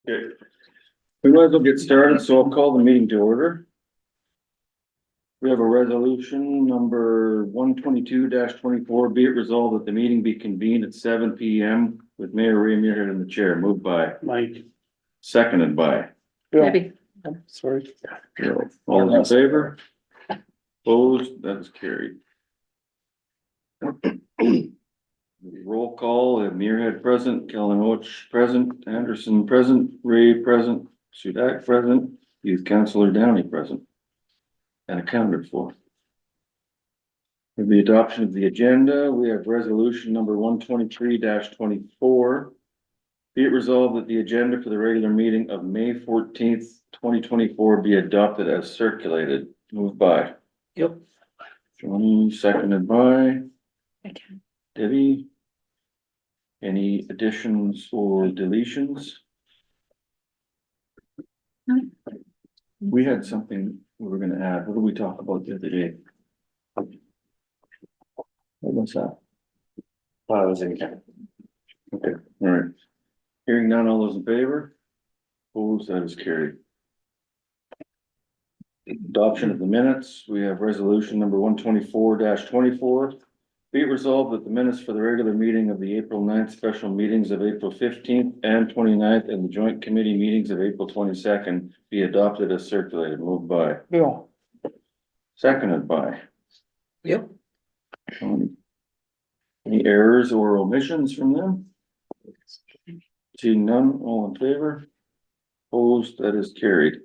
Okay. We might as well get started, so I'll call the meeting to order. We have a resolution number 122-24, be it resolved that the meeting be convened at 7 P.M. with Mayor Ray Muir in the chair, moved by Mike. seconded by Bill. Debbie. Sorry. Bill. All those in favor? Opposed, that is carried. Roll call, Muirhead present, Kellen Oach present, Anderson present, Ray present, Sudak present, Youth Councilor Downey present. And accounted for. With the adoption of the agenda, we have resolution number 123-24. Be it resolved that the agenda for the regular meeting of May 14th, 2024 be adopted as circulated. Moved by Yep. Johnny, seconded by Okay. Debbie. Any additions or deletions? No. We had something we were gonna add. What did we talk about the other day? What was that? I was in. Okay, all right. Hearing none, all those in favor? Opposed, that is carried. Adoption of the minutes, we have resolution number 124-24. Be it resolved that the minutes for the regular meeting of the April 9th, special meetings of April 15th and 29th, and the joint committee meetings of April 22nd be adopted as circulated. Moved by, Bill. seconded by. Yep. Any errors or omissions from them? Seeing none, all in favor? Opposed, that is carried.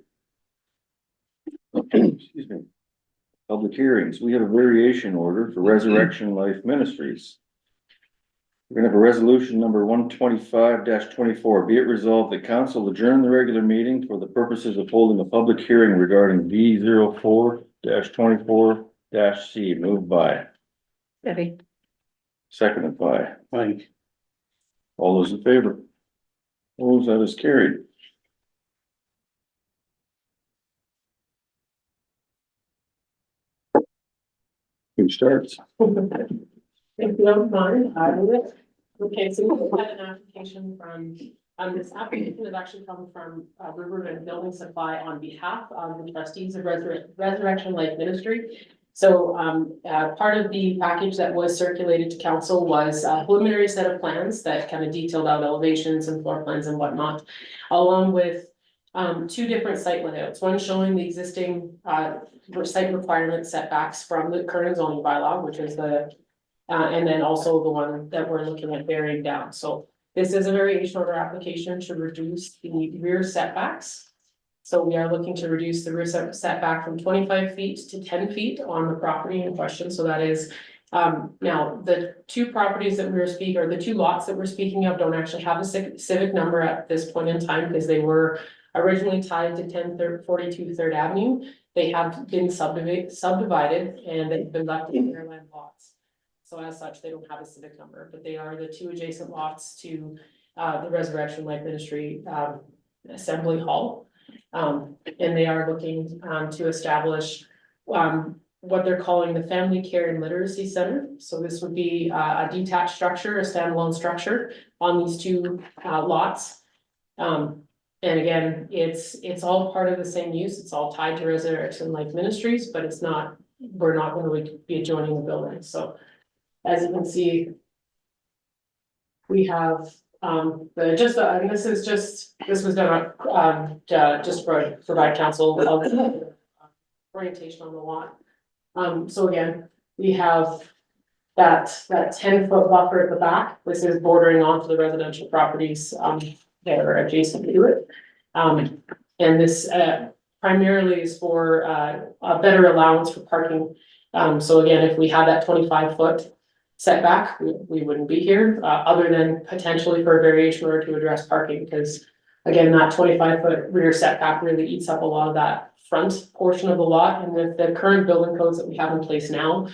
Excuse me. Public hearings, we have a variation order for Resurrection Life Ministries. We're gonna have a resolution number 125-24. Be it resolved that council adjourn the regular meeting for the purposes of holding a public hearing regarding V04-24-C. Moved by, Debbie. seconded by. Mike. All those in favor? Opposed, that is carried. Who starts? If you don't mind, I will. Okay, so we had an application from, this application has actually come from, Riverview Building Supply on behalf of the trustees of Resurrection Life Ministry. So, part of the package that was circulated to council was a preliminary set of plans that kind of detailed out elevations and floor plans and whatnot, along with two different site layouts, one showing the existing site requirement setbacks from the current zoning bylaw, which is the and then also the one that we're looking at bearing down. So this is a variation order application to reduce the rear setbacks. So we are looking to reduce the rear setback from 25 feet to 10 feet on the property in question. So that is now the two properties that we're speaking, or the two lots that we're speaking of, don't actually have a civic number at this point in time because they were originally tied to 1042 3rd Avenue. They have been subdivided and they've been left in their land lots. So as such, they don't have a civic number, but they are the two adjacent lots to the Resurrection Life Ministry Assembly Hall. And they are looking to establish what they're calling the Family Care and Literacy Center. So this would be a detached structure, a standalone structure on these two lots. And again, it's all part of the same use. It's all tied to Resurrection Life Ministries, but it's not, we're not going to be adjoining the building. So as you can see, we have this was done just for provide council orientation on the lot. So again, we have that 10-foot buffer at the back. This is bordering onto the residential properties that are adjacent to it. And this primarily is for a better allowance for parking. So again, if we had that 25-foot setback, we wouldn't be here, other than potentially for a variation order to address parking, because again, that 25-foot rear setback really eats up a lot of that front portion of the lot. And with the current building codes that we have in place now,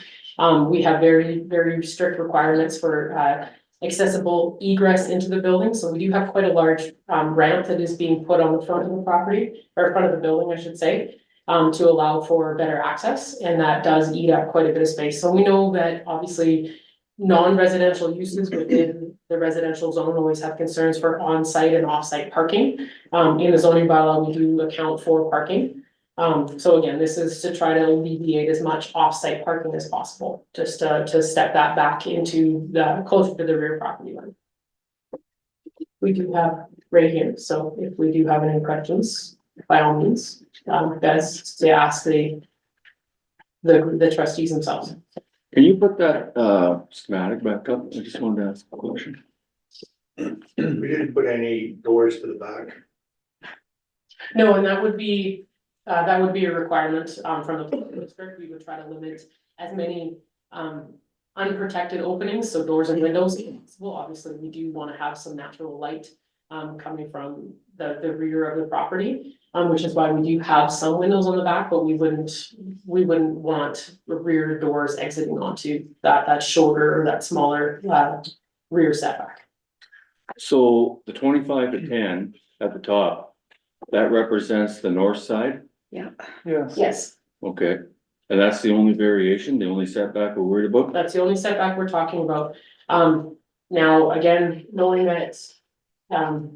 we have very, very strict requirements for accessible egress into the building. So we do have quite a large ramp that is being put on the front of the property, or front of the building, I should say, to allow for better access. And that does eat up quite a bit of space. So we know that obviously non-residential uses within the residential zone always have concerns for on-site and off-site parking. In the zoning bylaw, we do account for parking. So again, this is to try to alleviate as much off-site parking as possible, just to step that back into the closer to the rear property line. We do have right here, so if we do have any questions, by all means, best to ask the trustees themselves. Can you put that, schematic back up? I just wanted to ask a question. We didn't put any doors to the back. No, and that would be a requirement, from the public district. We would try to limit as many, unprotected openings, so doors and windows as possible. Obviously, we do want to have some natural light, coming from the rear of the property. Which is why we do have some windows on the back, but we wouldn't want rear doors exiting onto that shorter, that smaller, rear setback. So the 25 to 10 at the top, that represents the north side? Yeah. Yes. Yes, Okay, and that's the only variation, the only setback we're worried about? that's the only setback we're talking about. Now, again, knowing that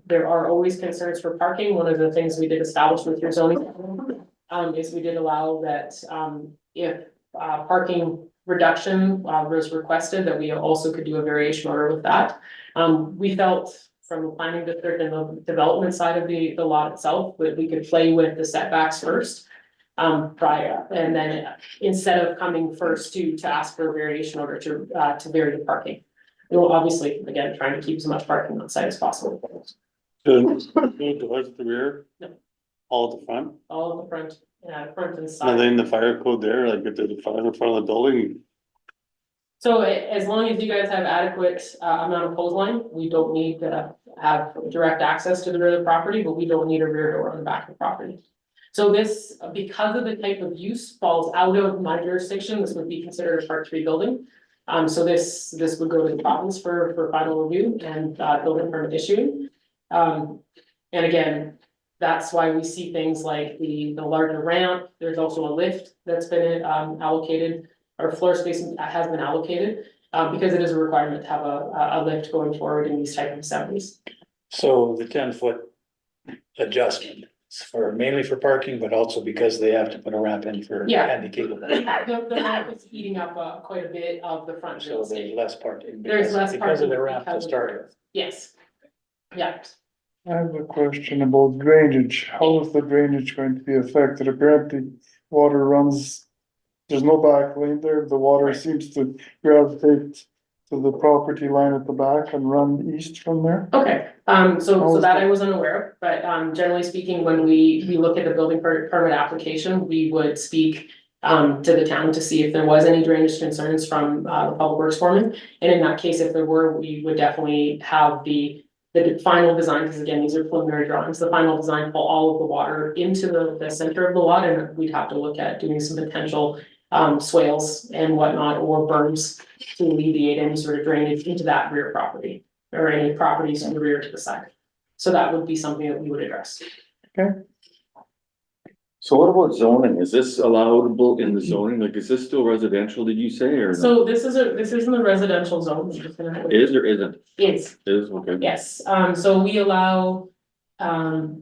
there are always concerns for parking. One of the things we did establish with your zoning is we did allow that, if, parking reduction, was requested, that we also could do a variation order with that. We felt from the planning district and the development side of the lot itself, that we could play with the setbacks first. Prior, and then instead of coming first to ask for a variation order to vary the parking. We will obviously, again, trying to keep as much parking on site as possible, No doors at the rear? No. All at the front? all of the front and And side. then the fire code there, like if there's a fire in front of the building, So as long as you guys have adequate amount of hose line, we don't need to have direct access to the rear of the property, but we don't need a rear door on the back of the property. So this, because of the type of use, falls out of my jurisdiction. This would be considered a part 3 building. So this would go to the province for final review and building permit issuing. And again, that's why we see things like the larger ramp. There's also a lift that's been allocated, or floor space has been allocated, because it is a requirement to have a lift going forward in these type of assemblies. So the 10-foot adjustment is for mainly for parking, but also because they have to put a ramp in for Yeah. handicap. The ramp is eating up quite a bit of the front So real there's estate. less parking. There's less Because of parking the ramp to because of- start with. Yes. Yeah, I have a question about drainage. How is the drainage going to be affected? Apparently, water runs, there's no back lane there. The water Right. seems to gravitate to the property line at the back and run east from there. okay, so that I was unaware of, but generally speaking, when we look at the building permit application, we would speak to the town to see if there was any drainage concerns from the public works foreman. And in that case, if there were, we would definitely have the final design, because again, these are preliminary drawings, the final design pull all of the water into the center of the lot, and we'd have to look at doing some potential swales and whatnot, or berms to alleviate any sort of drainage into that rear property, or any properties from the rear to the side. So that would be something that we would address. So what about zoning? Is this allowable in the zoning? Like, is this still residential, did you say, or no? So this is in the residential zone. I'm just gonna- Is or isn't? Is, Is, okay. yes, so we allow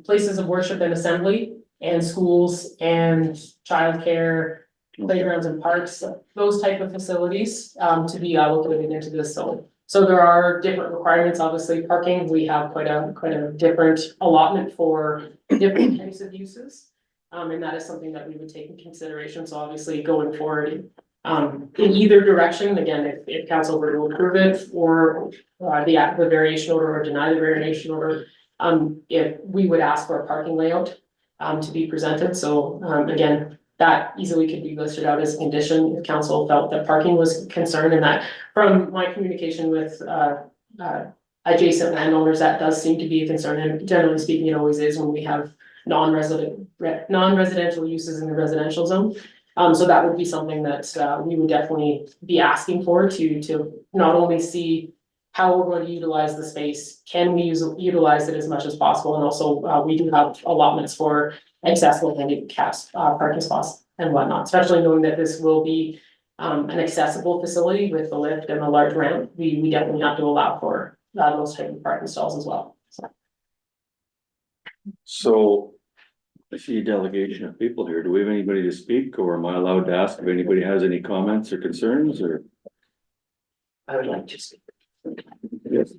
places of worship and assembly and schools and childcare, playgrounds and parks, those type of facilities to be allocated into this zone. So there are different requirements, obviously parking, we have quite a different allotment for different types of uses. And that is something that we would take in consideration, so obviously going forward. In either direction, again, if council were to approve it or the variation order or deny the variation order. If we would ask for a parking layout to be presented, so again, that easily could be listed out as a condition if council felt that parking was concerned, and that from my communication with adjacent landowners, that does seem to be a concern, and generally speaking, it always is when we have non-residential uses in the residential zone. So that would be something that we would definitely be asking for to not only see how we're going to utilize the space, can we utilize it as much as possible, and also we do have allotments for accessible handicapped parking spots and whatnot, especially knowing that this will be an accessible facility with the lift and a large ramp, we definitely have to allow for those type of parking stalls as well, so. So I see a delegation of people here. Do we have anybody to speak, or am I allowed to ask if anybody has any comments or concerns, or? I would like to speak. Yes.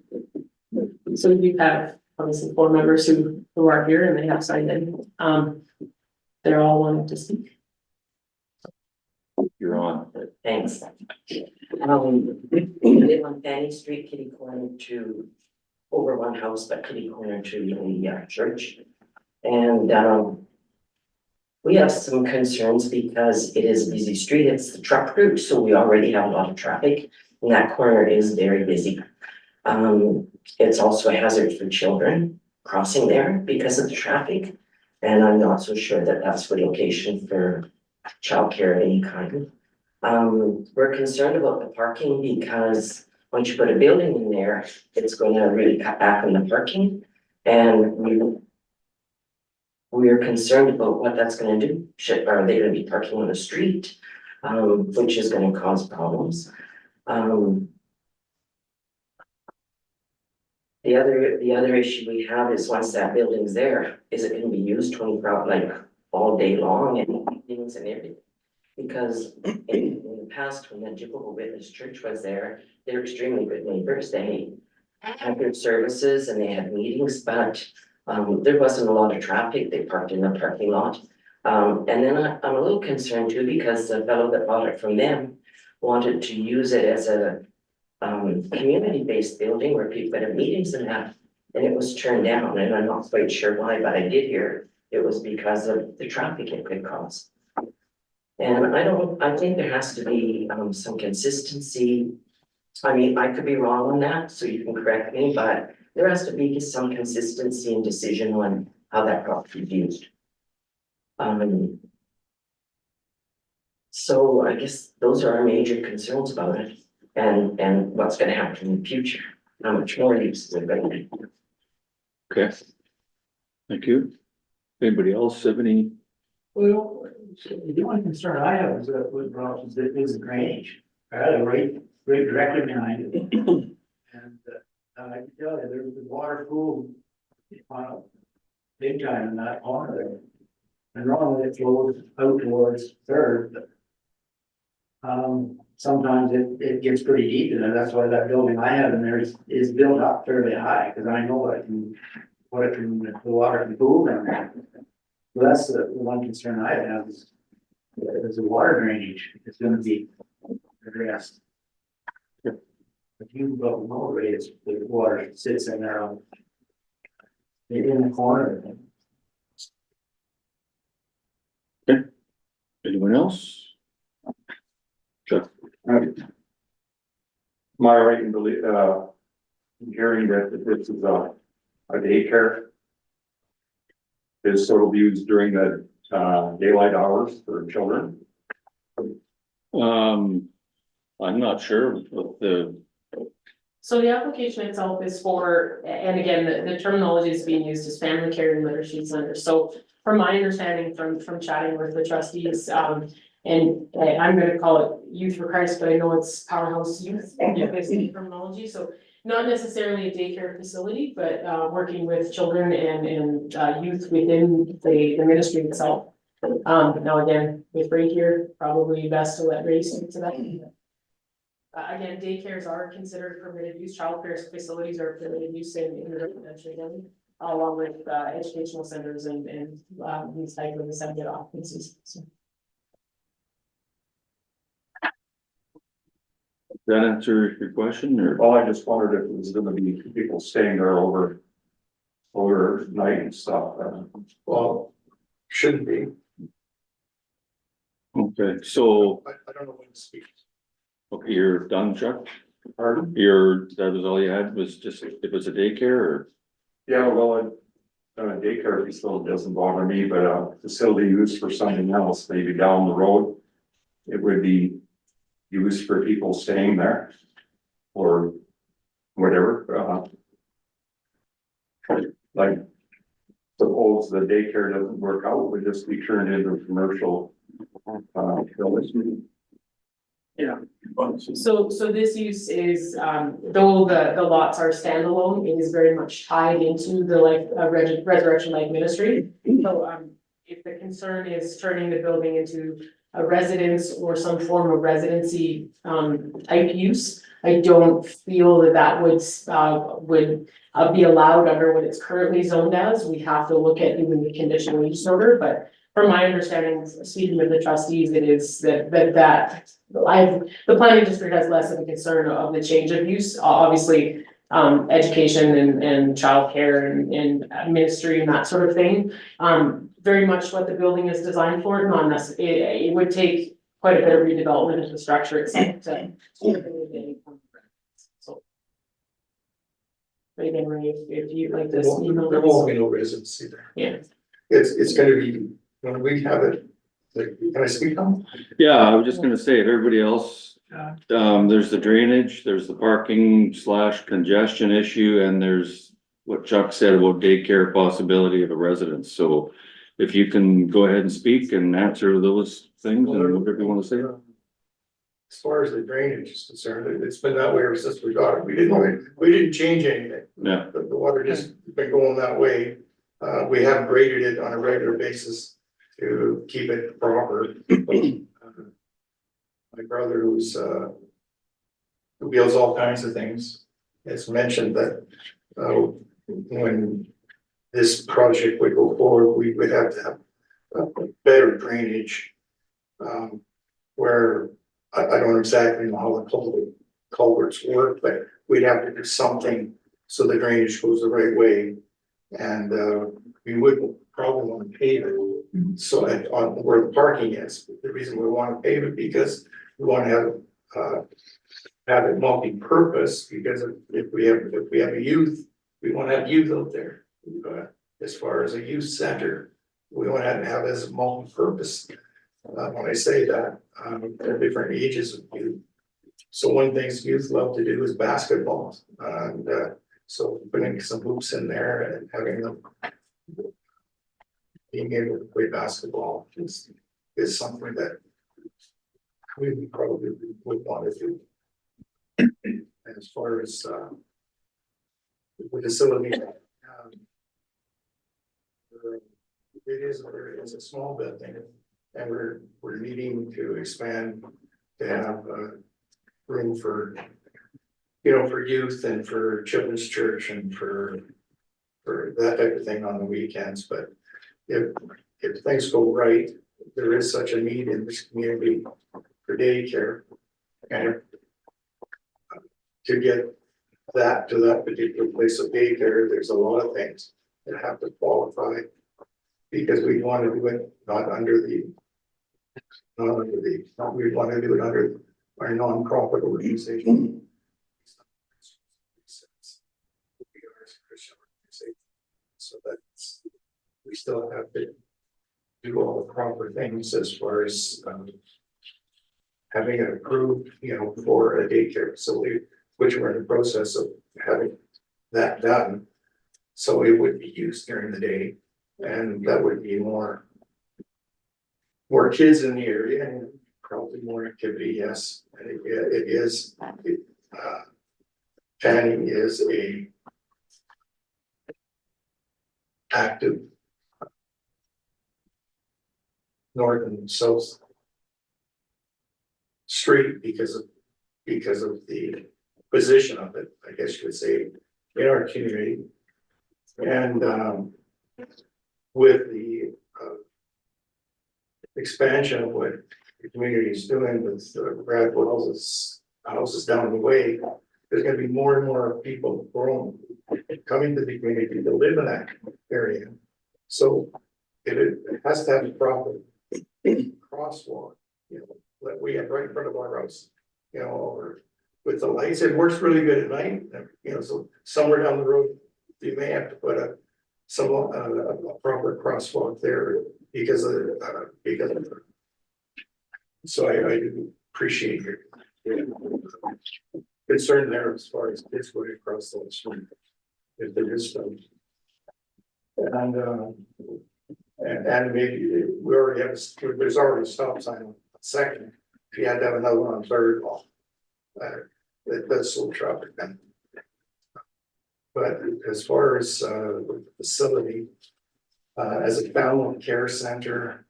So we have obviously 4 members who are here and they have signed in, they're all wanting to speak. You're on. Thanks. We live on Fanny Street, kitty corner to, over one house, but kitty corner to the church. And we have some concerns because it is a busy street. It's the truck route, so we already have a lot of traffic. And that corner is very busy. It's also a hazard for children crossing there because of the traffic. And I'm not so sure that that's the location for childcare of any kind. We're concerned about the parking because once you put a building in there, it's going to really cut back on the parking. And we're concerned about what that's going to do. Are they going to be parking on the street, which is going to cause problems? The other issue we have is once that building's there, is it gonna be used 24 hours, like all day long and evenings and everything? Because in the past, when the Jehovah's Witness Church was there, they were extremely good neighbors. They had good services and they had meetings, but there wasn't a lot of traffic. They parked in the parking lot. And then I'm a little concerned too, because the fellow that bought it from them wanted to use it as a community-based building where people could have meetings and that, and it was turned down, and I'm not quite sure why, but I did hear it was because of the traffic it could cause. And I think there has to be some consistency. I mean, I could be wrong on that, so you can correct me, but there has to be some consistency and decision on how that property is used. So I guess those are our major concerns about it. And what's gonna happen in the future, how much more use is it gonna be? Okay. Thank you. Anybody else have any? Well, the only concern I have is that with Ross is the drainage. I had a right directly behind it. And I can tell you, there's the water pool on big time in that corner there. And normally it flows out towards Third, but sometimes it gets pretty deep in there. That's why that building I have in there is built up fairly high, because I know the water can pool down there. So that's the one concern I have is the water drainage. It's gonna be addressed. If you go more rates, the water sits in there in the corner. Anyone else? Chuck? Am I right in believe, hearing that this is a daycare? Is sort of used during the daylight hours for children? I'm not sure what So the application itself is for, and again, the terminology is being used as family care and literacy center. So from my understanding from chatting with the trustees, and I'm gonna call it Youth for Christ, but I know it's Powerhouse Youth, is the terminology. So not necessarily a daycare facility, but working with children and youth within the ministry itself. Now again, with Ray here, probably best to let Ray speak to that. Again, daycares are considered permitted use, childcare facilities are permitted use in the residential area, along with educational centers and these type of assembly occupancies. So. that answer your question, or? Well, I just wondered if it was gonna be people staying there over night and stuff. Well, shouldn't be. Okay, so, I don't know when to speak. okay, you're done, Chuck? Pardon? That was all you had, was just, it was a daycare, or? Yeah, well, a daycare facility doesn't bother me, but a facility used for something else, maybe down the road. It would be used for people staying there. Or whatever, like. Suppose the daycare doesn't work out, would just be turned into a commercial village. So this use is, though the lots are standalone, it is very much tied into the Resurrection Life Ministry. So, if the concern is turning the building into a residence or some form of residency, type use, I don't feel that would be allowed under what it's currently zoned as. We have to look at doing the conditional use order, but from my understanding, speaking with the trustees, it is that the planning district has less of a concern of the change of use, obviously. Education and childcare and ministry and that sort of thing. Very much what the building is designed for, it would take quite a bit of redevelopment of the structure itself to. So. But again, Ray, if you like this, email There won't be no residency there. Yeah. It's gonna be, when we have it, like, can I speak on? Yeah, I was just gonna say, everybody else, there's the drainage, there's the parking / congestion issue, and there's what Chuck said about daycare possibility of a residence, so if you can go ahead and speak and answer those things, and whatever you wanna say. As far as the drainage is concerned, it's been that way ever since we got it. We didn't change anything. Yeah. The water just been going that way. We have graded it on a regular basis to keep it proper. My brother who builds all kinds of things, has mentioned that, when this project would go forward, we would have to have better drainage. Where I don't exactly know how the culverts work, but we'd have to do something so the drainage goes the right way. And we would probably want to pave it. So on where the parking is, the reason we want to pave it because we want to have it multi-purpose, because if we have a youth, we want to have youth out there. As far as a youth center, we want to have it as multi-purpose. When I say that, there are different ages of youth. So one thing youth love to do is basketball, and so putting some hoops in there and having them being able to play basketball is something that we probably would want to do. And as far as the facility, it is a small building, and we're needing to expand to have room for, for youth and for children's church and for that type of thing on the weekends. But if things go right, there is such a need in this community for daycare, and to get that to that particular place of daycare, there's a lot of things that have to qualify, because we want to do it we want to do it under our non-profit organization. So that's, we still have to do all the proper things as far as having it approved, for a daycare facility, which we're in the process of having that done. So it would be used during the day, and that would be more kids in the area and probably more activity, yes. And it is, Fanning is a active north and south street because of the position of it, I guess you would say, in our community. And with the expansion of what the community is doing with Brad Wells' houses down the way, there's gonna be more and more people coming to the community to live in that area. So it has to have a proper crosswalk, that we have right in front of our house, or with the lights. It works really good at night, so somewhere down the road, you may have to put a proper crosswalk there because of so I do appreciate your concern there as far as kids going across the street, if there is some. And maybe we already have, there's already a stop sign on Second, if you had to have another one on Third, well, it does slow traffic then. But as far as the facility, as a family care center,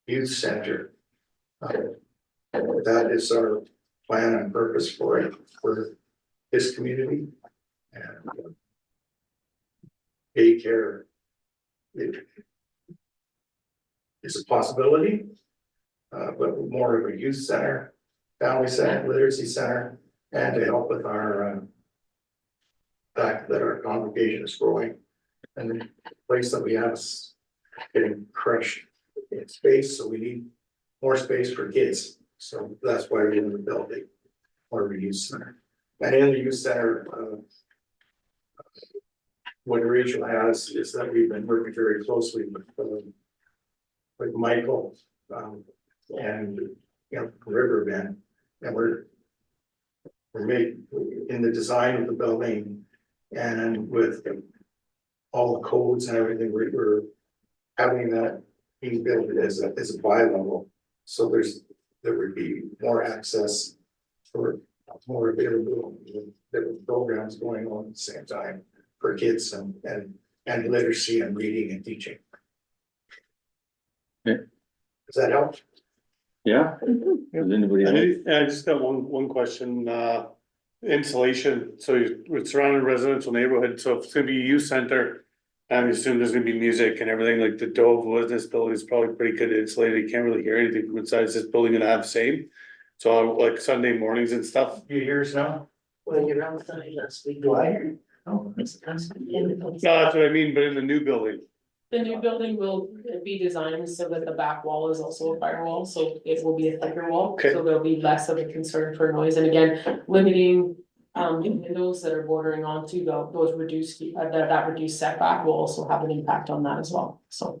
youth center, that is our plan and purpose for it, for this community. And daycare, it is a possibility, but more of a youth center, family center, literacy center, and to help with our fact that our congregation is growing. And the place that we have is getting crushed in space, so we need more space for kids. So that's why we're in the building, or a youth center. And in the youth center, what Rachel has is that we've been working very closely with Michael, and, you know, Riverbend, and we're making, in the design of the building and with all the codes and everything, we're having that being built as a bi-level. So there would be more access for more availability, different programs going on at the same time for kids and literacy and reading and teaching. Yeah. Does that help? Yeah, does anybody else? I just got one question, insulation, so we're surrounded residential neighborhood, so if it's gonna be a youth center. I assume there's gonna be music and everything, like the Dove Business Building is probably pretty good insulated, you can't really hear anything from inside, is this building gonna have the same? So like Sunday mornings and stuff, You hears now? Well, you're outside last week, do I hear? Oh, that's. no, that's what I mean, but in the new building. The new building will be designed so that the back wall is also a firewall, so it will be a thicker wall. Okay. So there'll be less of a concern for noise, and again, limiting windows that are bordering onto those reduced, that reduced setback will also have an impact on that as well, so.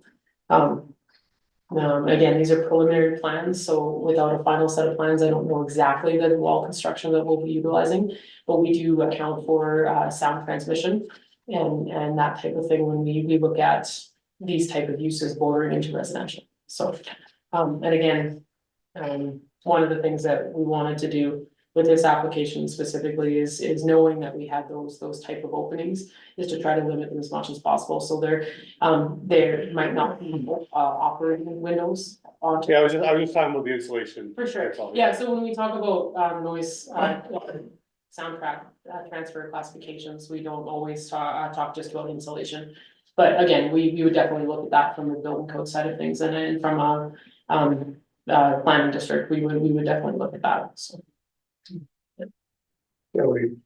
Again, these are preliminary plans, so without a final set of plans, I don't know exactly the wall construction that we'll be utilizing. But we do account for sound transmission and that type of thing when we look at these type of uses bordering into residential, so. And again, one of the things that we wanted to do with this application specifically is knowing that we had those type of openings, is to try to limit them as much as possible, so there might not be operating windows onto. Yeah, I was just talking about the insulation. For sure, That's all. yeah, so when we talk about noise, soundtrack transfer classifications, we don't always talk just about insulation. But again, we would definitely look at that from the building code side of things, and then from a planning district, we would definitely look at that, so. Yeah, we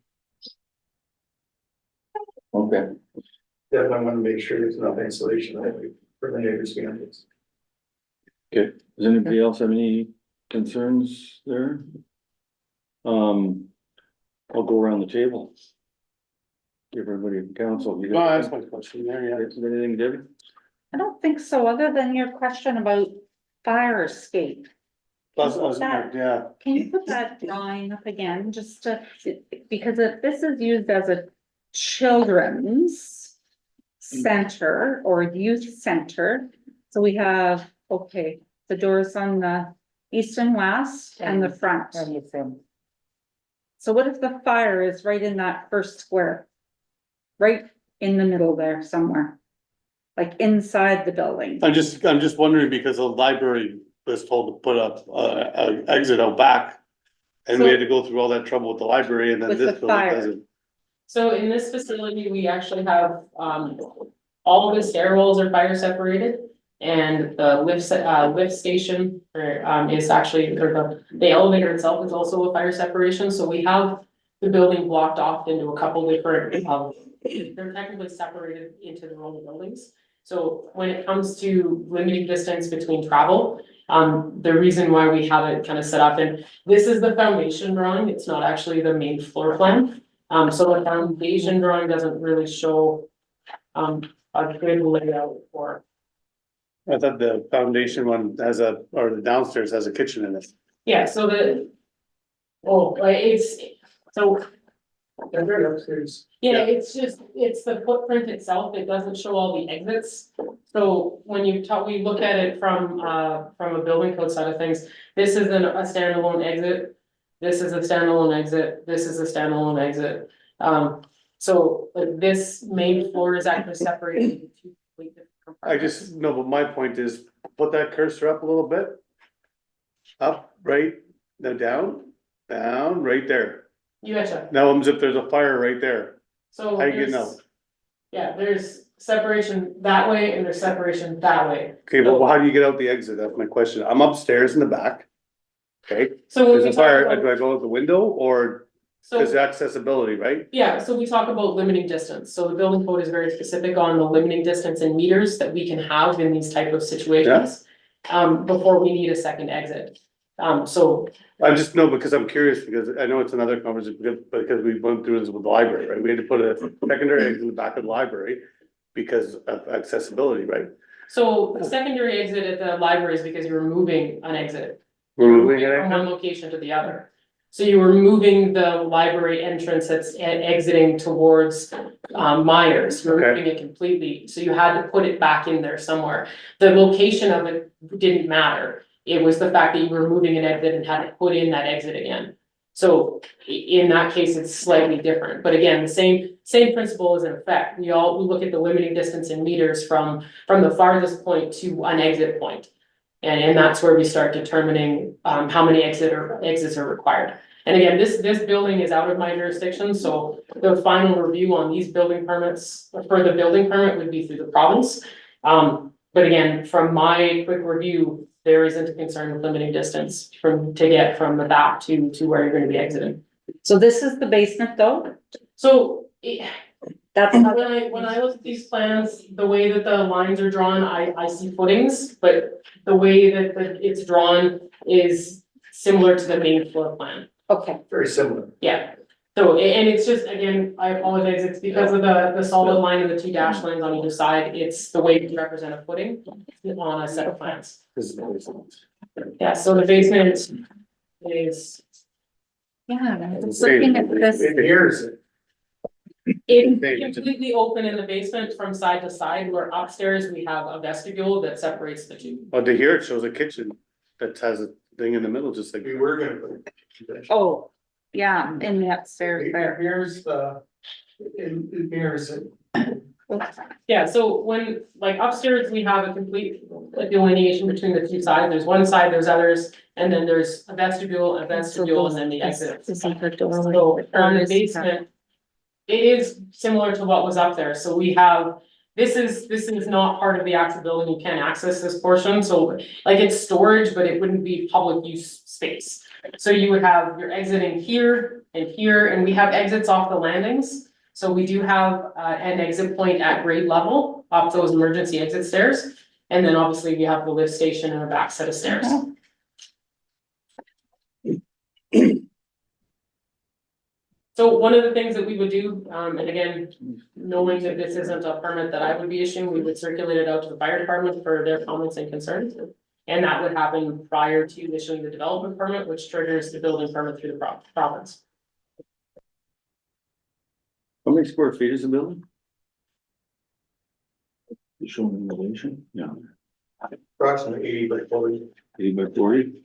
Okay, definitely want to make sure there's enough insulation for the neighbors behind us. does anybody else have any concerns there? I'll go around the table. Give everybody a counsel. You No, got that's my question there, yeah. anything, Debbie? I don't think so, other than your question about fire escape. Yeah, Can you put that drawing up again, just to, because if this is used as a children's center or youth center, so we have, okay, the doors on the east and west and the front. So what if the fire is right in that first square? Right in the middle there somewhere? Like inside the building? I'm just wondering because the library was told to put up a exit out back. And we had to go through all that trouble with the library and then With this the building fire. doesn't. So in this facility, we actually have, all of the stairwells are fire separated. And the lift station, is actually, or the elevator itself is also a fire separation, so we have the building blocked off into a couple different, they're technically separated into their own buildings. So when it comes to limiting distance between travel, the reason why we have it kind of set up, and this is the foundation drawing, it's not actually the main floor plan. So the foundation drawing doesn't really show, a good layout for. I thought the foundation one has or the downstairs has a kitchen in it. Yeah, so it's, so And right upstairs. Yeah, it's just, it's the footprint itself, it doesn't show all the exits. So when you talk, we look at it from a building code side of things, this isn't a standalone exit. This is a standalone exit, this is a standalone exit. So like this main floor is actually separated into two completely different I compartments. just, no, but my point is, put that cursor up a little bit. Up, right, now down, right there. You betcha, Now, if there's a fire right there, so how you get there's, out? yeah, there's separation that way and there's separation that way. Okay, but how do you get out the exit? That's my question. I'm upstairs in the back. Okay, So when there's we a talk fire, about, do I go out the window or is so, accessibility, right? yeah, so we talk about limiting distance, so the building code is very specific on the limiting distance in meters that we can have in these type of situations. Before we need a second exit, so, I just know because I'm curious, because I know it's another conversation, because we went through this with the library, right? We had to put a secondary exit in the back of the library because of accessibility, right? so the secondary exit at the library is because you're moving an exit. We're You're moving it, from one location to the other. So you were moving the library entrance that's exiting towards Myers, you're Okay. moving it completely, so you had to put it back in there somewhere. The location of it didn't matter, it was the fact that you were moving an exit and had to put in that exit again. So in that case, it's slightly different, but again, the same principle is in effect, we look at the limiting distance in meters from the farthest point to an exit point. And that's where we start determining how many exits are required. And again, this building is out of my jurisdiction, so the final review on these building permits, for the building permit would be through the province. But again, from my quick review, there isn't a concern with limiting distance to get from the back to where you're gonna be exiting. So this is the basement though? So That's when I look at these plans, the way that the lines are drawn, I see footings, but the way that it's drawn is similar to the main floor plan. okay. Very similar. Yeah, so and it's just, again, I apologize, it's because of the solid line and the two dash lines on either side, it's the way we represent a footing on a set of plans. This is the basement. Yeah, so the basement is, Yeah, I was looking at this. Here's, it's completely open in the basement from side to side, where upstairs we have a vestibule that separates the two. Oh, to here it shows a kitchen that has a thing in the middle, just like. we were gonna put. Oh, yeah, in the upstairs there. Here's the, here's it. Yeah, so when, like upstairs, we have a complete delineation between the two sides, there's one side, there's others, and then there's a vestibule, and then the exit. This is the doorway. So on the basement, it is similar to what was up there, so we have, this is not part of the actual building, you can't access this portion, so like it's storage, but it wouldn't be public use space. So you would have, you're exiting here, and we have exits off the landings. So we do have an exit point at grade level up those emergency exit stairs. And then obviously we have the lift station and a back set of stairs. So one of the things that we would do, and again, knowing that this isn't a permit that I would be issuing, we would circulate it out to the fire department for their comments and concerns. And that would happen prior to issuing the development permit, which triggers the building permit through the province. How many square feet is the building? You showing the elevation? Yeah, Approximately 80 by 40, 80 by 40.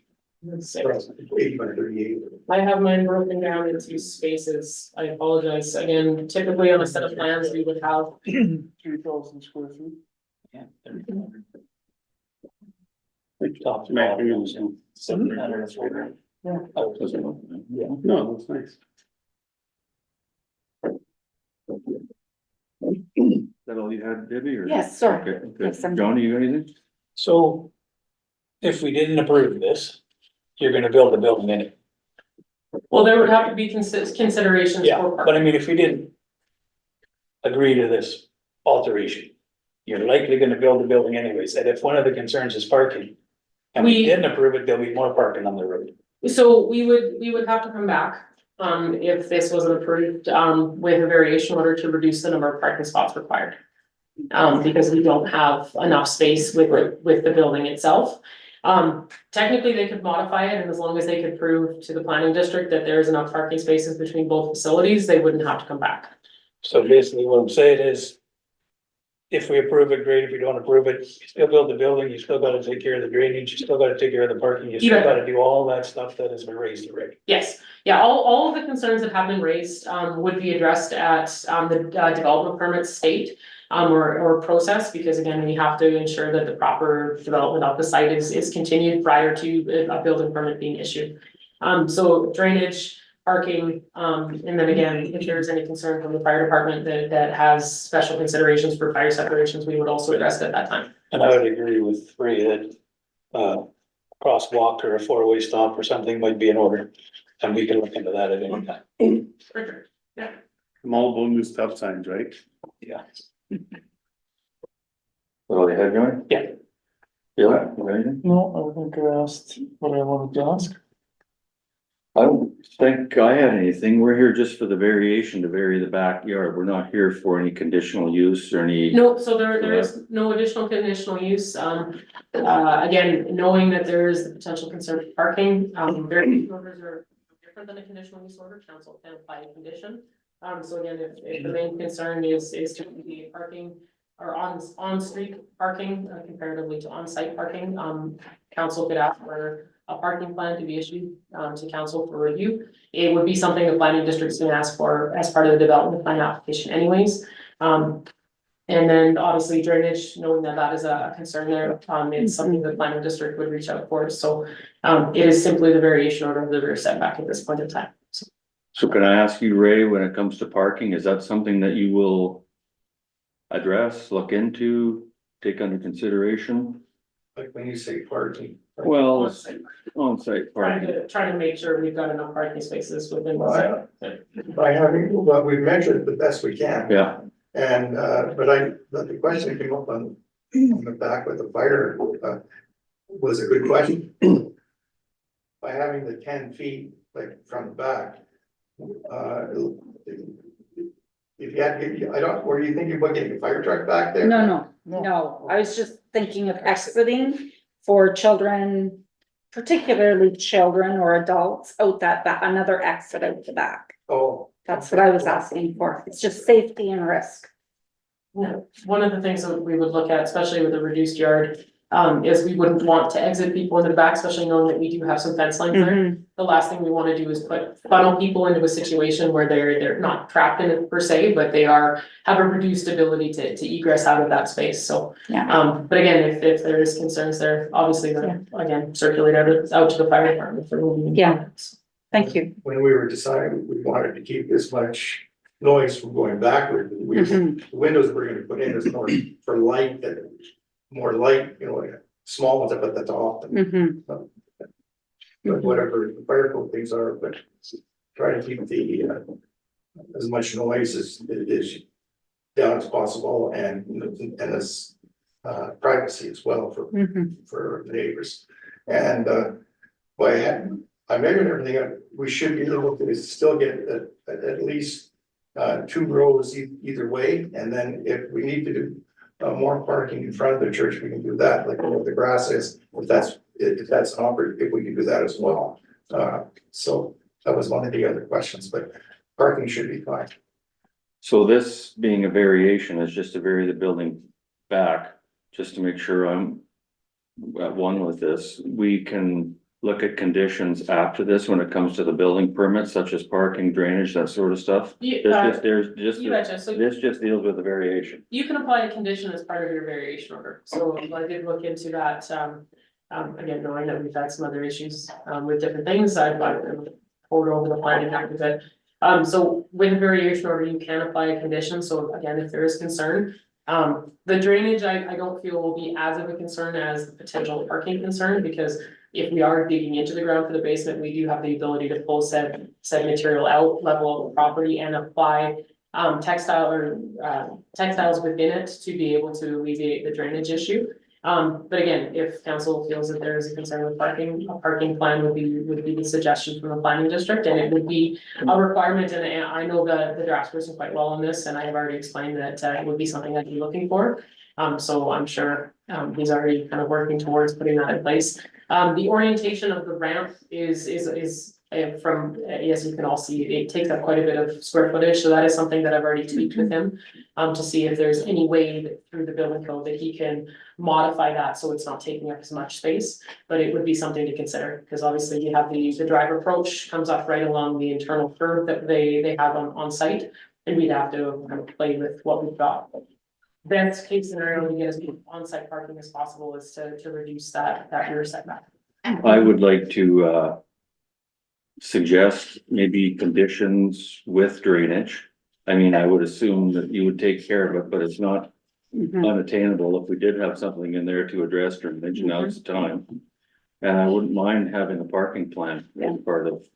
approximately 80 by 38. I have mine broken down into spaces. I apologize. Again, typically on a set of plans, we would have 3,000 square feet. Yeah. Top mechanisms. 700 square. No, that's nice. Is that all you had, Debbie, or? Yes, sir. Okay, Yes, okay. Johnny, you got anything? So if we didn't approve this, you're gonna build the building in it. well, there would have to be considerations Yeah, for but I parking. mean, if we didn't agree to this alteration, you're likely gonna build the building anyways, and if one of the concerns is parking, and we We- didn't approve it, there'll be more parking on the road. So we would have to come back, if this wasn't approved, with a variation order to reduce the number of parking spots required. Because we don't have enough space with the building itself. Technically, they could modify it, and as long as they could prove to the planning district that there is enough parking spaces between both facilities, they wouldn't have to come back. So basically what I'm saying is. If we approve it, great. If we don't approve it, you still build the building, you still gotta take care of the drainage, you still gotta take care of the parking, you still bet. gotta do all that stuff that has been raised already. Yes, yeah, all of the concerns that have been raised, would be addressed at, the development permit state. Or process, because again, we have to ensure that the proper development of the site is continued prior to a building permit being issued. So drainage, parking, and then again, if there's any concern from the fire department that has special considerations for fire separations, we would also address it at that time. And I would agree with Ray that, crosswalk or a four-way stop or something might be in order. And we can look into that at any time. Richard? Multiple new stop signs, right? Yeah. Well, you have going? Yeah. Bill, you got anything? No, I think I asked what I wanted to ask. I don't think I had anything. We're here just for the variation to vary the backyard. We're not here for any conditional use or any. No, so there is no additional conditional use, again, knowing that there is the potential concern for parking, variance orders are different than a conditional use order, council can apply a condition. So again, if the main concern is to be parking or on-street parking comparatively to on-site parking, council could ask for a parking plan to be issued to council for review. It would be something the planning district's gonna ask for as part of the development plan application anyways. And then obviously drainage, knowing that that is a concern there, it's something the planning district would reach out for. So it is simply the variation order of the rear setback at this point in time. So can I ask you, Ray, when it comes to parking, is that something that you will address, look into, take under consideration? Like when you say parking. Well, it's on-site parking. Trying to make sure we've got enough parking spaces within the site. By having, well, we've measured the best we can. Yeah, And, but the question came up on the back with the fire, was a good question. By having the 10 feet, like from the back, if you had, I don't, were you thinking about getting a fire truck back there? No, I was just thinking of exiting for children, particularly children or adults out that back, another exit out the back. Oh. That's what I was asking for. It's just safety and risk. Yeah, one of the things that we would look at, especially with a reduced yard, is we wouldn't want to exit people in the back, especially knowing that we do have some fence lines there. The last thing we want to do is funnel people into a situation where they're not trapped in it per se, but they have a reduced ability to egress out of that space, so. Yeah. But again, if there is concerns there, obviously, again, circulate out to the fire department for moving. Yeah. Thank you. When we were deciding, we wanted to keep this much noise from going backward. The windows we're gonna put in is more for light, more light, like small ones up at the top. But whatever the fire code things are, but try to keep the, as much noise as down as possible and as, privacy as well for the neighbors. And, I measured everything up. We should be able to still get at least 2 rows either way. And then if we need to do more parking in front of the church, we can do that, like what the grass is, if that's offered, if we can do that as well. So that was one of the other questions, but parking should be fine. so this being a variation is just to vary the building back, just to make sure I'm at one with this. We can look at conditions after this when it comes to the building permits, such as parking, drainage, that sort of stuff. You betcha, so This just deals with the variation. you can apply a condition as part of your variation order, so I did look into that, again, knowing that we've had some other issues, with different things, I've poured over the planning act of it. So with a variation order, you can apply a condition, so again, if there is concern. The drainage, I don't feel will be as of a concern as the potential parking concern, because if we are digging into the ground for the basement, we do have the ability to pull said material out, level of the property and apply textiles within it to be able to alleviate the drainage issue. But again, if council feels that there is a concern with parking, a parking plan would be the suggestion from the planning district, and it would be a requirement, and I know the draftsperson quite well on this, and I have already explained that it would be something I'd be looking for. So I'm sure, he's already kind of working towards putting that in place. The orientation of the ramp is from, yes, you can all see, it takes up quite a bit of square footage, so that is something that I've already tweaked with him. To see if there's any way that through the building code that he can modify that, so it's not taking up as much space. But it would be something to consider, because obviously you have the drive approach comes up right along the internal curve that they have on site. And we'd have to kind of play with what we've got. Best case scenario to get as much on-site parking as possible is to reduce that rear setback. I would like to, suggest maybe conditions with drainage. I mean, I would assume that you would take care of it, but it's not Mhm. unattainable if we did have something in there to address drainage, now's the time. And I wouldn't mind having a parking plan as part of.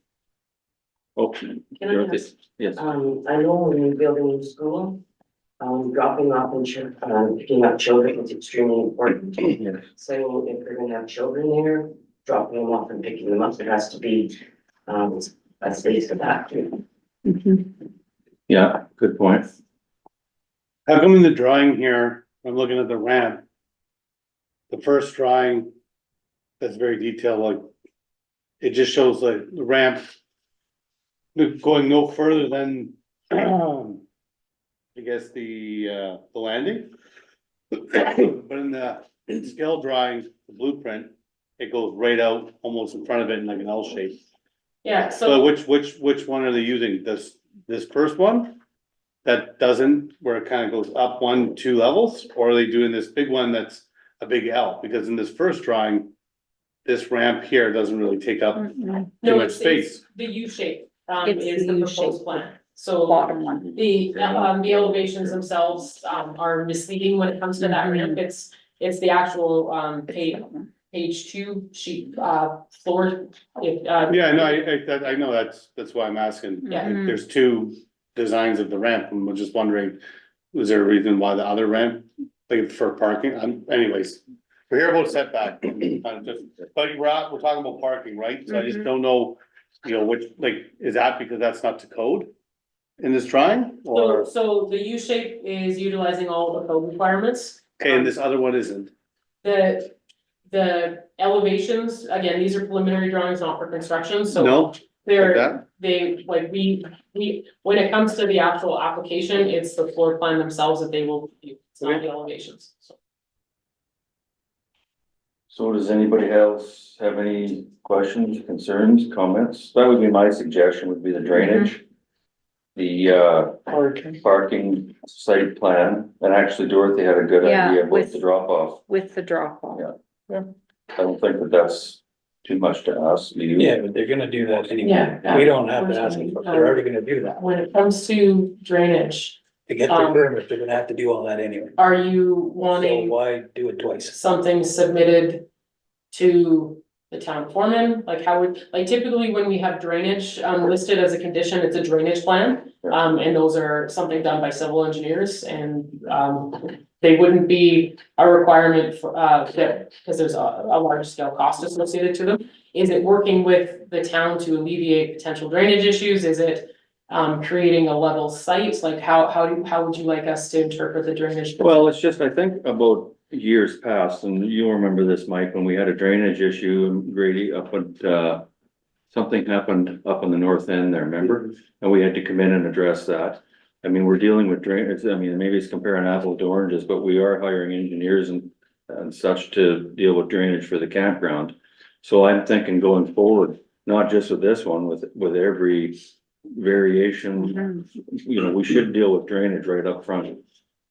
Oh, Can I Dorothy, ask, yes, I know when you're building a school, dropping off and picking up children is extremely important. yes, So if we're gonna have children there, dropping them off and picking them up, there has to be, a space for that too. Mhm. yeah, good point. How come in the drawing here, I'm looking at the ramp? The first drawing, that's very detailed, like, it just shows like the ramp. Going no further than, I guess the landing. But in the scale drawing, the blueprint, it goes right out almost in front of it in like an L shape. Yeah, So so, which one are they using? This first one? That doesn't, where it kind of goes up 1, 2 levels, or are they doing this big one that's a big L? Because in this first drawing, this ramp here doesn't really take up Mhm. too no, much it's space. the U shape, It's is the the U-shaped proposed plan. So Bottom one. the elevations themselves, are misleading when it comes to that ramp. It's the actual, page 2 sheet, floor. Yeah, no, I know, that's why I'm asking. Yeah. Like, there's 2 designs of the ramp, and we're just wondering, was there a reason why the other ramp, like for parking, anyways. We're here about setback, but we're talking about parking, right? So I just don't know, which, like, is that because that's not to code? In this drawing, or, So the U shape is utilizing all the code requirements. okay, and this other one isn't? The elevations, again, these are preliminary drawings, not for construction, so. No, like They're, that? when it comes to the actual application, it's the floor plan themselves that they will, it's not the elevations, so. So does anybody else have any questions, concerns, comments? That would be my suggestion, would be the drainage. The Parking. parking site plan, and actually Dorothy had a good Yeah, idea about with- the drop off. With the drop off. Yeah. I don't think that that's too much to ask, do you? Yeah, but they're gonna do that anyway. Yeah. We don't have to ask them, they're already gonna do that. When it comes to drainage, To get their permit, they're gonna have to do all that anyway. are you So wanting why do it twice? something submitted to the town foreman? Like how would, like typically when we have drainage, listed as a condition, it's a drainage plan. And those are something done by civil engineers and, they wouldn't be a requirement for, that, because there's a large scale cost associated to them. Is it working with the town to alleviate potential drainage issues? Is it, creating a level site? Like how would you like us to interpret the drainage? Well, it's just, I think about years past, and you'll remember this, Mike, when we had a drainage issue in Grady up at, something happened up on the north end there, remember? And we had to come in and address that. I mean, we're dealing with drainage, I mean, maybe it's comparing apples to oranges, but we are hiring engineers and such to deal with drainage for the campground. So I'm thinking going forward, not just with this one, with every variation, we should deal with drainage right up front.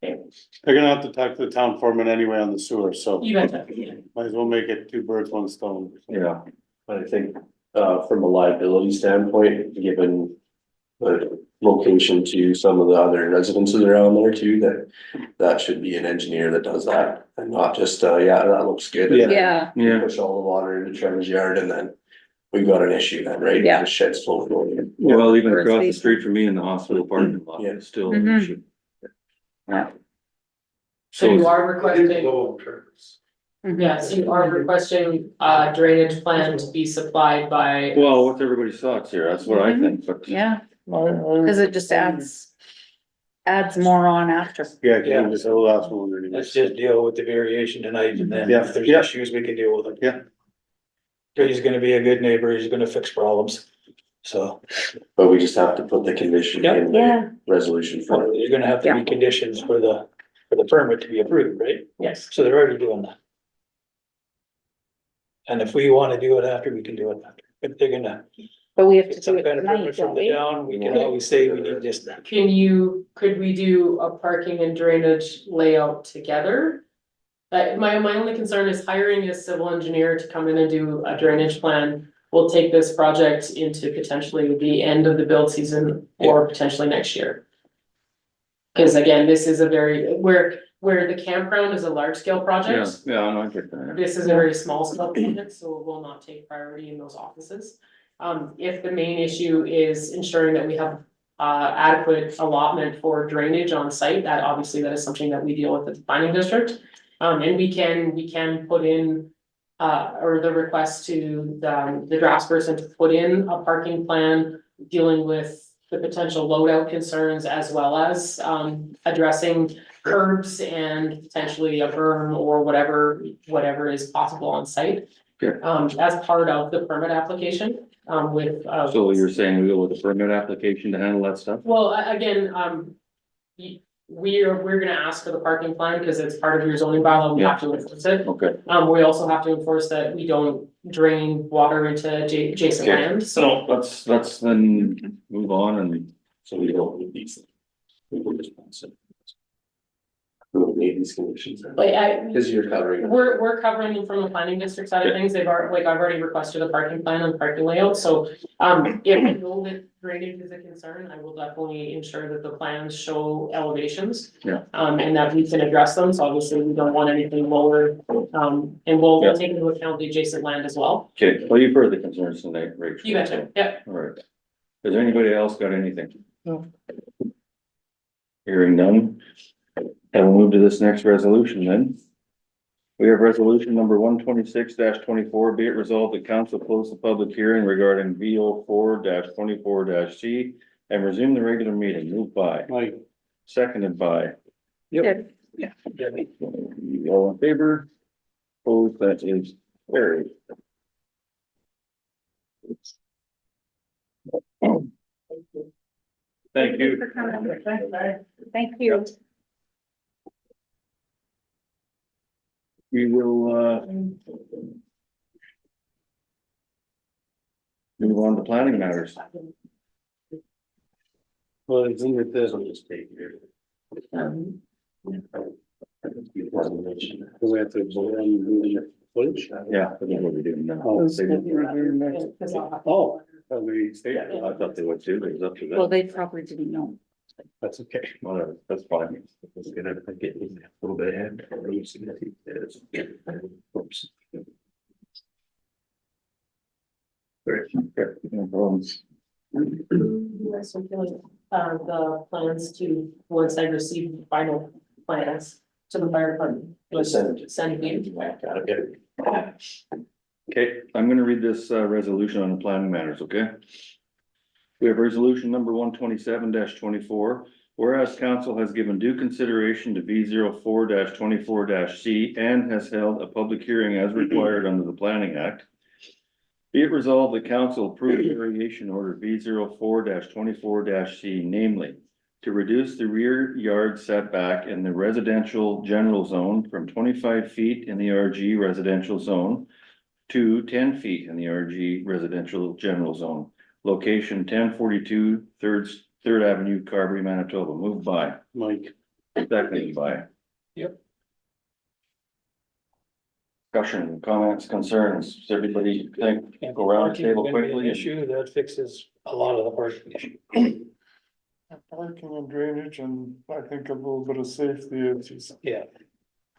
They're gonna have to talk to the town foreman anyway on the sewer, so You betcha. might as well make it 2 birds, 1 stone. Yeah, But I think, from a liability standpoint, given the location to some of the other residences around there too, that should be an engineer that does that. And not just, yeah, that looks good. and then Yeah, yeah. Push all the water into Trevor's yard and then we've got an issue then, right? Yeah. The shed's full of water. Well, even Or across the space. street from me in the hospital parking lot, Yeah. it's still an Mhm. issue. Yeah. So you are It is requesting, low terms. yes, you are requesting, drainage plan to be supplied by. Well, what's everybody's thoughts here? That's what I Mhm. think, but yeah, I cause it just adds. adds more on after. Yeah, can you just, the last one underneath. Let's just deal with the variation tonight and then Yeah, if there's yeah. issues, we can deal with them. Yeah. He's gonna be a good neighbor, he's gonna fix problems. So, But we just have to put the condition Yeah. in the Yeah. resolution for well, you're gonna have to be conditions for the permit to be approved, right? Yes. So they're already doing that. And if we wanna do it after, we can do it after, if they're gonna But we have to get some do it kind of tonight, permit don't from the we? town, we can always say we need this. Could we do a parking and drainage layout together? My only concern is hiring a civil engineer to come in and do a drainage plan. Will take this project into potentially the end of the build season or potentially next year. Cause again, this is a very, where the campground is a large scale Yeah, project. yeah, I get that. This is a very small scale project, so it will not take priority in those offices. If the main issue is ensuring that we have adequate allotment for drainage on site, that obviously that is something that we deal with at the planning district. And we can put in or the request to the draftsperson to put in a parking plan dealing with the potential loadout concerns as well as addressing curbs and potentially a berm or whatever is possible on site. Okay. As part of the permit application, with. So you're saying we go with a permit application to handle that stuff? Well, again, we're gonna ask for the parking plan because it's part of your zoning bylaw, we have to enforce it. Okay, We also have to enforce that we don't drain water into adjacent Okay. land, so. so let's then move on and So we don't need these. We will just pass it. We don't need these conditions. Like, Cause you're covering. we're covering them from the planning district side of things, they've already, like, I've already requested a parking plan and parking layout, so. If I know that drainage is a concern, I will definitely ensure that the plans show elevations. Yeah. And that we can address them, so obviously we don't want anything lower, and Yeah. we'll take into account the adjacent land as well. Okay, well, you've heard the concerns tonight, Rachel. You betcha, yeah. All right. Has anybody else got anything? No. Hearing none. And we'll move to this next resolution then. We have resolution number 126-24, be it resolved that council close the public hearing regarding VO 4-24-C and resume the regular meeting. Moved by, Like, seconded by. Good. All in favor? Opposed, that is carried. Thank you. For coming. Thank you. We will, move on to planning matters. well, it's in with this. Just take here. Um, Presentation. Do we have to vote on the footage? Yeah, that's what we're doing now. Oh. That's what we're doing next. because I'll have- Oh, we stay, I thought they would too, but it's up to Well, them. they probably didn't know. that's okay. Whatever, that's fine. It's gonna get a little bit ahead. Oops. Okay, no problems. The plans to, once I receive the final plans to the fire department. Send me. Got it. Okay, I'm gonna read this resolution on the planning matters, okay? We have resolution number 127-24, whereas council has given due consideration to V 4-24-C and has held a public hearing as required under the Planning Act. Be it resolved that council approve variation order V 4-24-C, namely to reduce the rear yard setback in the residential general zone from 25 feet in the RG residential zone to 10 feet in the RG residential general zone. Location 1042 Third Avenue, Carberry, Manitoba. Moved by, Mike, seconded by. Yep. Discussion, comments, concerns. Does everybody think, go around the table Parking is gonna be an quickly? Issue that fixes a lot of the parking issue. Parking and drainage and I think a little bit of safety is Yeah.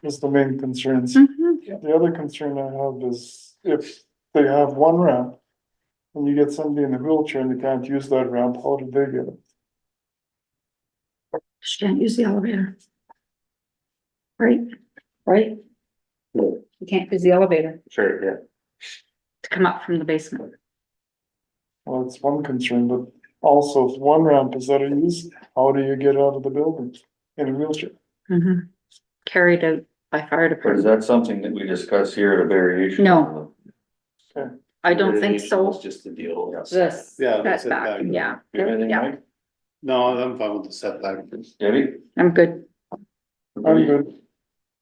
the main concerns. Mhm. The other concern I have is if they have one ramp. And you get somebody in a wheelchair and they can't use that ramp, how do they get it? She can't use the elevator. Right, right? No. You can't use the elevator Sure, yeah. to come up from the basement. Well, it's one concern, but also if one ramp is that are used, how do you get out of the building in a wheelchair? Mhm. Carried out by fire Or is department. that something that we discuss here at a variation? No. I don't think It's so. just a deal. This Yeah, that's it, setback, yeah, Anything, Yeah. Mike? No, I'm fine with the setback. Debbie? I'm good. I'm good.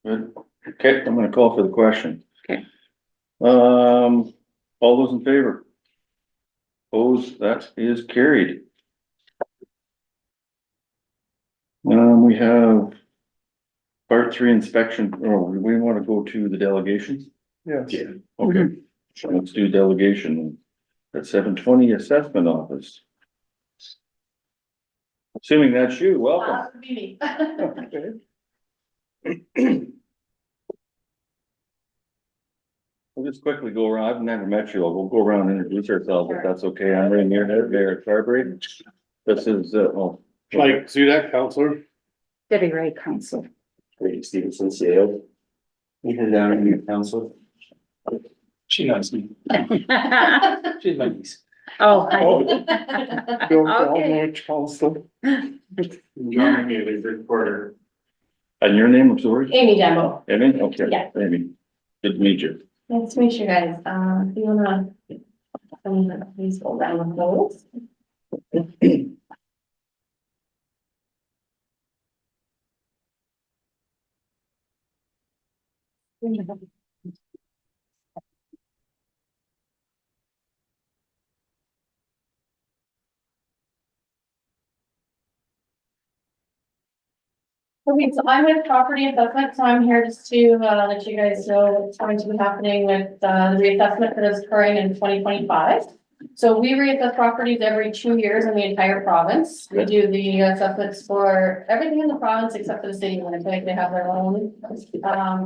Good. Okay, I'm gonna call for the question. Okay. All those in favor? Opposed, that is carried. We have part 3 inspection, we wanna go to the delegation? Yes. Okay, so let's do delegation at 720 assessment office. Assuming that's you, welcome. Me. We'll just quickly go around, I've never met you, we'll go around and introduce ourselves, if that's okay. I'm Ray Muirhead, Mayor at Carberry. This is, Mike Sudak, counselor. Debbie Ray Council. Grady Stevenson, CAO. Either down in your council. She knows me. She's my niece. Oh, Bill Okay. Calhoun, council. John Haley, reporter. and your name, I'm sorry? Amy Dembo. Amy, okay, Yeah. Amy. Good to meet you. Nice to meet you guys. If you wanna, please hold down the clothes. Okay, so I'm with Property Assessment, so I'm here just to let you guys know what's going to be happening with the reassessment that is occurring in 2025. So we reassess properties every 2 years in the entire province. We do the assessments for everything in the province except for the city of Winnipeg. They have their own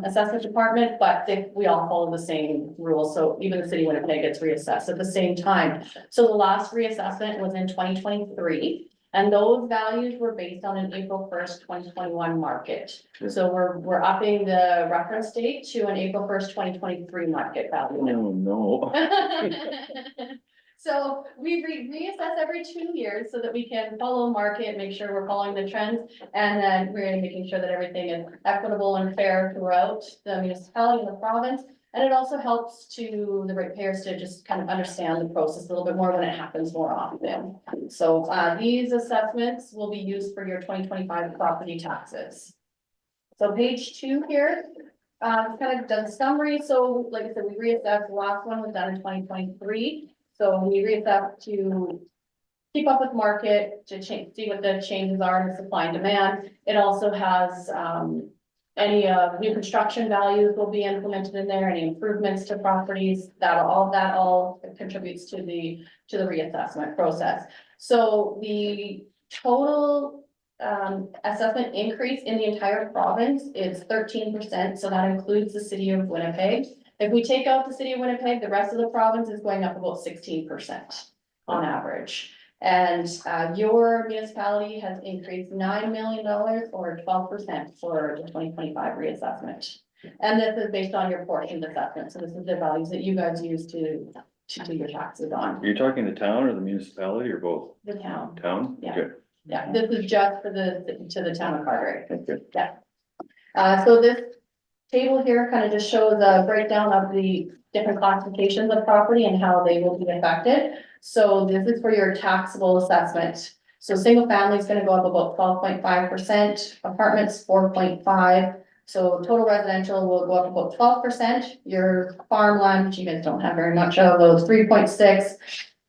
assessment department, but we all follow the same rules. So even the city of Winnipeg gets reassessed at the same time. So the last reassessment was in 2023. And those values were based on an April 1st, 2021 market. So we're upping the reference date to an April 1st, 2023 market value. Oh, no. So we reassess every 2 years so that we can follow market, make sure we're following the trends. And then we're making sure that everything is equitable and fair throughout the municipality and the province. And it also helps to the ratepayers to just kind of understand the process a little bit more when it happens more often. So these assessments will be used for your 2025 property taxes. So page 2 here, kind of does a summary. So like I said, we reassessed, the last one was done in 2023. So we reassessed to keep up with market, to see what the changes are in the supply and demand. It also has any new construction values will be implemented in there, any improvements to properties, that all contributes to the reassessment process. So the total assessment increase in the entire province is 13%, so that includes the city of Winnipeg. If we take out the city of Winnipeg, the rest of the province is going up about 16% on average. And your municipality has increased $9 million or 12% for the 2025 reassessment. And this is based on your portion assessment, so this is the values that you guys use to do your taxes on. Are you talking the town or the municipality or both? The town. Town? Yeah. Okay. Yeah, this is just for to the town of Carteret. Okay. Yeah. So this table here kind of just shows a breakdown of the different classifications of property and how they will be affected. So this is for your taxable assessment. So single family is going to go up about 12.5%, apartments 4.5%. So total residential will go up about 12%. Your farmland, which you guys don't have very much of, those 3.6%.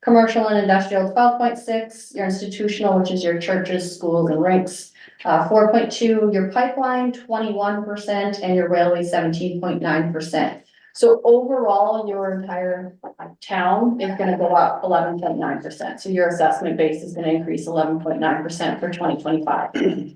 Commercial and industrial 12.6%. Your institutional, which is your churches, schools, and rinks, 4.2%. Your pipeline 21%, and your railway 17.9%. So overall, your entire town is gonna go up 11.9%. So your assessment base is gonna increase 11.9% for 2025.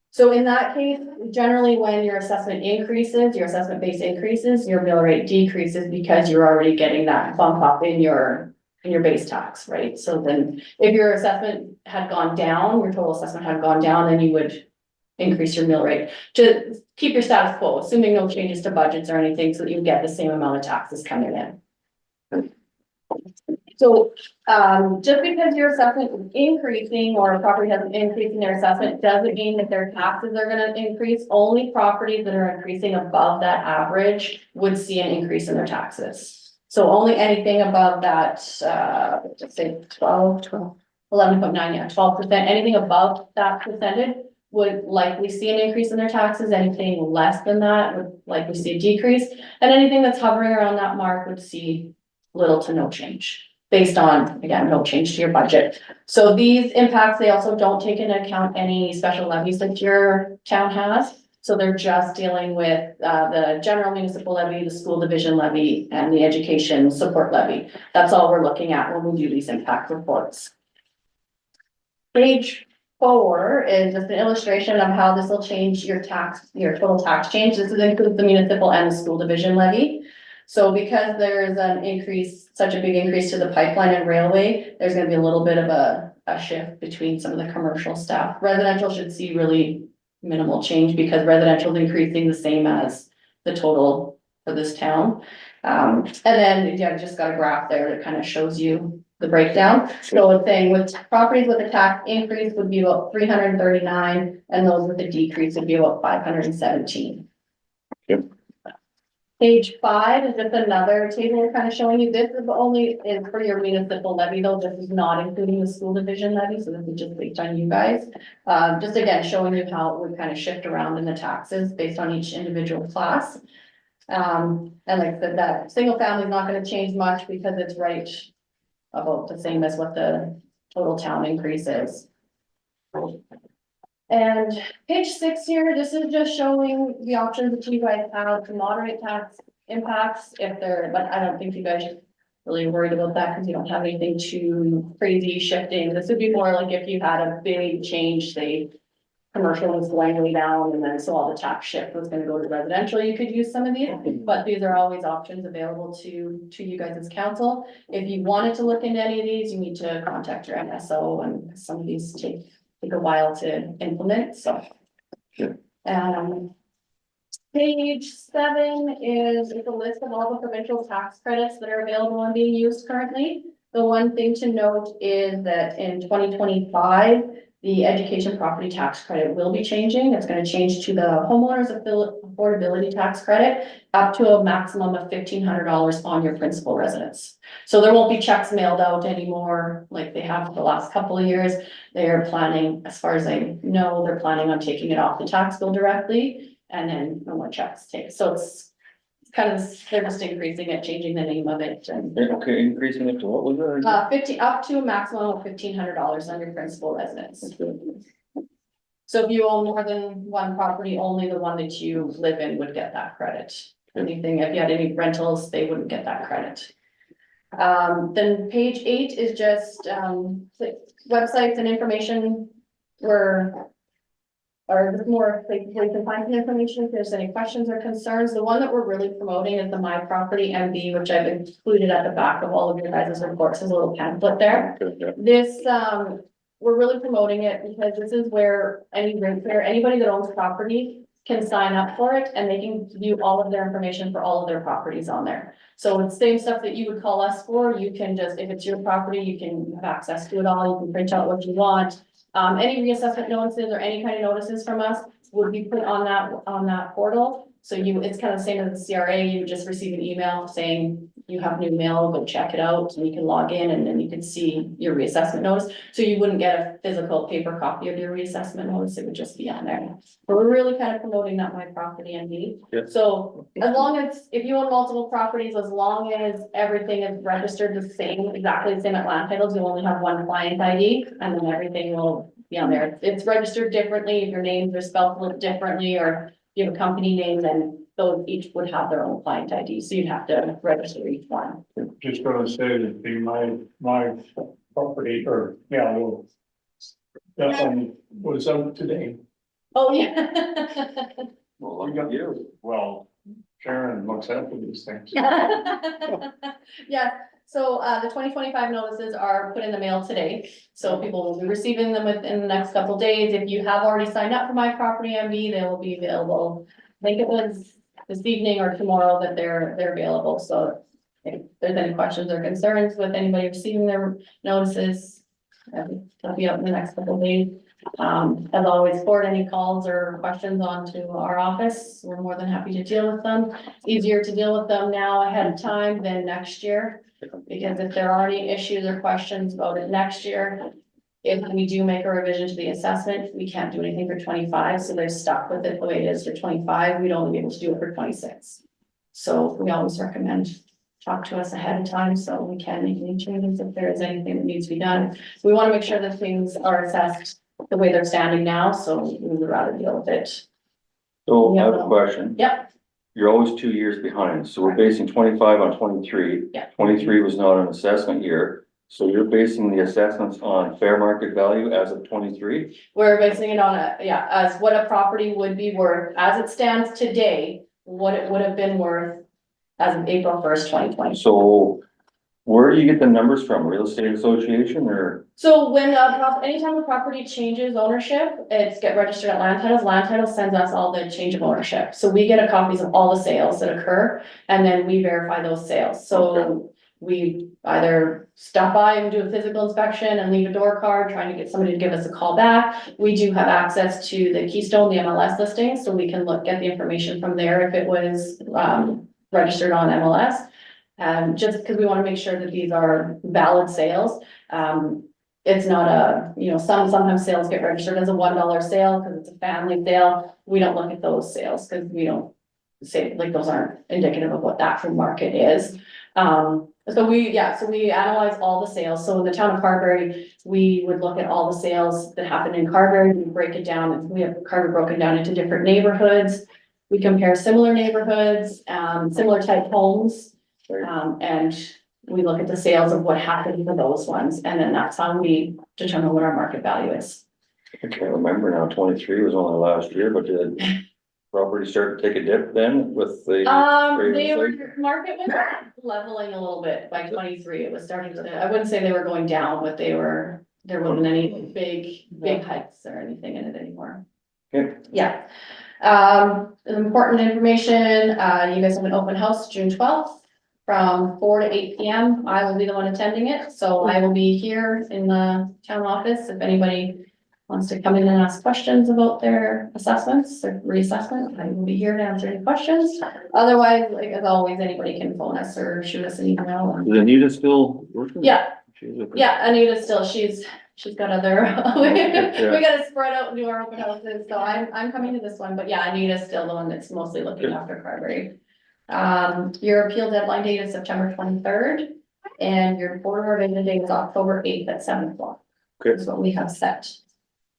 So in that case, generally when your assessment increases, your assessment base increases, your mill rate decreases because you're already getting that bump up in your base tax, right? So then if your assessment had gone down, your total assessment had gone down, then you would increase your mill rate to keep your status quo, assuming no changes to budgets or anything, so that you get the same amount of taxes coming in. So, just because your assessment is increasing or a property has an increase in their assessment, doesn't mean that their taxes are gonna increase. Only properties that are increasing above that average would see an increase in their taxes. So only anything above that, let's say 11.9, yeah, 12%, anything above that percentage would likely see an increase in their taxes. Anything less than that would likely see a decrease. And anything that's hovering around that mark would see little to no change, based on, again, no change to your budget. So these impacts, they also don't take into account any special levies that your town has. So they're just dealing with the general municipal levy, the school division levy, and the education support levy. That's all we're looking at when we do these impact reports. Page 4 is just an illustration of how this will change your total tax change. This includes the municipal and the school division levy. So because there's an increase, such a big increase to the pipeline and railway, there's gonna be a little bit of a shift between some of the commercial stuff. Residential should see really minimal change because residential is increasing the same as the total for this town. And then, yeah, I just got a graph there that kind of shows you the breakdown. So it's saying with properties with a tax increase would be about 339, and those with a decrease would be about 517. Yep. Page 5 is just another table kind of showing you, this is only is for your municipal levy though, this is not including the school division levy, so this is just based on you guys. Just again, showing you how it would kind of shift around in the taxes based on each individual class. And like I said, that single family is not gonna change much because it's right about the same as what the total town increase is. And page 6 here, this is just showing the options that you guys have to moderate tax impacts if they're, but I don't think you guys are really worried about that because you don't have anything too crazy shifting. This would be more like if you had a big change, say commercial was going way down and then so all the tax shift was gonna go to residential, you could use some of these, but these are always options available to you guys as council. If you wanted to look into any of these, you need to contact your MSO, and some of these take a while to implement, so. Sure. Page 7 is a list of all the provincial tax credits that are available and being used currently. The one thing to note is that in 2025, the education property tax credit will be changing. It's gonna change to the homeowners affordability tax credit up to a maximum of $1,500 on your principal residence. So there won't be checks mailed out anymore like they have for the last couple of years. They are planning, as far as I know, they're planning on taking it off the tax bill directly and then no more checks taken. So it's kind of, they're just increasing it, changing the name of it and. Okay, increasing it to what was that? 50 up to a maximum of $1,500 on your principal residence. So if you own more than one property, only the one that you live in would get that credit. Anything, if you had any rentals, they wouldn't get that credit. Then page 8 is just websites and information or just more like where you can find some information if there's any questions or concerns. The one that we're really promoting is the My Property MB, which I've included at the back of all of your guys' reports. There's a little pamphlet there. Okay, yeah. This, we're really promoting it because this is where anybody that owns property can sign up for it and they can view all of their information for all of their properties on there. So it's the same stuff that you would call us for, you can just, if it's your property, you can have access to it all, you can print out what you want. Any reassessment notices or any kind of notices from us would be put on that portal. So it's kind of the same as the CRA, you would just receive an email saying you have new mail, go check it out, and you can log in and then you can see your reassessment notice. So you wouldn't get a physical paper copy of your reassessment notice, it would just be on there. But we're really kind of promoting that My Property MD. Yep. So as long as, if you own multiple properties, as long as everything is registered the same, exactly the same at land titles, you only have one client ID and then everything will be on there. It's registered differently, if your names are spelled a little differently, or you have a company name, then those each would have their own client ID, so you'd have to register each one. Just gonna say that the my property or, yeah, well, that one was out today. Oh, yeah. Well, look at you. Well, Sharon looks after these things. Yeah, so the 2025 notices are put in the mail today, so people will be receiving them within the next couple days. If you have already signed up for My Property MB, they will be available. I think it was this evening or tomorrow that they're available, so if there's any questions or concerns with anybody receiving their notices. They'll be out in the next couple of days. As always, forward any calls or questions onto our office. We're more than happy to deal with them. It's easier to deal with them now ahead of time than next year. Because if there are any issues or questions about it next year, if we do make a revision to the assessment, we can't do anything for 25, so they're stuck with it the way it is for 25. We'd only be able to do it for 26. So we always recommend talk to us ahead of time so we can make any changes if there is anything that needs to be done. We want to make sure that things are assessed the way they're standing now, so we would rather deal with it. So I have a question. Yep. You're always 2 years behind, so we're basing 25 on 23. Yeah. 23 was not an assessment year, so you're basing the assessments on fair market value as of 23? We're basing it on as what a property would be worth as it stands today, what it would have been worth as of April 1st, 2020. So where do you get the numbers from? Real Estate Association or? So when, anytime a property changes ownership, it's get registered at Land Titles. Land Title sends us all the change of ownership. So we get copies of all the sales that occur and then we verify those sales. So we either stop by and do a physical inspection and leave a door card, trying to get somebody to give us a call back. We do have access to the Keystone, the MLS listing, so we can get the information from there if it was, registered on MLS. Just because we want to make sure that these are valid sales. It's not sometimes sales get registered as a $1 sale because it's a family sale. We don't look at those sales because we don't say, those aren't indicative of what the actual market is. So we analyze all the sales. So in the town of Carberry, we would look at all the sales that happen in Carberry. We break it down. We have Carberry broken down into different neighborhoods. We compare similar neighborhoods, similar type homes. And we look at the sales of what happened for those ones, and then that's how we determine what our market value is. I can't remember now, 23 was only last year, but did property start to take a dip then with the? Market was leveling a little bit by 23. It was starting to, I wouldn't say they were going down, but there wasn't any big hikes or anything in it anymore. Okay. Yeah. Important information, you guys have an open house June 12th. From 4 to 8 PM. I will be the one attending it, so I will be here in the town office if anybody wants to come in and ask questions about their assessments, their reassessment. I will be here to answer any questions. Otherwise, as always, anybody can phone us or shoot us an email. Is Anita still working? Yeah. She's okay. Yeah, Anita still, she's got other, we Yeah. gotta spread out and do our open houses, so I'm coming to this one, but yeah, Anita's still the one that's mostly looking after Carberry. Your appeal deadline date is September 23rd, and your board revision date is October 8th at 7 o'clock. Okay. Is what we have set.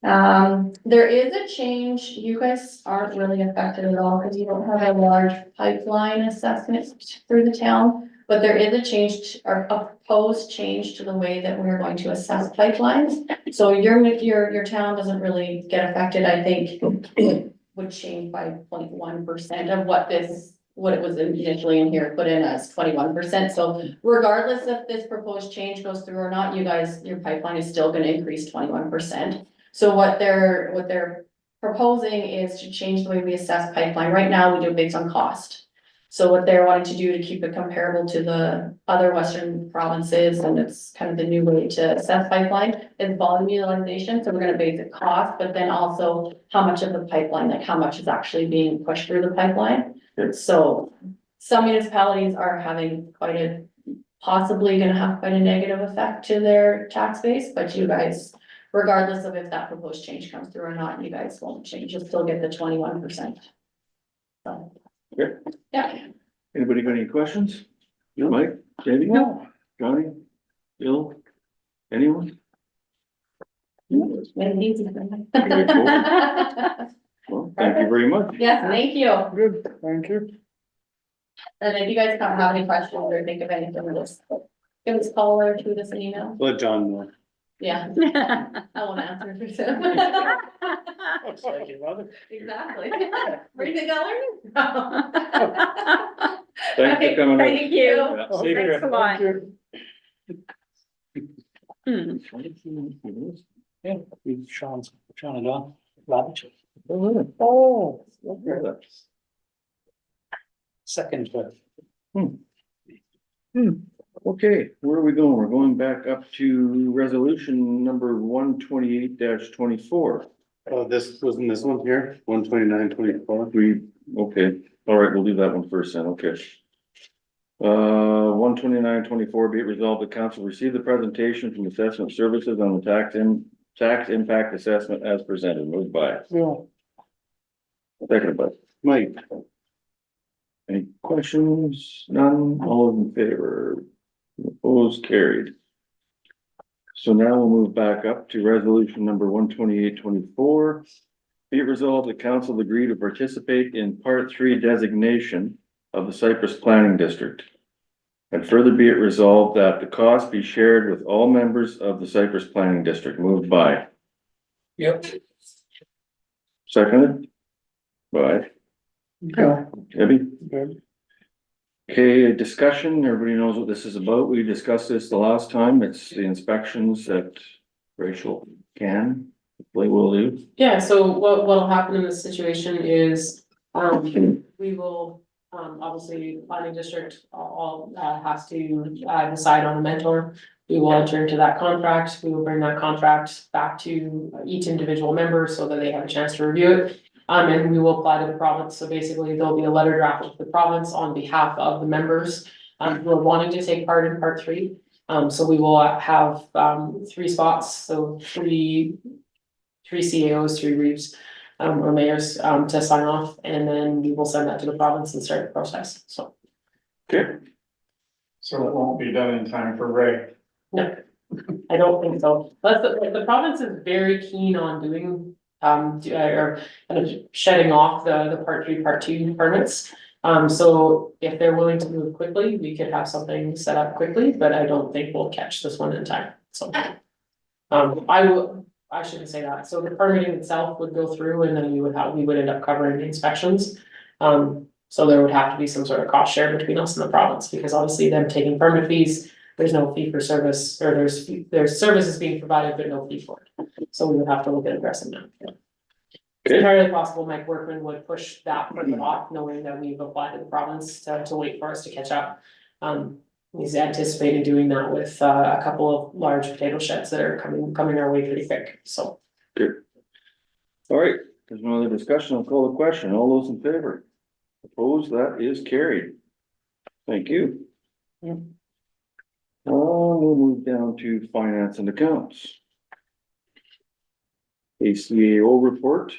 There is a change, you guys aren't really affected at all, because you don't have a large pipeline assessment through the town. But there is a change, or a proposed change to the way that we're going to assess pipelines. So your town doesn't really get affected, I think, would change by 0.1% of what it was initially in here, put in as 21%. So regardless if this proposed change goes through or not, your pipeline is still gonna increase 21%. So what they're proposing is to change the way we assess pipeline. Right now, we do it based on cost. So what they're wanting to do to keep it comparable to the other western provinces, and it's kind of the new way to assess pipeline, is volume utilization. So we're gonna base it cost, but then also how much of the pipeline, how much is actually being pushed through the pipeline. So some municipalities are having possibly gonna have quite a negative effect to their tax base, but you guys, regardless of if that proposed change comes through or not, you guys won't change, you'll still get the 21%. So. Okay. Yeah. Anybody got any questions? Mike, Jamie? No. Johnny? Bill? Anyone? Made it easy. Well, thank you very much. Yes, thank you. Good, thank you. And if you guys don't have any questions or think of anything, just give us a call or shoot us an email. Let John know. Yeah. I won't answer for soon. Looks like your mother. Exactly. Bring the color. Thanks for coming in. Thank you. Yeah. See you. Thanks a lot. Yeah, Sean and Don, Robbie. Oh, okay. Second. Okay, where are we going? We're going back up to resolution number 128-24. Oh, this wasn't this one here, 129-24. Okay, all right, we'll do that one first then, okay. 129-24, be it resolved, the council received the presentation from assessment services on the tax impact assessment as presented, moved by, Bill, seconded by. Mike, Any questions? None, all those in favor? Opposed, carried. So now we'll move back up to resolution number 128-24. Be it resolved, the council agree to participate in part 3 designation of the Cypress Planning District. And further be it resolved that the cost be shared with all members of the Cypress Planning District, moved by. Yep. Seconded by Bill, Debbie. Bill. Okay, discussion, everybody knows what this is about, we discussed this the last time, it's the inspections that Rachel will do. Yeah, so what'll happen in this situation is, we will, obviously, planning district all has to decide on a mentor. We will enter into that contract, we will bring that contract back to each individual member so that they have a chance to review it. And we will apply to the province, so basically there'll be a letter drafted to the province on behalf of the members who are wanting to take part in part 3. So we will have 3 spots, so three CAOs, 3 reeves, or mayors, to sign off, and then we will send that to the province and start the process, so. Okay, So it won't be done in time for Ray. No, I don't think so, but the province is very keen on doing, or kind of shedding off the part 3, part 2 permits. So if they're willing to move quickly, we could have something set up quickly, but I don't think we'll catch this one in time, so. I shouldn't say that, so the permitting itself would go through and then we would end up covering the inspections. So there would have to be some sort of cost share between us and the province, because obviously them taking permit fees, there's no fee for service, or there's services being provided, but no fee for it. So we would have to look at addressing that. It's entirely possible Mike Workman would push that permit off, knowing that we've applied to the province to wait for us to catch up. He's anticipating doing that with a couple of large potato sheds that are coming our way pretty quick, so. good. All right, there's no other discussion, I'll call the question, all those in favor? Opposed, that is carried. Thank you. Yep. We'll move down to finance and accounts. ACAO report.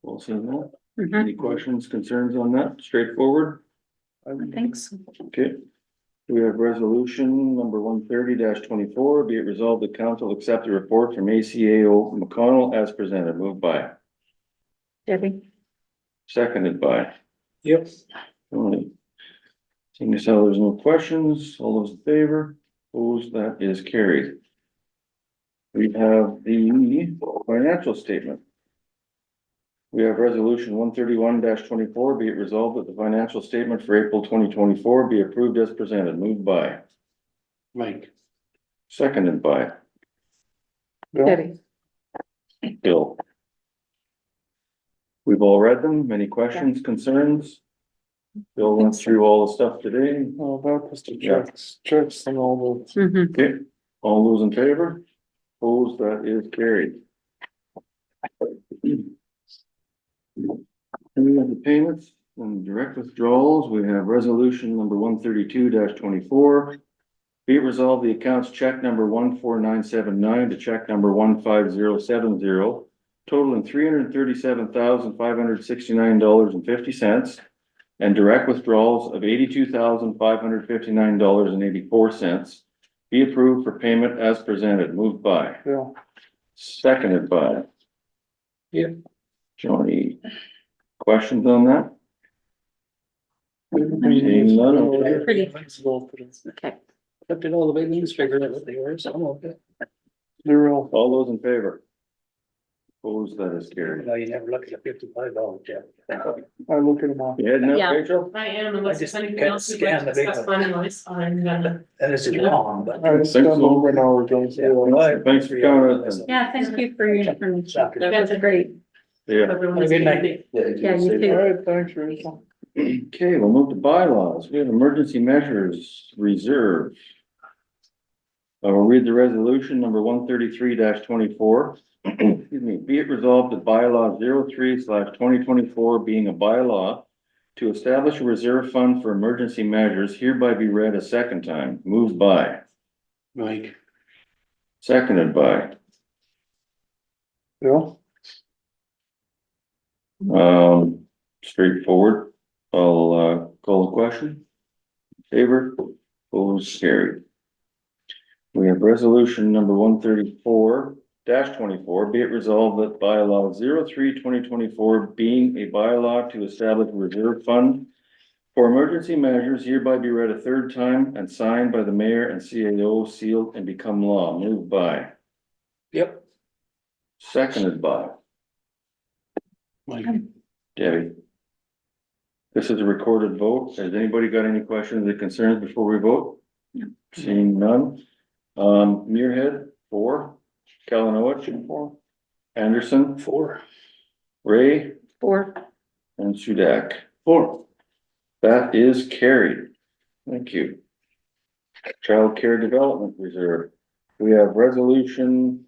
All seen that? Mhm. Any questions, concerns on that? Straightforward? Thanks. Okay. We have resolution number 130-24, be it resolved the council accept the report from ACAO McConnell as presented, moved by, Debbie. seconded by. Yep. Tony. Seeing as how there's no questions, all those in favor, opposed, that is carried. We have the financial statement. We have resolution 131-24, be it resolved that the financial statement for April 2024 be approved as presented, moved by, Mike, seconded by Bill, Debbie. Bill. We've all read them, any questions, concerns? Bill went through all the stuff today, oh, that was the Yeah. checks and all those. Mhm. okay, all those in favor? Opposed, that is carried. And we have the payments and direct withdrawals, we have resolution number 132-24. Be it resolved, the accounts check number 14979 to check number 15070, totaling $337,569.50. And direct withdrawals of $82,559.84 be approved for payment as presented, moved by, Bill, seconded by. Yep. Johnny, questions on that? Seeing none, okay. Pretty. Go for it. Okay. Looked at all the big ones, figured out what they were, so I'm okay. They're all, All those in favor? Opposed, that is carried. No, you never look at a $55 check. I look at them all. You heading up, Yeah. Rachel? I am, unless there's just anything can't else you'd like to scan the big discuss one. money wise, I'm gonna. And this is wrong, but. I just done over an hour ago. Yeah, well, I- Thanks for coming. Yeah, thank you for your information. That was great. Yeah. Everyone Have a has good a night. good day. Yeah, you All too. right, thanks, Rachel. Okay, we'll move to bylaws. We have emergency measures reserve. We'll read the resolution number 133-24. Excuse me, be it resolved that bylaw 03/2024 being a bylaw to establish a reserve fund for emergency measures hereby be read a second time. Moved by, Mike, seconded by, Bill, straightforward. I'll call the question. Favor, opposed, carried. We have resolution number 134-24, be it resolved that bylaw 03/2024 being a bylaw to establish a reserve fund for emergency measures hereby be read a third time and signed by the mayor and CAO, sealed and become law. Moved by, Yep. seconded by Mike, Debbie. This is a recorded vote. Has anybody got any questions or concerns before we vote? No. Seeing none. Muirhead, 4, Kalanowitz, 4, Anderson, 4. Ray, 4. and Sudak. 4. That is carried. Thank you. Child Care Development Reserve. We have resolution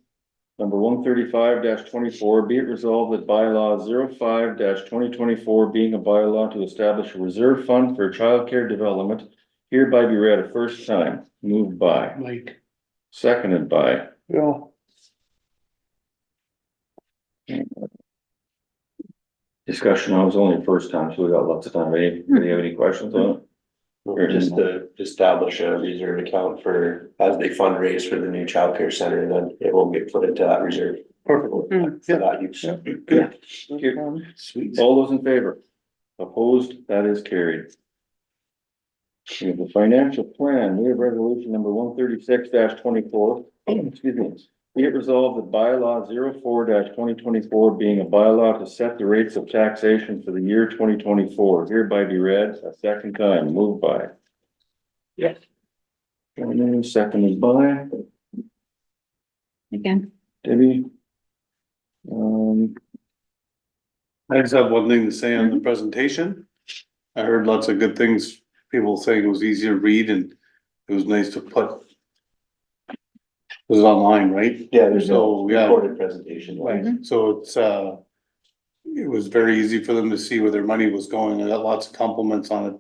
number 135-24, be it resolved that bylaw 05-2024 being a bylaw to establish a reserve fund for child care development hereby be read a first time. Moved by, Mike, seconded by, Bill, discussion on it was only the first time, so we got lots of time. Anybody have any questions on it? Just to establish a reserve account for, as they fundraise for the new childcare center, then it will get put into that reserve. perfect. For that use. Yeah. Good. Thank you. Sweet. All those in favor? Opposed? That is carried. We have the financial plan. We have resolution number 136-24. Excuse me. Be it resolved that bylaw 04-2024 being a bylaw to set the rates of taxation for the year 2024 hereby be read a second time. Moved by. Yes. And seconded by Again. Debbie. I just have one thing to say on the presentation. I heard lots of good things, people saying it was easy to read and it was nice to put. It was online, right? Yeah, there's So, no yeah. recorded presentation. Right, so it's, it was very easy for them to see where their money was going. I got lots of compliments on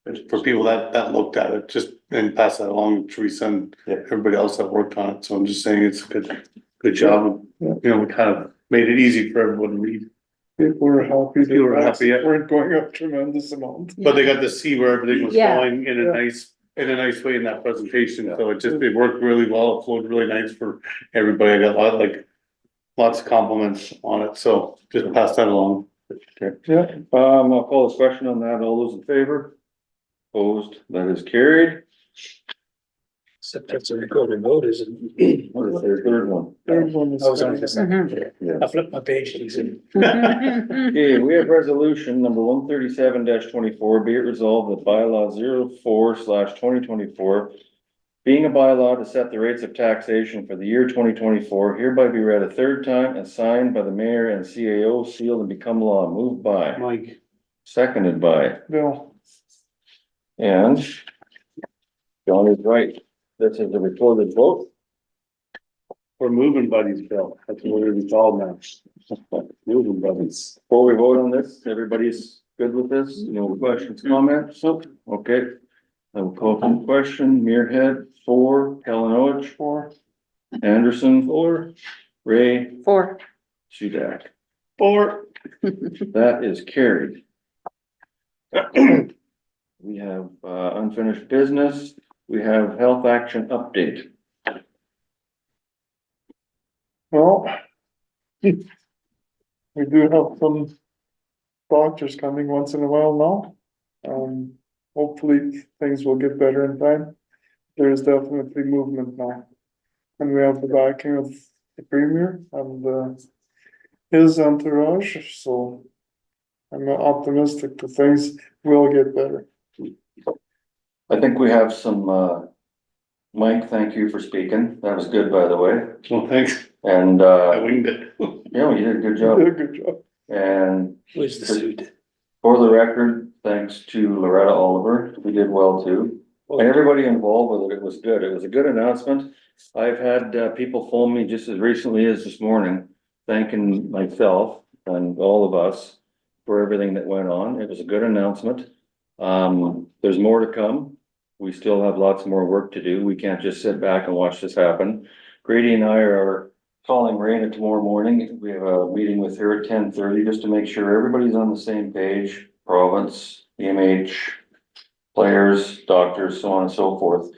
it. For people that looked at it, just, and pass that along to Teresa and Yeah. everybody else that worked on it. So I'm just saying it's a good job. You know, we kind of made it easy for everyone to read. people were happy. People were that happy, yeah. weren't going up tremendous amount. But they got to see where everything was Yeah. going in a Yeah. nice way in that presentation, so it worked really well, it flowed really nice for everybody, I got lots of compliments on it, so just pass that along. Yeah, I'll call this question on that. All those in favor? Opposed? That is carried. Except that's a recorded vote, isn't What is the third one? third one is. I was on the second. Yeah. I flipped my page, you see. Okay, we have resolution number 137-24, be it resolved that bylaw 04/2024 being a bylaw to set the rates of taxation for the year 2024 hereby be read a third time and signed by the mayor and CAO, sealed and become law. Moved by, Mike, seconded by, Bill, and John is right. This is a recorded vote. we're moving buddies, Bill, that's what we're gonna be called now. Moving buddies. Before we vote on this, everybody's good with this? No questions, comments? Okay. I will call for the question. Muirhead, 4, Kalanowitz, 4, Anderson, 4, Ray, 4. Sudak. 4. That is carried. We have unfinished business. We have health action update. well. We do have some doctors coming once in a while now. Hopefully things will get better in time. There is definitely movement now. And we have the backing of the premier and his entourage, so I'm optimistic that things will get better. I think we have some, Mike, thank you for speaking. That was good, by the way. Well, thanks, And, I winged it. yeah, you did a good You job. did a good job. And Where's the suit? for the record, thanks to Loretta Oliver, who did well too. And everybody involved with it, it was good. It was a good announcement. I've had people phone me just as recently as this morning, thanking myself and all of us for everything that went on. It was a good announcement. There's more to come. We still have lots more work to do. We can't just sit back and watch this happen. Grady and I are calling Raina tomorrow morning. We have a meeting with her at 10:30 just to make sure everybody's on the same page, province, EMH, players, doctors, so on and so forth.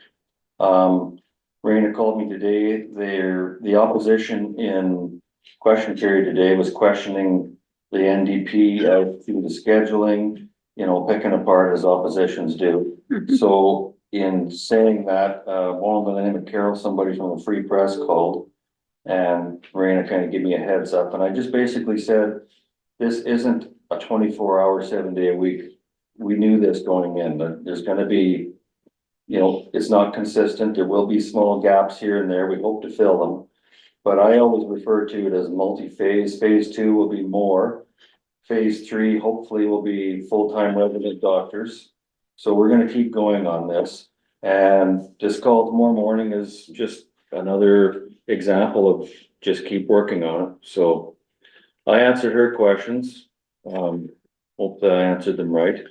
Raina called me today. The opposition in question period today was questioning the NDP through the scheduling, you know, picking apart as oppositions do. So in saying that, one by the name of Carol, somebody from the Free Press called, and Raina kind of gave me a heads up, and I just basically said, this isn't a 24-hour, 7-day-a-week. We knew this going in, but there's gonna be, you know, it's not consistent. There will be small gaps here and there. We hope to fill them. But I always refer to it as multi-phase. Phase 2 will be more. Phase 3 hopefully will be full-time resident doctors. So we're gonna keep going on this. And this call tomorrow morning is just another example of just keep working on it. So I answered her questions. Hope that I answered them right.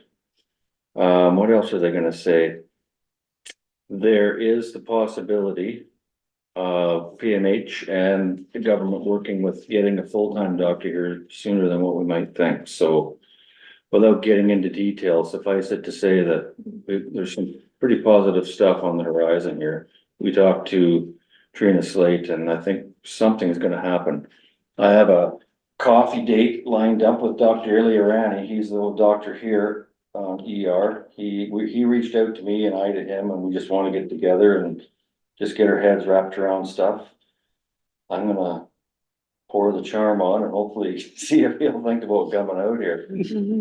What else was I gonna say? There is the possibility of PMH and the government working with getting a full-time doctor here sooner than what we might think. So without getting into details, suffice it to say that there's some pretty positive stuff on the horizon here. We talked to Trina Slate, and I think something's gonna happen. I have a coffee date lined up with Dr. Iliarani. He's the doctor here on ER. He reached out to me and I to him, and we just wanna get together and just get our heads wrapped around stuff. I'm gonna pour the charm on and hopefully see if he'll think about coming out here,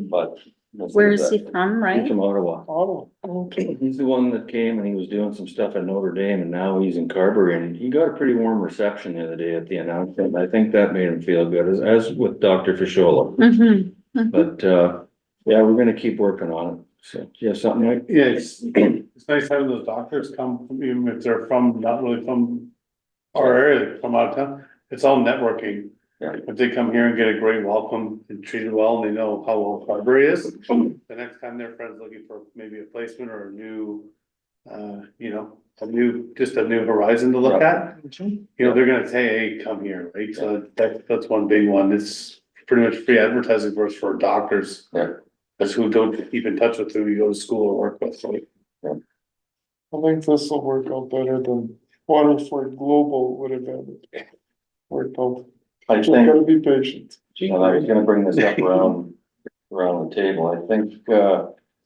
but. Where is he from, He's right? from Ottawa. Ottawa. Okay. He's the one that came and he was doing some stuff at Notre Dame, and now he's in Carberry, and he got a pretty warm reception the other day at the announcement. I think that made him feel good, as with Dr. Fishola. But, yeah, we're gonna keep working on it. So, do you have something, Mike? Yeah, it's nice having those doctors come, even if they're from, not really from our area, from out of town. It's all networking. Yeah. If they come here and get a great welcome and treated well, and they know how well Carberry is, the next time their friend's looking for maybe a placement or a new, you know, just a new horizon to look at. You know, they're gonna say, hey, come here, right? So that's one big one. It's pretty much free advertising for us for doctors. Yeah. That's who don't keep in touch with, who you go to school or work with, so. I think this will work out better than Waterford Global would have been. Worked out. I Just think, gotta be patient. and I was gonna bring this up around the table. I think,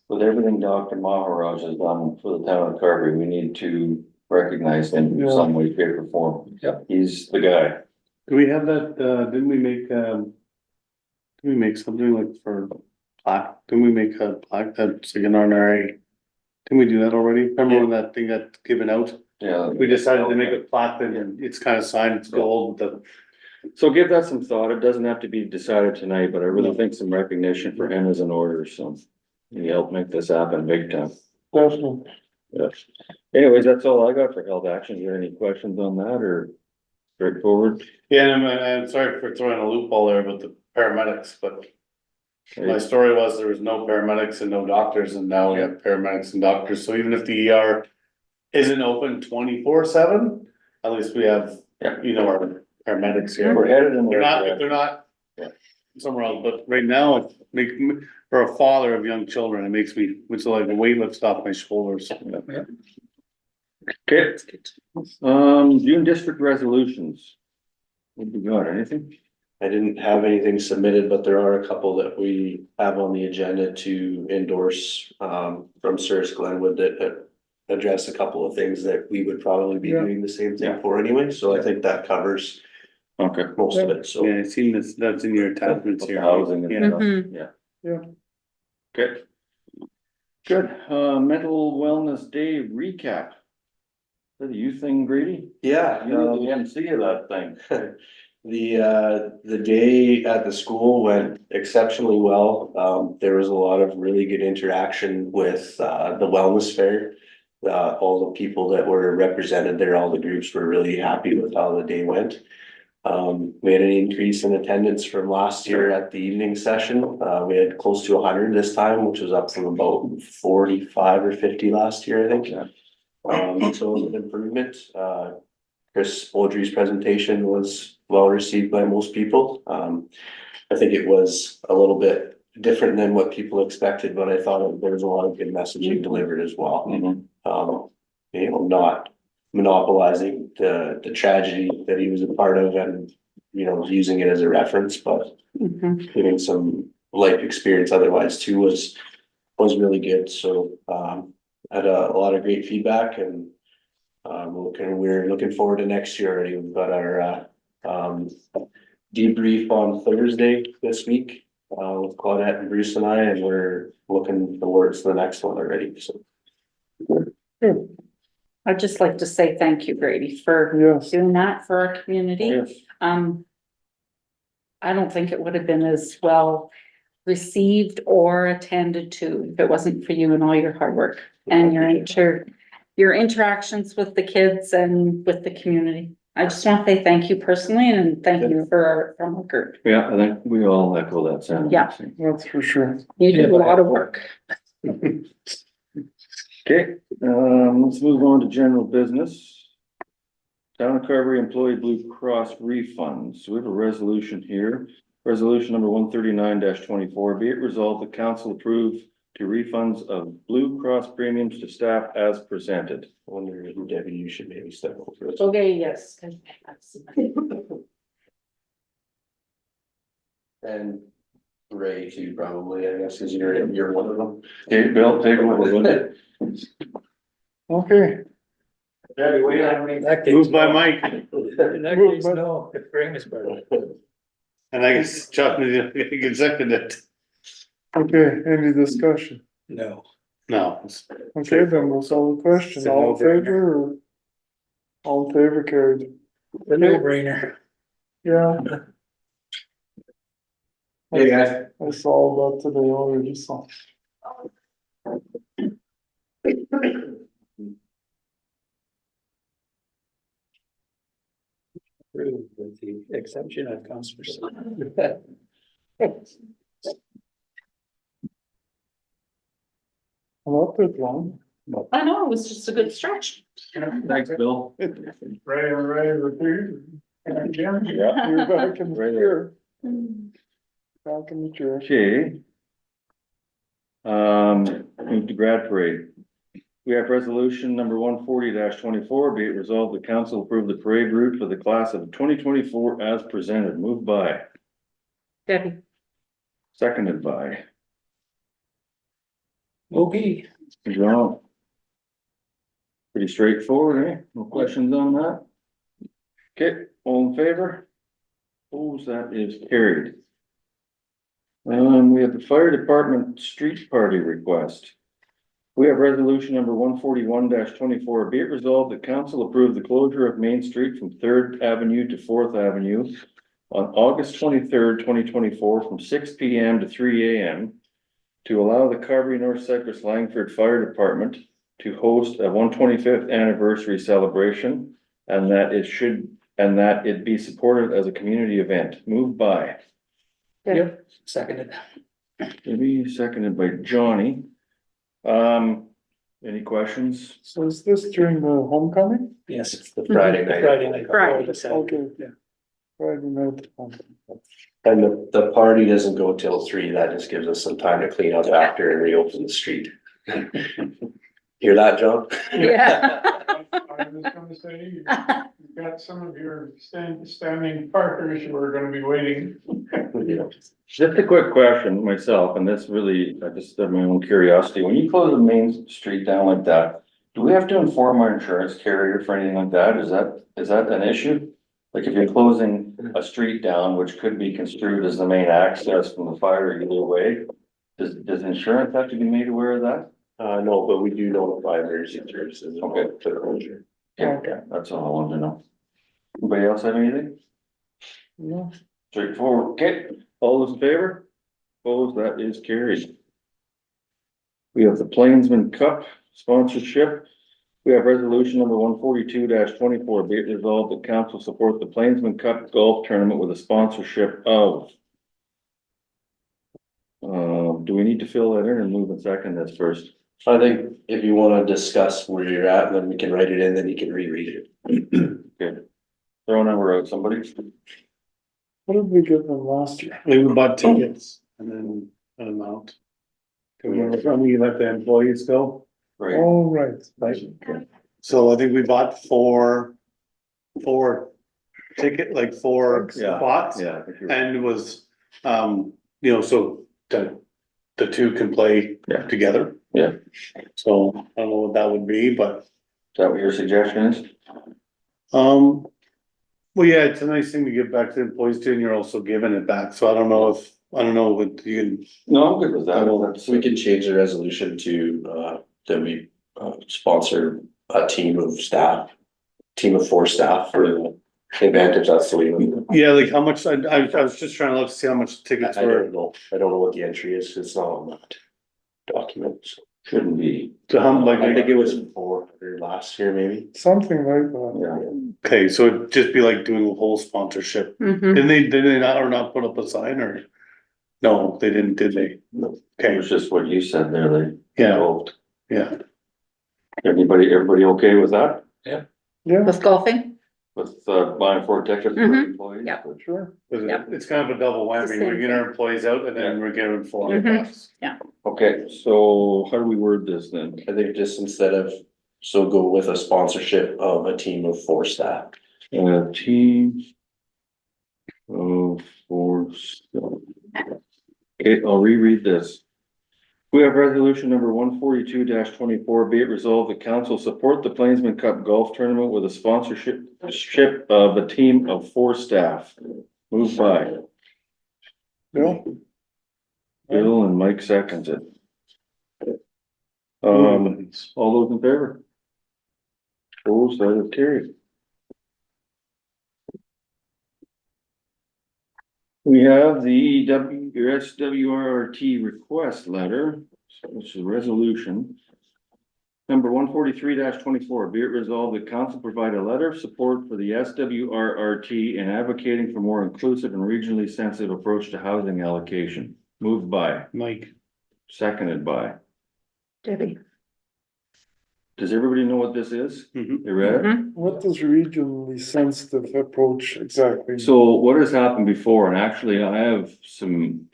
with everything Dr. Maharaj has done for the town of Carberry, we need to recognize him in some way, shape or form. Yep. He's the guy. Do we have that, didn't we make something like for plaque? Didn't we make a plaque that's like an honorary? Didn't we do that already? Remember when that thing got given out? Yeah. We decided to make a plaque and it's kind of signed, it's gold, the. So give that some thought. It doesn't have to be decided tonight, but I really think some recognition for him is in order, so. He helped make this happen big time. Definitely. Yes. Anyways, that's all I got for held action. Is there any questions on that or straightforward? Yeah, and I'm sorry for throwing a loophole there about the paramedics, but my story was there was no paramedics and no doctors, and now we have paramedics and doctors, so even if the ER isn't open 24/7, at least we have, you know, our paramedics here. We're headed in the They're right not, if they're not somewhere else, but right now, it make me, for a father of young children, it makes me, it's like a weight lifts off my shoulders. Okay. June district resolutions. What do you got? Anything? I didn't have anything submitted, but there are a couple that we have on the agenda to endorse, from Sirs Glenwood that address a couple of things that we would probably be doing the same thing for anyway, so I think that covers Okay. most of it, so. Yeah, I seen this, that's in your attachments here. Housing and Yeah. stuff. Mhm. Yeah. Okay. Good. Mental Wellness Day recap. Is that a you thing, Grady? Yeah, You know, the MC of that thing. The day at the school went exceptionally well. There was a lot of really good interaction with, the wellness fair. All the people that were represented there, all the groups were really happy with how the day went. We had an increase in attendance from last year at the evening session. We had close to 100 this time, which was up from about 45 or 50 last year, I think. So it was an improvement. Chris Audrey's presentation was well received by most people. I think it was a little bit different than what people expected, but I thought there was a lot of good messaging delivered as well. Not monopolizing the tragedy that he was a part of and, using it as a reference, but Mhm. getting some life experience otherwise too was really good. So, had a lot of great feedback and we're looking forward to next year already. We've got our, debrief on Thursday this week, with Claudette and Bruce and I, and we're looking forward to the next one already, so. I'd just like to say thank you, Brady, for Yes, doing that for our community. Yes. I don't think it would have been as well received or attended to if it wasn't for you and all your hard work and your interactions with the kids and with the community. I just want to say thank you personally and thank you from our group. Yeah, I think we all echo that sentiment. Yeah. that's for sure. You did a lot of work. Okay, let's move on to general business. Town of Carberry Employee Blue Cross refunds. We have a resolution here. Resolution number 139-24. Be it resolved, the council approve to refunds of Blue Cross premiums to staff as presented. I wonder if Debbie, you should maybe step over this. Okay, yes. And Ray too, probably, I guess, cause you're one of them. Okay, Bill, take over, wouldn't it? Okay, Debbie, wait on me. Moved by Mike, In that case, no, bring us back. and I guess Chuck, you can second it. okay, any discussion? No. No, it's- Okay, then we'll solve the question. It's a All in no-brainer. favor or? All in favor carried. The no-brainer. Yeah, Hey, guys. I saw that today already, so. Approved with the exception of Councilor. Not that long. I know, it was just a good stretch. Thanks, Bill. Ray, repeat. Yeah. You're back in the Right chair. Back in the chair. Okay. Move to grad parade. We have resolution number 140-24. Be it resolved, the council approve the parade route for the class of 2024 as presented. Moved by, Debbie. seconded by Okay. John. Pretty straightforward, eh? No questions on that? Okay, all in favor? Opposed, that is carried. We have the fire department street party request. We have resolution number 141-24. Be it resolved, the council approve the closure of Main Street from Third Avenue to Fourth Avenue on August 23rd, 2024, from 6 p.m. to 3 a.m. to allow the Carberry North Cypress Langford Fire Department to host a 125th anniversary celebration, and that it be supported as a community event. Moved by Yep, seconded. Debbie, seconded by Johnny. Any questions? So is this during the homecoming? Yes. It's the Friday night. Friday night. Friday. before the Saturday. Okay. Yeah. Friday night. homecoming. And the party doesn't go till 3, that just gives us some time to clean up after and reopen the street. Hear that, John? Yeah. I was gonna say, you've got some of your standing partners who are gonna be waiting. Just a quick question myself, and this really, I just have my own curiosity. When you close a main street down like that, do we have to inform our insurance carrier for anything like that? Is that an issue? Like if you're closing a street down, which could be construed as the main access from the fire either way, does insurance have to be made aware of that? No, but we do notify emergency services. Okay. To the closure. Yeah, that's all I wanted to know. Anybody else have anything? No, Straightforward, okay, all those in favor? Opposed, that is carried. We have the Plainsman Cup sponsorship. We have resolution number 142-24, be it resolved that council support the Plainsman Cup Golf Tournament with a sponsorship of. Do we need to fill that in or move and second this first? I think if you wanna discuss where you're at, then we can write it in, then you can reread it. Okay. Throw a number out, somebody. what did we give them last year? We bought tickets and then an amount. Can we let the employees go? Right, Oh, right. So I think we bought four ticket, like four Yeah. spots. yeah. I think you're- And it was, so the two can play Yeah. together. Yeah. So I don't know what that would be, but, Is that what your suggestion is? well, yeah, it's a nice thing to give back to the employees too, and you're also giving it back. So I don't know what you can, No, I'm good with that. That's- So we can change the resolution to, that we, sponsor a team of staff. Team of 4 staff for the advantage, that's the way. yeah, like how much, I was just trying to look to see how much tickets I were. don't know, I don't know what the entry is, it's not on that document. So Shouldn't be, To how, I think it like, was 400 last year, maybe. Something like that. yeah. okay, so it'd just be like doing a whole sponsorship. Mhm. Did they not, or not put up a sign or? No, they didn't, did they? It Okay, was just what you said there, they. yeah, involved. yeah. Everybody okay with that? Yeah, With golfing? With, buying 4 tickets for Mhm. employees? Yeah. sure. It's kind of a double whammy. We're getting our employees out and then we're giving 400 bucks. Okay, so how do we word this then? I think just instead of, so go with a sponsorship of a team of 4 staff. Team of 4 staff. Okay, I'll reread this. We have resolution number 142-24, be it resolved the council support the Plainsman Cup Golf Tournament with a sponsorship of a team of 4 staff. Moved by Bill? Bill and Mike seconds it. All those in favor? Opposed, that is carried. We have the SWRRT request letter, which is a resolution. Number 143-24, be it resolved that council provide a letter of support for the SWRRT in advocating for more inclusive and regionally sensitive approach to housing allocation. Moved by, Mike, seconded by. Debbie. Does everybody know what this is? Mhm. You read it? Mhm. What does regionally sensitive approach exactly? So what has happened before, and actually I have some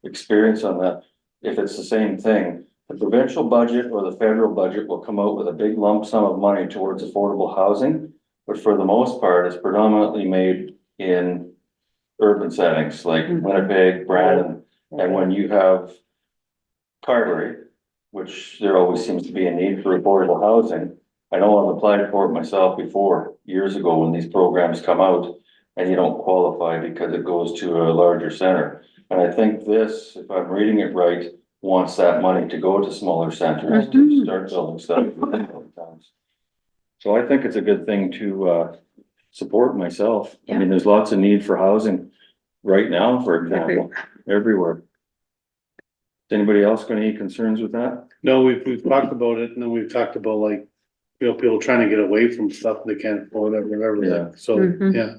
experience on that, if it's the same thing. The provincial budget or the federal budget will come out with a big lump sum of money towards affordable housing. But for the most part, it's predominantly made in urban settings like Winnipeg, Brandon. And when you have Carberry, which there always seems to be a need for affordable housing. I know I've applied for it myself before, years ago, when these programs come out. And you don't qualify because it goes to a larger center. And I think this, if I'm reading it right, wants that money to go to smaller centers to start building stuff. So I think it's a good thing to support myself. I mean, there's lots of need for housing right now, for example, everywhere. Is anybody else got any concerns with that? no, we've talked about it and then we've talked about like, people trying to get away from stuff they can't afford or whatever, like, so, Mhm. yeah.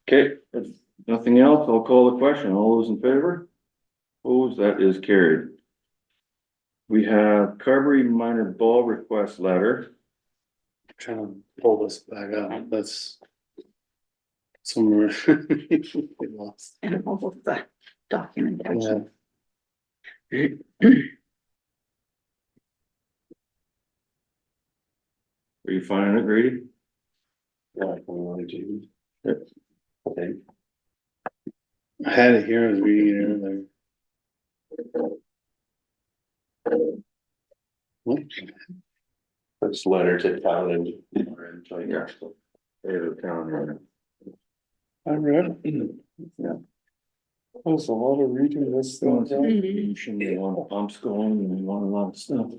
Okay, if nothing else, I'll call the question. All those in favor? Opposed, that is carried. We have Carberry minor ball request letter. Trying to pull this back up, that's. Somewhere. We lost. And all of the documentation. Are you finding it, Grady? Yeah, if we wanna do. Okay. I had it here, I was reading it earlier. What? This letter to town and. Yeah. There's a town here. I read it. Yeah. There's a lot of reading this thing. down. They want pumps going and they want a lot of stuff.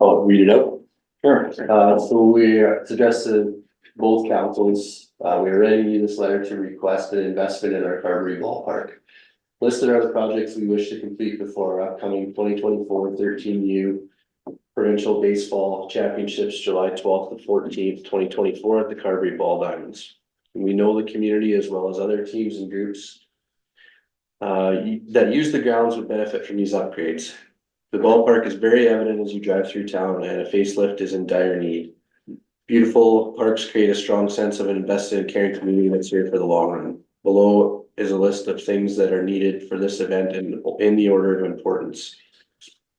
I'll read it out. Sure. So we suggested both councils, we already this letter to request an investment in our Carberry Ballpark. Listed are the projects we wish to complete before our upcoming 2024 13U Provincial Baseball Championships, July 12th to 14th, 2024 at the Carberry Ball Diamonds. We know the community as well as other teams and groups that use the grounds would benefit from these upgrades. The ballpark is very evident as you drive through town, and a facelift is in dire need. Beautiful parks create a strong sense of an invested and caring community that's here for the long run. Below is a list of things that are needed for this event in the order of importance.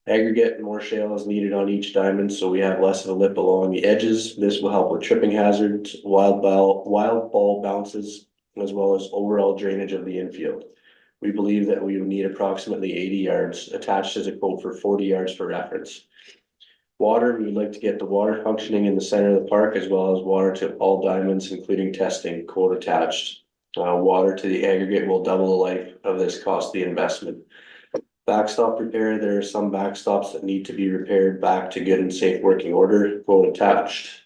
Aggregate and more shale is needed on each diamond, so we have less of a lip along the edges. This will help with tripping hazards, wild ball bounces, as well as overall drainage of the infield. We believe that we will need approximately 80 yards. Attached as a quote for 40 yards for reference. Water, we would like to get the water functioning in the center of the park, as well as water to all diamonds, including testing, quote attached. Water to the aggregate will double the life of this costly investment. Backstop repair, there are some backstops that need to be repaired back to good and safe working order, quote attached.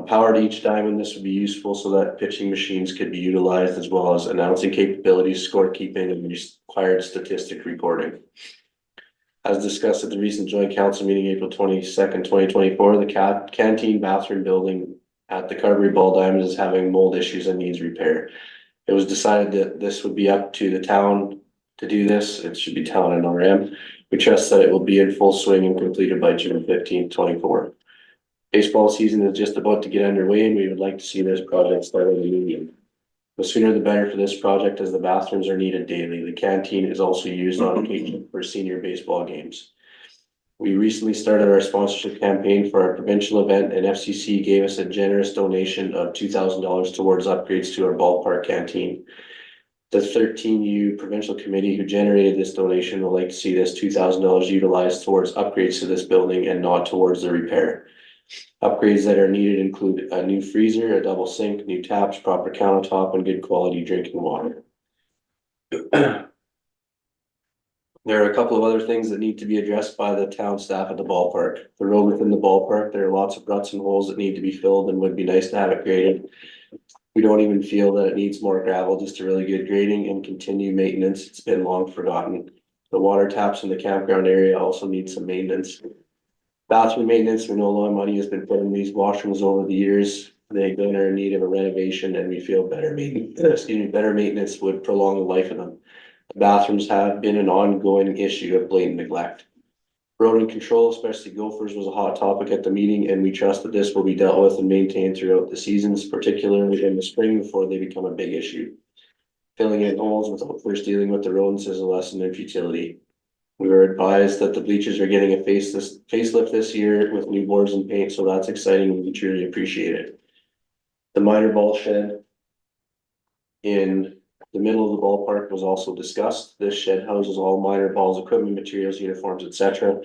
Power to each diamond, this would be useful so that pitching machines could be utilized, as well as announcing capabilities, scorekeeping, and required statistic recording. As discussed at the recent joint council meeting, April 22nd, 2024, the canteen bathroom building at the Carberry Ball Diamonds is having mold issues and needs repair. It was decided that this would be up to the town to do this. It should be town and RM. We trust that it will be in full swing and completed by June 15th, 24. Baseball season is just about to get underway, and we would like to see this project started immediately. The sooner the better for this project, as the bathrooms are needed daily. The canteen is also used on occasion for senior baseball games. We recently started our sponsorship campaign for our provincial event, and FCC gave us a generous donation of $2,000 towards upgrades to our ballpark canteen. The 13U provincial committee who generated this donation would like to see this $2,000 utilized towards upgrades to this building and not towards the repair. Upgrades that are needed include a new freezer, a double sink, new taps, proper countertop, and good quality drinking water. There are a couple of other things that need to be addressed by the town staff at the ballpark. The road within the ballpark, there are lots of ruts and holes that need to be filled, and would be nice to have it graded. We don't even feel that it needs more gravel, just a really good grading and continued maintenance. It's been long forgotten. The water taps in the campground area also need some maintenance. Bathroom maintenance, we know a lot of money has been put in these washrooms over the years. They are in need of a renovation, and we feel better maintenance would prolong the life of them. The bathrooms have been an ongoing issue of blatant neglect. Rodent control, especially gophers, was a hot topic at the meeting, and we trust that this will be dealt with and maintained throughout the seasons, particularly in the spring before they become a big issue. Filling in holes without first dealing with the rodents is a lesson in futility. We were advised that the bleachers are getting a facelift this year with new boards and paint, so that's exciting and we truly appreciate it. The minor ball shed in the middle of the ballpark was also discussed. This shed houses all minor balls, equipment, materials, uniforms, etc.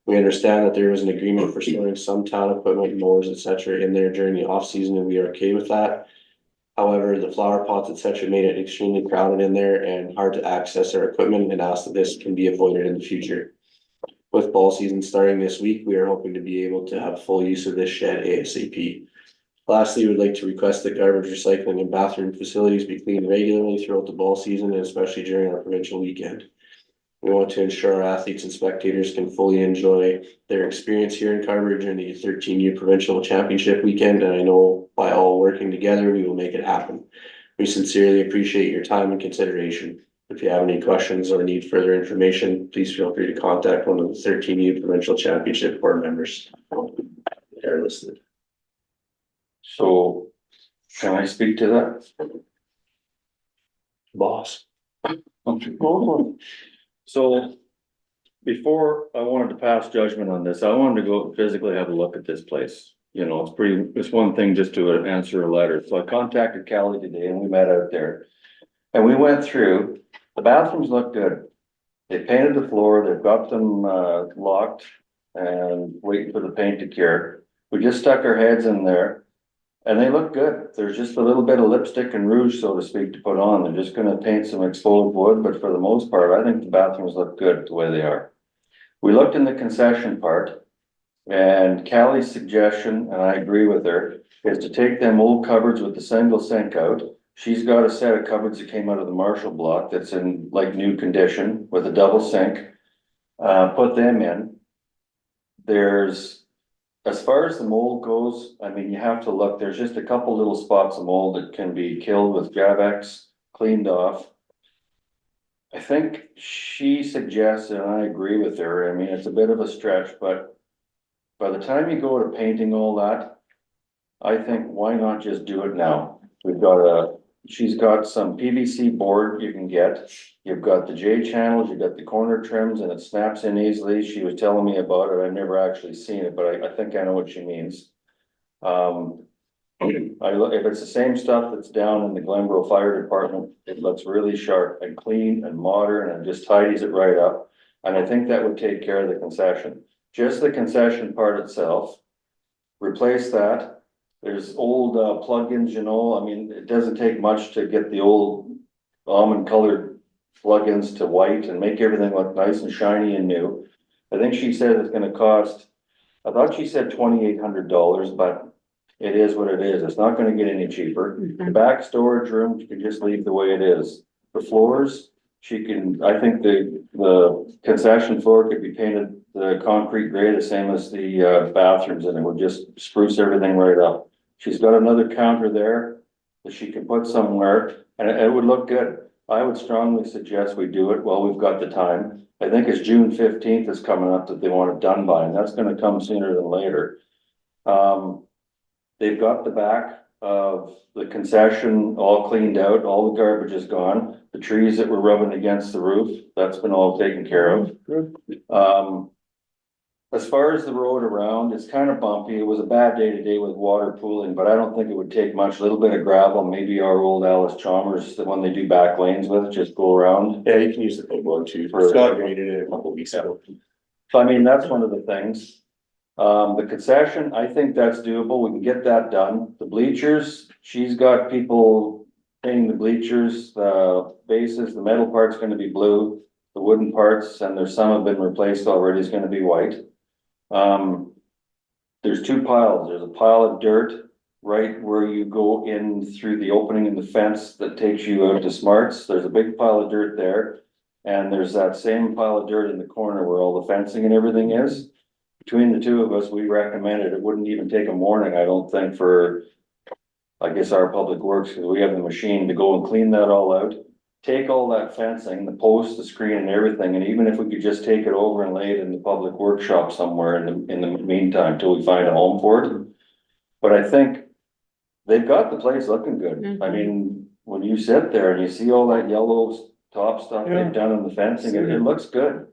We understand that there was an agreement for storing some town equipment, mowers, etc. in there during the off season, and we are okay with that. However, the flower pots, etc. made it extremely crowded in there and hard to access our equipment, and ask that this can be avoided in the future. With ball season starting this week, we are hoping to be able to have full use of this shed ASAP. Lastly, we'd like to request that garbage, recycling, and bathroom facilities be cleaned regularly throughout the ball season, and especially during our provincial weekend. We want to ensure our athletes and spectators can fully enjoy their experience here in Carberry during the 13U provincial championship weekend, and I know by all working together, we will make it happen. We sincerely appreciate your time and consideration. If you have any questions or need further information, please feel free to contact one of the 13U provincial championship board members. They're listed. So, can I speak to that? Boss. So, before I wanted to pass judgment on this, I wanted to go physically have a look at this place. You know, it's one thing just to answer a letter. So I contacted Callie today and we met out there. And we went through, the bathrooms look good. They painted the floor, they've got them locked and waiting for the paint to cure. We just stuck our heads in there and they look good. There's just a little bit of lipstick and rouge, so to speak, to put on. They're just gonna paint some exposed wood, but for the most part, I think the bathrooms look good the way they are. We looked in the concession part. And Callie's suggestion, and I agree with her, is to take them old cupboards with the single sink out. She's got a set of cupboards that came out of the Marshall block that's in like new condition with a double sink. Put them in. There's, as far as the mold goes, I mean, you have to look, there's just a couple little spots of mold that can be killed with Javex, cleaned off. I think she suggests, and I agree with her, I mean, it's a bit of a stretch, but by the time you go to painting all that, I think why not just do it now? She's got some PVC board you can get. You've got the J channels, you've got the corner trims and it snaps in easily. She was telling me about it. I've never actually seen it, but I think I know what she means. If it's the same stuff that's down in the Glenboro Fire Department, it looks really sharp and clean and modern and just tidies it right up. And I think that would take care of the concession. Just the concession part itself, replace that. There's old plugins, you know, I mean, it doesn't take much to get the old almond colored plugins to white and make everything look nice and shiny and new. I think she said it's gonna cost, I thought she said $2,800, but it is what it is. It's not gonna get any cheaper. The back storage room, you can just leave the way it is. The floors, she can, I think the concession floor could be painted the concrete gray, the same as the bathrooms, and it would just spruce everything right up. She's got another counter there that she can put somewhere, and it would look good. I would strongly suggest we do it while we've got the time. I think it's June 15th is coming up that they want it done by, and that's gonna come sooner than later. They've got the back of the concession all cleaned out, all the garbage is gone. The trees that were rubbing against the roof, that's been all taken care of. Good. As far as the road around, it's kind of bumpy. It was a bad day today with water pooling, but I don't think it would take much. A little bit of gravel, maybe our old Alice Chalmers, the one they do back lanes with, just go around. Yeah, you can use the big one too. For- Scott graded it a couple weeks ago. So I mean, that's one of the things. The concession, I think that's doable. We can get that done. The bleachers, she's got people painting the bleachers, the bases, the metal part's gonna be blue. The wooden parts, and there's some have been replaced already, is gonna be white. There's two piles. There's a pile of dirt right where you go in through the opening in the fence that takes you out to Smarts. There's a big pile of dirt there. And there's that same pile of dirt in the corner where all the fencing and everything is. Between the two of us, we recommended it wouldn't even take a morning, I don't think, for, I guess, our public works, because we have the machine to go and clean that all out. Take all that fencing, the post, the screen and everything, and even if we could just take it over and lay it in the public workshop somewhere in the meantime, till we find a home for it. But I think they've got the place looking good. I mean, when you sit there and you see all that yellow top stuff Yeah. they've done on the fencing, it looks good.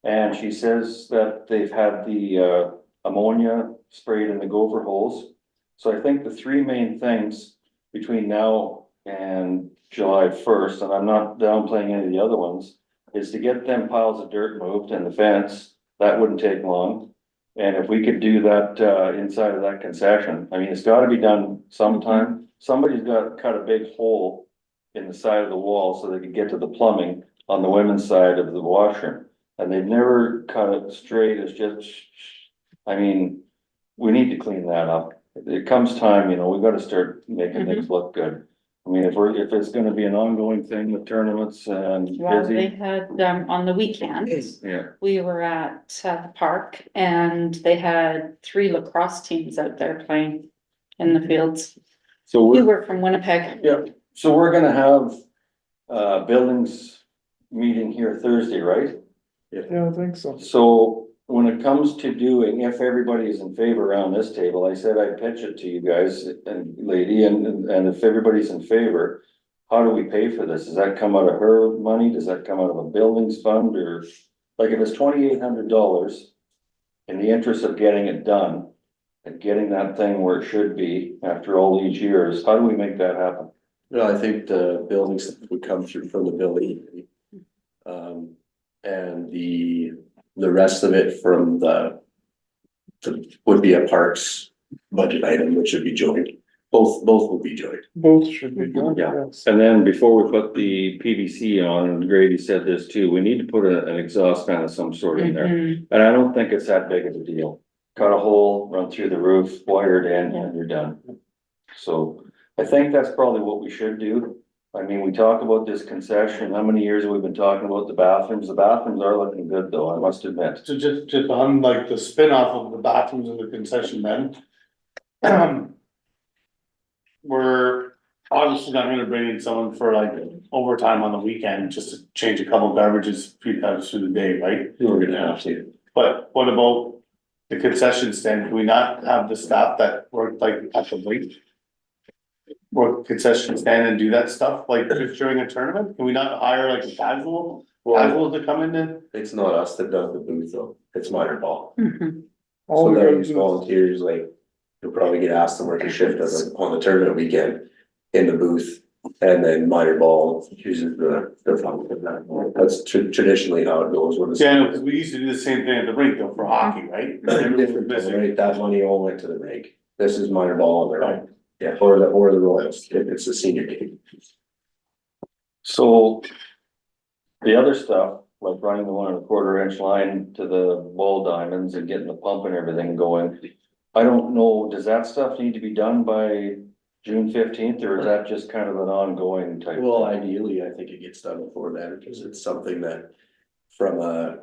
And she says that they've had the ammonia sprayed in the gopher holes. So I think the three main things between now and July 1st, and I'm not downplaying any of the other ones, is to get them piles of dirt moved and the fence. That wouldn't take long. And if we could do that inside of that concession, I mean, it's gotta be done sometime. Somebody's got to cut a big hole in the side of the wall so they could get to the plumbing on the women's side of the washroom. And they've never cut it straight. It's just, I mean, we need to clean that up. It comes time, you know, we've gotta start making things look good. I mean, if it's gonna be an ongoing thing with tournaments and Well, they busy. had, on the weekends, Yeah, we were at the park and they had 3 lacrosse teams out there playing in the fields. so We we're, were from Winnipeg. so we're gonna have buildings meeting here Thursday, right? Yeah, I think so. So when it comes to doing, if everybody is in favor around this table, I said I'd pitch it to you guys and lady, and if everybody's in favor, how do we pay for this? Does that come out of her money? Does that come out of a buildings fund, or like if it's $2,800 in the interest of getting it done and getting that thing where it should be after all these years, how do we make that happen? No, I think the buildings would come through from the building. And the rest of it from the would be a parks budget item, which would be joined. Both will be joined. Both should be done, Yeah. yes. And then before we put the PVC on, and Grady said this too, we need to put an exhaust fan of some sort in there. Mhm. And I don't think it's that big of a deal. Cut a hole, run through the roof, wire it in, and you're done. So I think that's probably what we should do. I mean, we talk about this concession, how many years have we been talking about the bathrooms? The bathrooms are looking good though, I must admit. So just on like the spin off of the bathrooms and the concession then. We're obviously not gonna bring in someone for like overtime on the weekend, just to change a couple garbages, few times through the day, right? We're gonna have to. But what about the concession stand? Can we not have the staff that work like at the rink? Work concession stand and do that stuff, like just during a tournament? Can we not hire like a casual to come in and? It's not us that does the booth though, it's minor ball. Mhm. All So we that gotta use do is, volunteers, like, you'll probably get asked to work a shift as on the tournament weekend in the booth. And then minor ball uses the fund for that. That's traditionally how it goes with the. Yeah, no, cause we used to do the same thing at the rink though for hockey, right? Everyone was Different, missing. right? That money all went to the rink. This is minor ball on their own. Yeah, or the Royals, if it's a senior game. So the other stuff, like running the 1.25 inch line to the ball diamonds and getting the pump and everything going. I don't know, does that stuff need to be done by June 15th, or is that just kind of an ongoing type? Well, thing? ideally, I think it gets done before then, because it's something that from a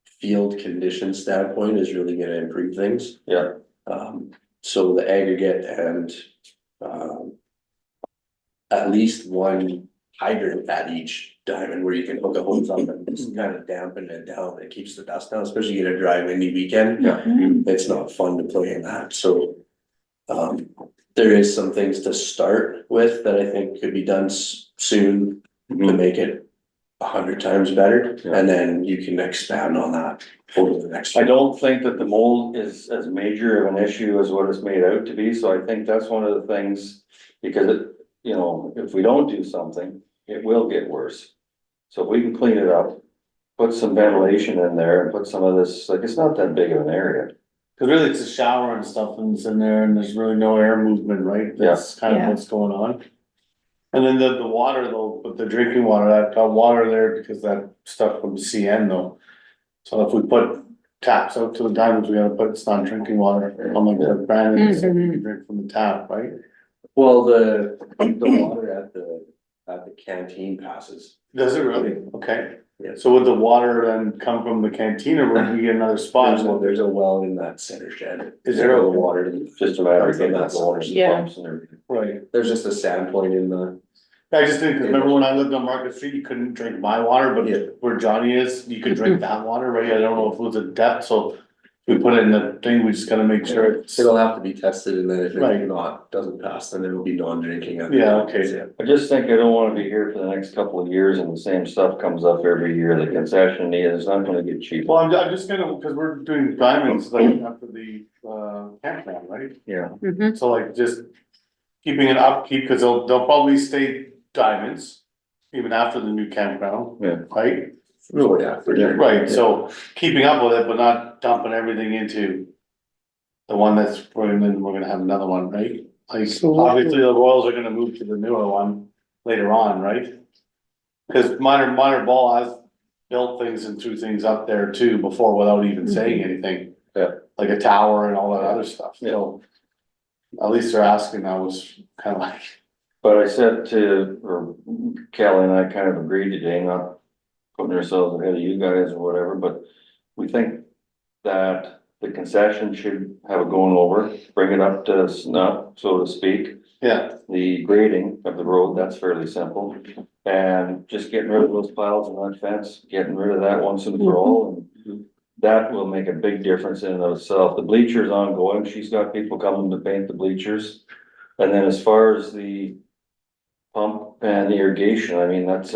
field condition standpoint is really gonna improve things. Yeah, So the aggregate and, at least one hydrant at each diamond where you can hook a hose up and just kind of dampen it down. It keeps the dust down, especially you get a dry windy weekend. yeah. It's not fun to play in that, so. There is some things to start with that I think could be done soon to make it 100 times better, Yeah. and then you can expand on that over the next. I don't think that the mold is as major of an issue as what it's made out to be, so I think that's one of the things. Because it, you know, if we don't do something, it will get worse. So if we can clean it up, put some ventilation in there and put some of this, like, it's not that big of an area. Cause really it's a shower and stuff and it's in there and there's really no air movement, right? That's kind of Yeah. what's going on. And then the water though, with the drinking water, that got water there because that stuff from CN though. So if we put taps out to the diamonds, we gotta put non-drinking water on like the brand and stuff you can drink from the tap, right? Well, the water at the canteen passes. Does it really? Okay. Yeah. So would the water then come from the canteen or would we get another spot? There's a well in that center shed. Is there The a- water? to- Just a matter of getting From that going, some Yeah. pumps and everything. Right. There's just a sand point in the. I just didn't, cause remember when I lived on Market Street, you couldn't drink my water, Yeah. but where Johnny is, you could drink that water, right? I don't know if it was a depth, so. We put it in the thing, we just gotta make sure it's. It'll have to be tested, and then if Right. it's not, doesn't pass, then it'll be non-drinking. Yeah, okay. I just think I don't wanna be here for the next couple of years and the same stuff comes up every year. The concession is not gonna get cheap. Well, I'm just gonna, cause we're doing diamonds like after the campground, right? Yeah. Mhm. So like just keeping it upkeep, cause they'll probably stay diamonds. Even after the new campground. Yeah. Right? Oh, yeah, for sure. Right, so keeping up with it, but not dumping everything into. The one that's, and then we're gonna have another one, right? Like, So- obviously the Royals are gonna move to the newer one later on, right? Cause minor ball has built things and threw things up there too before without even saying anything. Yeah. Like a tower and all that other stuff, Yeah. so. At least they're asking, I was kinda like, But I said to, or Kelly and I kind of agreed today, not putting ourselves ahead of you guys or whatever, but we think that the concession should have it going over, bring it up to snuff, so to speak. yeah, The grading of the road, that's fairly simple. And just getting rid of those piles and that fence, getting rid of that once and for all. And that will make a big difference in and of itself. The bleachers ongoing, she's got people coming to paint the bleachers. And then as far as the pump and the irrigation, I mean, that's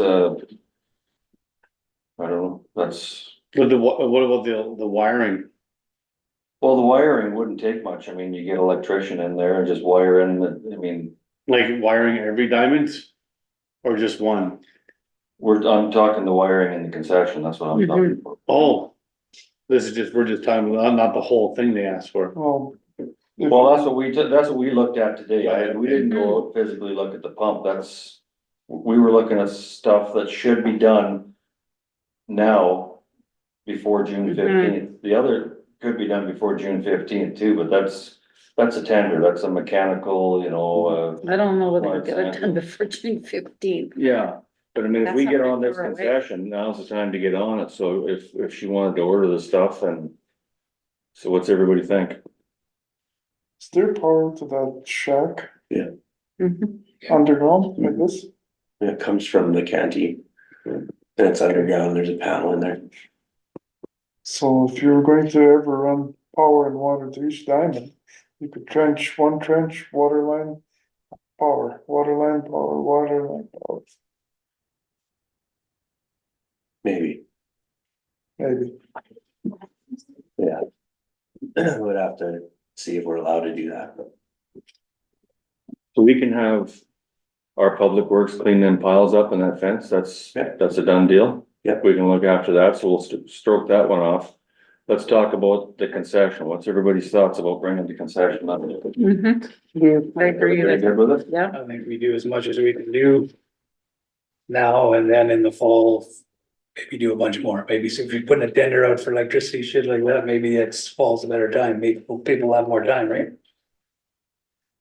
I don't know, that's, but what about the wiring? well, the wiring wouldn't take much. I mean, you get an electrician in there and just wire in the, I mean, Like wiring every diamond? Or just one? I'm talking the wiring in the concession, that's what I'm talking about. Oh. This is just, we're just talking about, not the whole thing they asked for. Well, Well, that's what we looked at today. We didn't go out physically look at the pump. We were looking at stuff that should be done now before June fifteenth. The other could be done before June 15th too, but that's a tender. That's a mechanical, I don't know whether we'll get it done before June 15th. yeah. But I mean, if we That's get not on this far away. concession, now's the time to get on it. So if she wanted to order the stuff and. So what's everybody think? Is there power to that shack Mhm. underground like this? It comes from the canteen. And it's underground, there's a panel in there. So if you're going to ever run power and water to each diamond, you could trench one trench, water line, power, water line, power, water line, power, Maybe, maybe. yeah. Would have to see if we're allowed to do that, but So we can have our public works clean them piles up in that fence, Yeah. that's a done deal. Yep. We can look after that, so we'll stroke that one off. Let's talk about the concession, what's everybody's thoughts about bringing the concession up? Mhm. Yeah. I agree Everybody with good with it? yeah. I think we do as much as we can do now, and then in the fall, maybe do a bunch more. Maybe so if you're putting a tender out for electricity, shit like that, maybe it's fall's a better time. Maybe people have more time, right?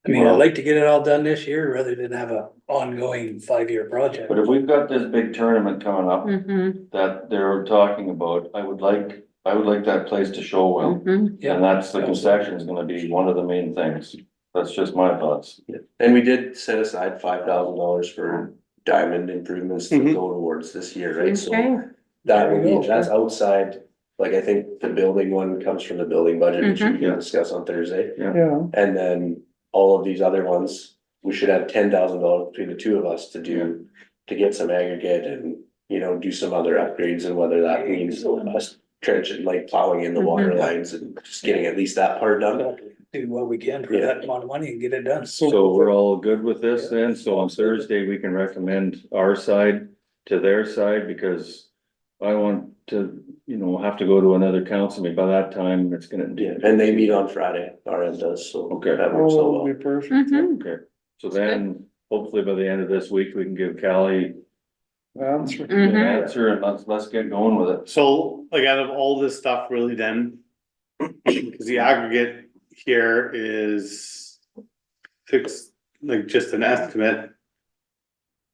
I mean, I'd like to get it all done this year rather than have a ongoing 5-year project. But if we've got this big tournament coming up Mhm. that they're talking about, I would like that place to show well. Mhm. Yeah. And that's the concession is gonna be one of the main things. That's just my thoughts. and we did set aside $5,000 for diamond improvements to go towards this year, right? So Okay. that would There you be, go. that's outside, like I think the building one comes from the building budget, which we can discuss on Thursday. Yeah, And then all of these other ones, we should have $10,000 between the two of us to get some aggregate and, do some other upgrades, and whether that means us trenching, like plowing in the water lines and just getting at least that part done. Do what we can for Yeah. that amount of money and get it done. So we're all good with this then? So on Thursday, we can recommend our side to their side because I want to, have to go to another council meeting. By that time, it's gonna. Yeah, and they meet on Friday, our end does, so. Okay. That works oh, out that well. would be perfect. Mhm. Okay, so then hopefully by the end of this week, we can give Callie Answer. an Mhm. answer and let's get going with it. So like out of all this stuff really then, cause the aggregate here is fixed, like just an estimate.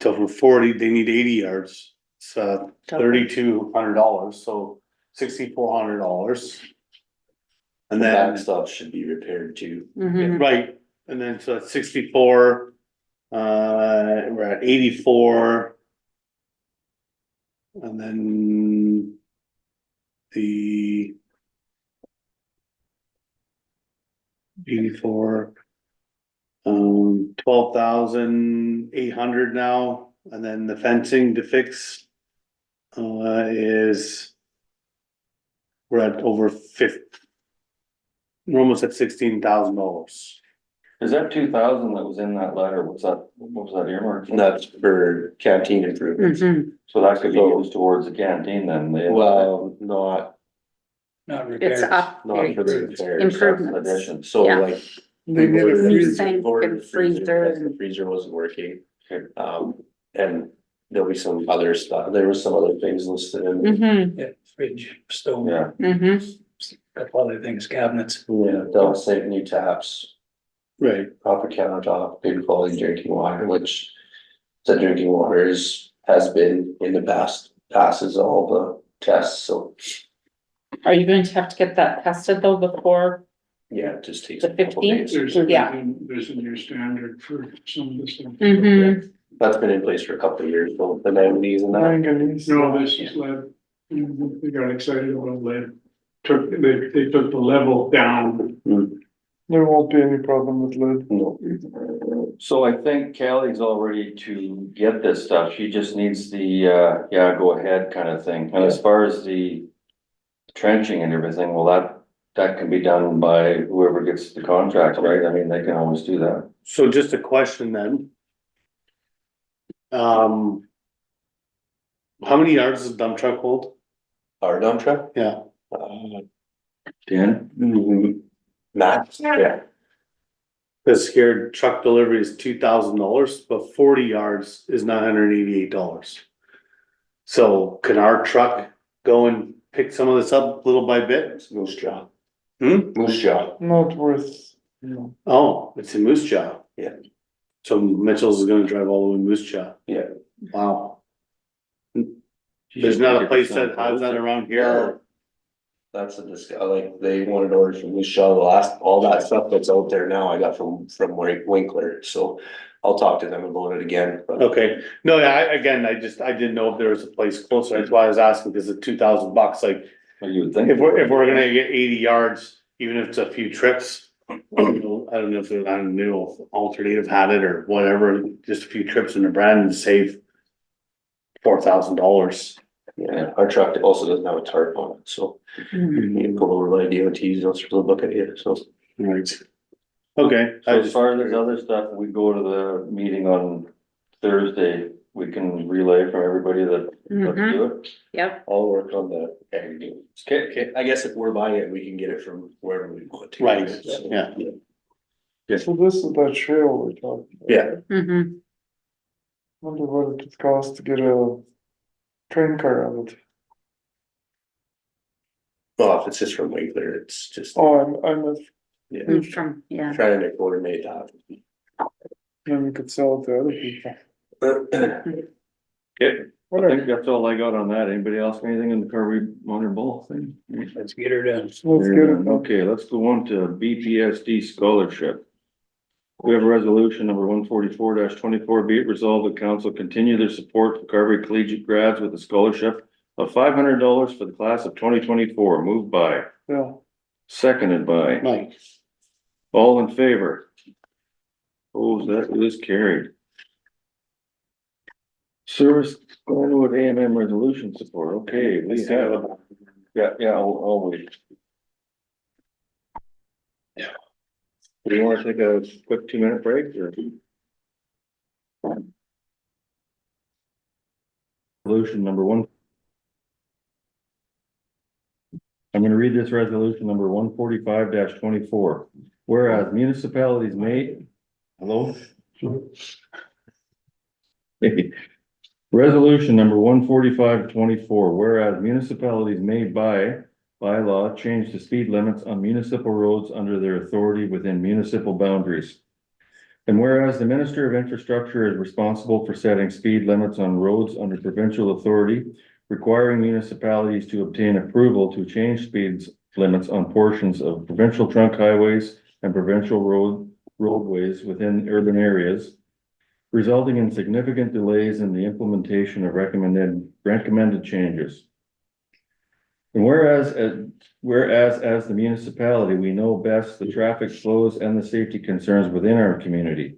So for 40, they need 80 yards, so $3,200, so $6,400. And The back then, stuff should be repaired too. Mhm. right, and then so that's 64, we're at 84. And then the 84, 12,800 now, and then the fencing to fix is we're at over 50. We're almost at $16,000. Is that 2,000 that was in that letter? What was that earmarked? And that's for canteen improvements. Mhm. So that could be So- used towards the canteen then. Well, not Not repairs. It's up. for the repairs. Improvements. Addition. So Yeah. like. They need a ordered the freezer. Sink ordered and the freezer because and- The freezer wasn't working. Okay. And there'll be some other stuff, there was some other things listed in. Mhm. Yeah, fridge, stove, Yeah, Mhm. a couple other things, cabinets. Yeah, they'll say new taps, Right. proper countertop, good quality drinking water, which. The drinking water has been in the past, passes all the tests, so Are you going to have to get that tested though before yeah, it just takes. the a couple 15th? days. Yeah. There's a new standard for some of this stuff. Mhm. That's been in place for a couple of years, though, the manganese and that. Manganese. No, this is lead. They got excited about lead. They took the level down. There won't be any problem with lead. No, so I think Callie's all ready to get this stuff. She just needs the, go ahead kind of thing. And as far as the trenching and everything, well, that can be done by whoever gets the contract, right? I mean, they can always do that. So just a question then. How many yards does a dump truck hold? our dump truck, Yeah, 10? max, yeah, Cause here truck delivery is $2,000, but 40 yards is $988. So can our truck go and pick some of this up little by bit? Moose Jaw. Hmm? Moose Jaw. Not worth, no. Oh, it's in Moose Jaw. Yeah. So Mitchell's is gonna drive all the way to Moose Jaw. Yeah. Wow. There's not a place that has that around here. That's a like, they wanted orders from Moose Jaw, all that stuff that's out there now, I got from Winkler, so. I'll talk to them about it again, but Okay, no, yeah, I didn't know if there was a place closer, that's why I was asking, because it's $2,000, like, You would think. if we're gonna get 80 yards, even if it's a few trips. I don't know if I don't know if Alternative had it or whatever, just a few trips in the brand and save $4,000. yeah, our truck also doesn't have a tarp on it, so. You can go over by DOT's, they'll sort of look at it, so. Right. Okay, So as far as this other stuff, we go to the meeting on Thursday, we can relay from everybody that, let's Mhm. do it. Yep, I'll work on the. okay, I guess if we're buying it, we can get it from wherever we want to. Right, So, yeah. So this is that trail we're talking about. Yeah. mm-hmm, Wonder what it costs to get a train car out of it. Well, if it's just from Winkler, it's just, Oh, I'm, yeah, from, yeah. trying to coordinate that. then we could sell it to other people. Okay, I Whatever, think that's all I got on that. Anybody else got anything in the Kirby Motor Ball thing? Let's get her done. let's get it done. Okay, let's go on to BPSD scholarship. We have a resolution number 144-24, be it resolved that council continue their support for Carberry Collegiate grads with a scholarship of $500 for the class of 2024, moved by, Yeah, seconded by, Mike, all in favor? Oh, that is carried. Service Glenwood AMM resolution support, okay, we have, yeah, I'll wait. Do you wanna take a quick 2-minute break or? Resolution number one. I'm gonna read this resolution number 145-24. Whereas municipalities may, hello? Resolution number 145-24. Whereas municipalities may by law change the speed limits on municipal roads under their authority within municipal boundaries. And whereas the Minister of Infrastructure is responsible for setting speed limits on roads under provincial authority, requiring municipalities to obtain approval to change speeds limits on portions of provincial trunk highways and provincial roadways within urban areas, resulting in significant delays in the implementation of recommended changes. And whereas as the municipality, we know best the traffic flows and the safety concerns within our community.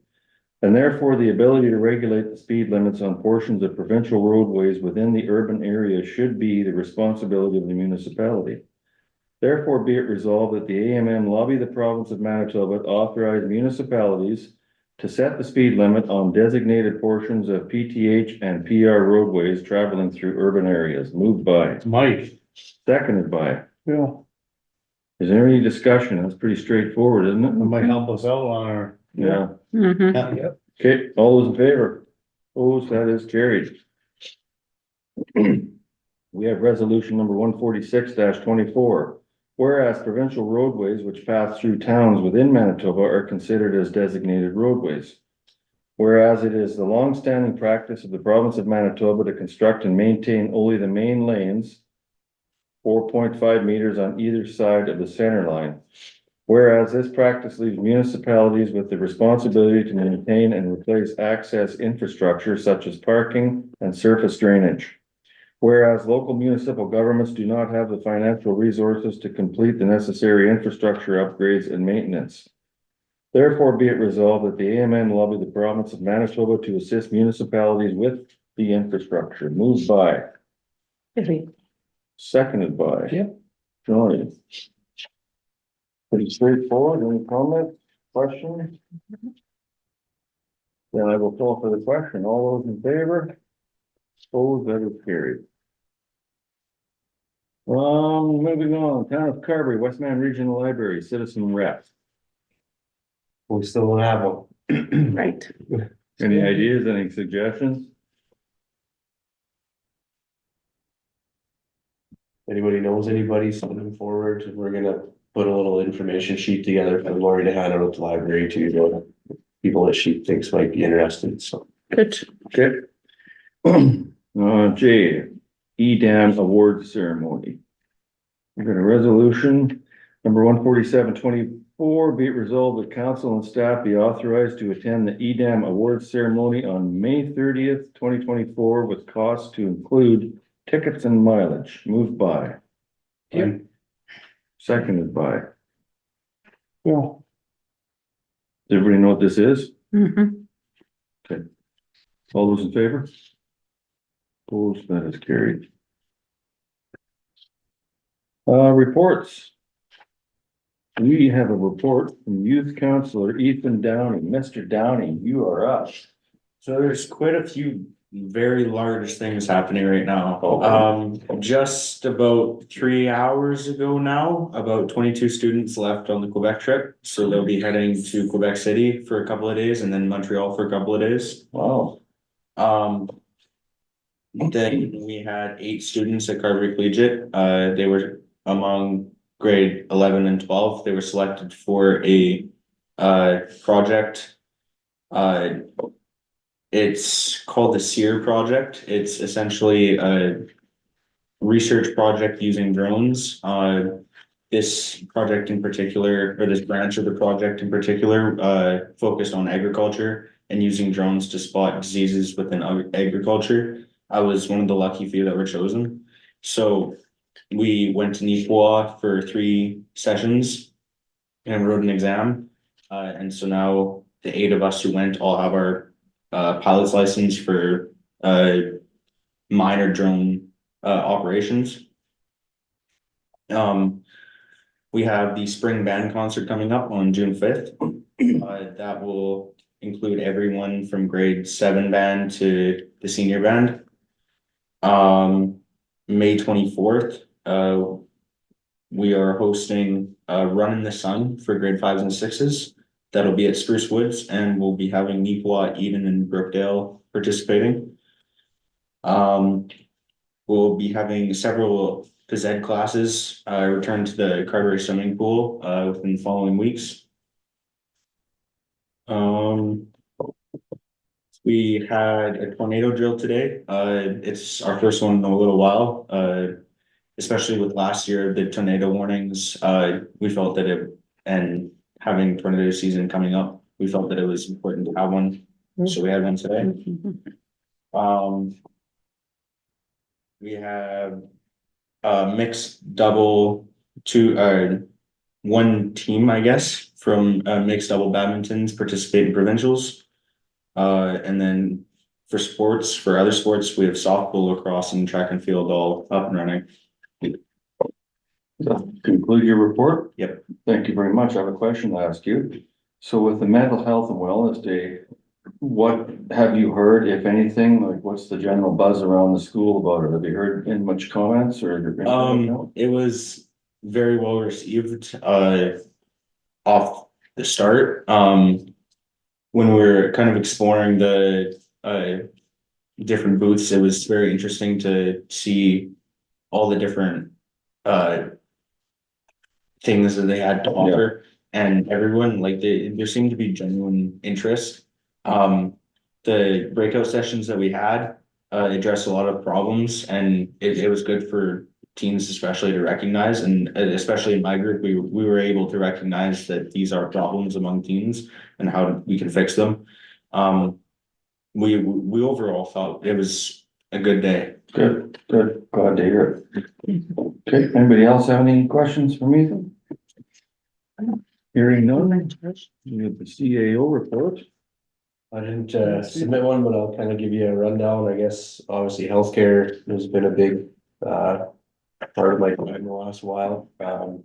And therefore, the ability to regulate the speed limits on portions of provincial roadways within the urban area should be the responsibility of the municipality. Therefore, be it resolved that the AMM lobby the province of Manitoba to authorize municipalities to set the speed limit on designated portions of PTH and PR roadways traveling through urban areas. Moved by, Mike, seconded by. yeah. Is there any discussion? That's pretty straightforward, isn't that it? might help us out on our. Yeah. Mm-hmm. Yeah. Okay, all those in favor? Opposed, that is carried. We have resolution number 146-24. Whereas provincial roadways which pass through towns within Manitoba are considered as designated roadways. Whereas it is the long-standing practice of the province of Manitoba to construct and maintain only the main lanes, 4.5 meters on either side of the center line. Whereas this practice leaves municipalities with the responsibility to maintain and replace access infrastructure such as parking and surface drainage. Whereas local municipal governments do not have the financial resources to complete the necessary infrastructure upgrades and maintenance. Therefore, be it resolved that the AMN lobby the province of Manitoba to assist municipalities with the infrastructure. Moved by, seconded by. Yep. Johnny. Pretty straightforward. Any comment, question? Then I will call for the question. All those in favor? Opposed, that is carried. Moving on, Town of Carberry, Westman Regional Library, citizen rep. We still don't have one. Right. Any ideas, any suggestions? Anybody knows anybody, send them forward, we're gonna put a little information sheet together for Lori to hand out at the library to people that she thinks might be interested, so. Good. Okay. J, EDAM award ceremony. We've got a resolution, number 14724. Be it resolved that council and staff be authorized to attend the EDAM award ceremony on May 30th, 2024, with costs to include tickets and mileage. Moved by. Yep. Seconded by. Yeah, Does everybody know what this is? Mm-hmm. All those in favor? Opposed, that is carried. Reports. We have a report from youth counselor Ethan Downey. Mr. Downey, you are up. So there's quite a few very large things happening right now. Okay. Just about 3 hours ago now, about 22 students left on the Quebec trip. So they'll be heading to Quebec City for a couple of days and then Montreal for a couple of days. Wow. Then we had 8 students at Carberry Collegiate. They were among grade 11 and 12. They were selected for a project. It's called the SEER project. It's essentially a research project using drones. This project in particular, or this branch of the project in particular, focused on agriculture and using drones to spot diseases within agriculture. I was one of the lucky few that were chosen. So we went to Nipawin for 3 sessions and wrote an exam. And so now the 8 of us who went all have our pilot's license for minor drone operations. We have the spring band concert coming up on June 5th. That will include everyone from grade 7 band to the senior band. May 24th, we are hosting a Run in the Sun for grade 5s and 6s. That'll be at Spruce Woods, and we'll be having Nipawin, Eden, and Brookdale participating. We'll be having several phys ed classes return to the Carberry swimming pool within the following weeks. We had a tornado drill today. It's our first one in a little while, especially with last year, the tornado warnings. We felt that and having tornado season coming up, we felt that it was important to have one. So we had one today. We have mixed double one team, I guess, from mixed double badmintons participate in provincials. And then for sports, for other sports, we have softball, lacrosse, and track and field all up and running. Conclude your report? Yep. Thank you very much. I have a question to ask you. So with the Mental Health and Wellness Day, what have you heard, if anything? Like, what's the general buzz around the school about it? Have you heard any much comments or? It was very well received off the start. When we were kind of exploring the different booths, it was very interesting to see all the different things that they had to offer, and everyone, like, there seemed to be genuine interest. The breakout sessions that we had addressed a lot of problems, and it was good for teens especially to recognize, and especially in my group, we were able to recognize that these are problems among teens and how we can fix them. We overall thought it was a good day. Good, glad to hear it. Okay, anybody else have any questions for me? Hearing none, we have the CAO report. I didn't submit one, but I'll kind of give you a rundown. I guess obviously healthcare has been a big part of my time in the last while. The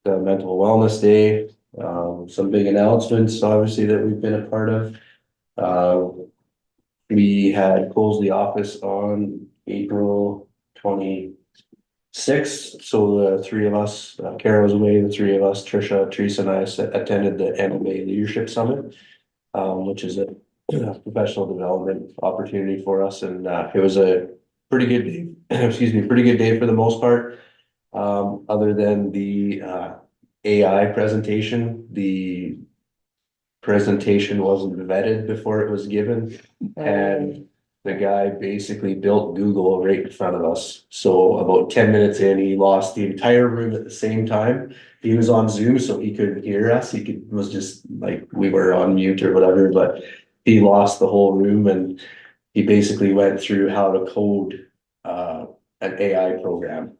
mental wellness day, some big announcements obviously that we've been a part of. We had closed the office on April 23rd, 6, so the three of us, Kara was away, the three of us, Tricia, Teresa and I attended the MMA Leadership Summit. Which is a professional development opportunity for us, and it was a pretty good day, excuse me, pretty good day for the most part. Other than the AI presentation, the presentation wasn't vetted before it was given, and the guy basically built Google right in front of us. So about 10 minutes in, he lost the entire room at the same time. He was on Zoom, so he couldn't hear us. Was just like, we were on mute or whatever, but he lost the whole room, and he basically went through how to code an AI program.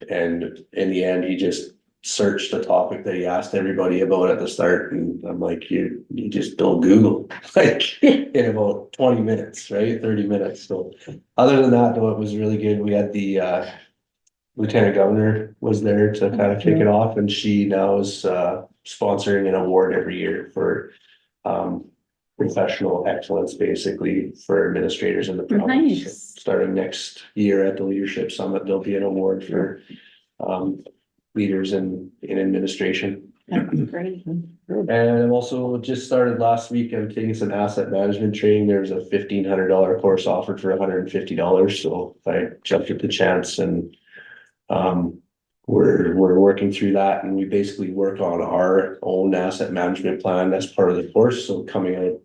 And in the end, he just searched the topic that he asked everybody about at the start, and I'm like, you just built Google, like, in about 20 minutes, right, 30 minutes, so. Other than that, though, it was really good. We had the Lieutenant Governor was there to kind of kick it off, and she now is sponsoring an award every year for professional excellence, basically, for administrators in the province. Nice. Starting next year at the Leadership Summit, there'll be an award for leaders in administration. That's great. And I'm also just started last week, I'm taking some asset management training. There's a $1,500 course offered for $150, so I jumped at the chance, and we're working through that, and we basically work on our own asset management plan as part of the course. So coming out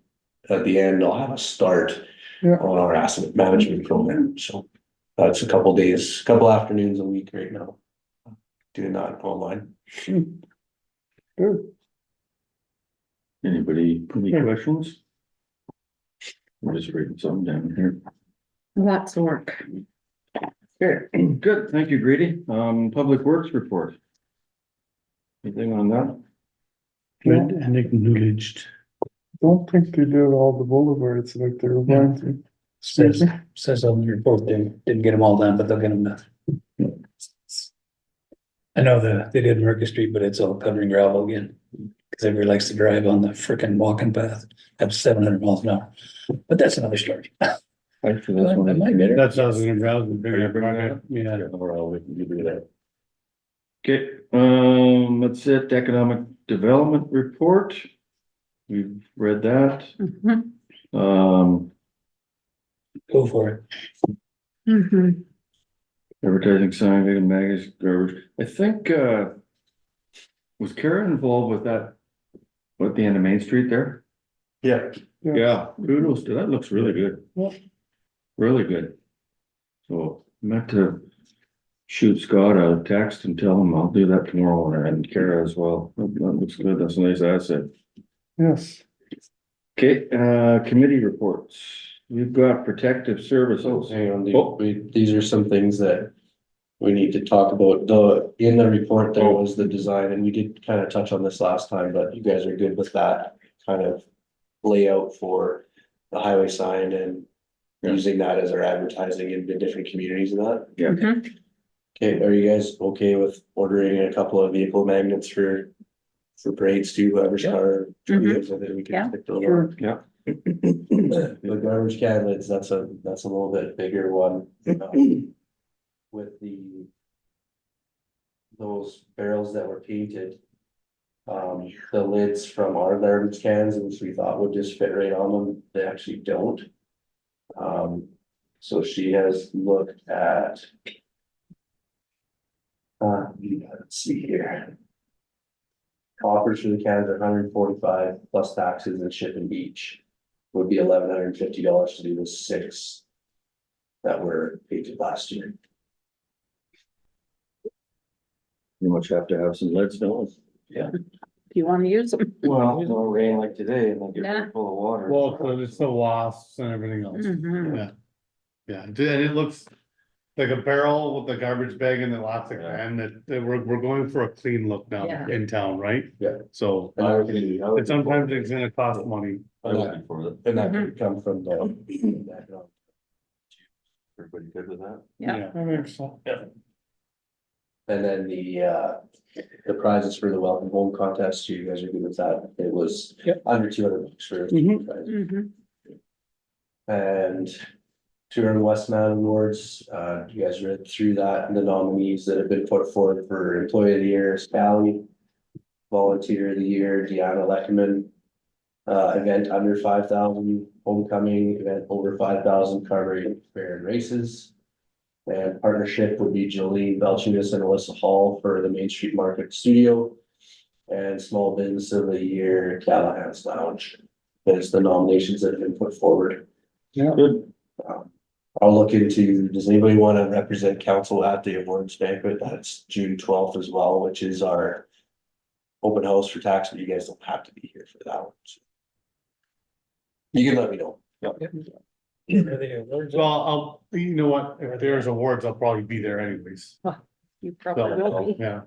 at the end, I'll have a start Yeah. on our asset management program. So that's a couple days, couple afternoons a week right now, doing that online. Good. Anybody, any questions? I'm just reading something down here. Lots of work. Okay, good, thank you, Grady. Public Works report. Anything on that? Red and acknowledged. Don't think they did all the boulevards like they were going to. Says on the report, didn't get them all done, but they'll get them done. I know they did Market Street, but it's all covering gravel again. Cause everybody likes to drive on the frickin' walking path at 700 miles an hour. But that's another story. Actually, that's one. I might get it. That's us in gravel, Are you bringing that up? yeah. Well, we can do that. Okay, that's it, economic development report. We've read that. Mhm. Go for it. Mhm. Advertising sign, vegan magazine, garbage. I think, was Kara involved with that? At the end of Main Street there? Yeah. Yeah, kudos to that, looks really good. Yeah. Really good. So, meant to shoot Scott a text and tell him I'll do that tomorrow, and Kara as well. That looks good, that's a nice asset. Yes. Okay, committee reports. We've got protective services. Hang on, Oh. these are some things that we need to talk about. In the report, there was the design, and we did kind of touch on this last time, but you guys are good with that kind of layout for the highway sign and using that as our advertising in the different communities and that. Yeah. Mhm. Okay, are you guys okay with ordering a couple of vehicle magnets for parades too, whoever's car? Mhm. So that we Yeah. can stick those Sure. on. Yeah. The garbage can lids, that's a little bit bigger one. With those barrels that were painted. The lids from our garbage cans, which we thought would just fit right on them, they actually don't. So she has looked at. Let's see here. Offers for the cans are $145 plus taxes and shipping each. Would be $1,150 to do the 6. That were painted last year. You much have to have some lead stones. Yeah. Do you wanna use them? Well, no rain like today and then Yeah. get full of water. Well, so it's the wasps and everything else. Mhm. Yeah. Yeah, and it looks like a barrel with the garbage bag and the lots of, and that we're going for a clean look now Yeah. in town, right? Yeah. So, And I would and sometimes it's gonna cost money. And that could come from the. Everybody good with that? Yeah. I think so. And then the prizes for the welcome home contest, you guys are good with that. It was Yep. under $200 for. Mhm. prize. Mhm. And Touring West Mountain Awards, you guys read through that, and the nominees that have been put forward for Employee of the Year, Scally. Volunteer of the Year, Deanna Leckerman. Event under 5,000, homecoming, event over 5,000, covering fair and races. And partnership would be Jolene Belchinus and Alyssa Hall for the Main Street Market Studio. And small business of the year, Callahan's Lounge. There's the nominations that have been put forward. Yeah. Good. I'll look into, does anybody want to represent council at the awards banquet? That's June 12th as well, which is our open house for tax, but you guys don't have to be here for that one. So you can let me know. Well, you know what, if there's awards, I'll probably be there anyways. You probably will So, be. yeah.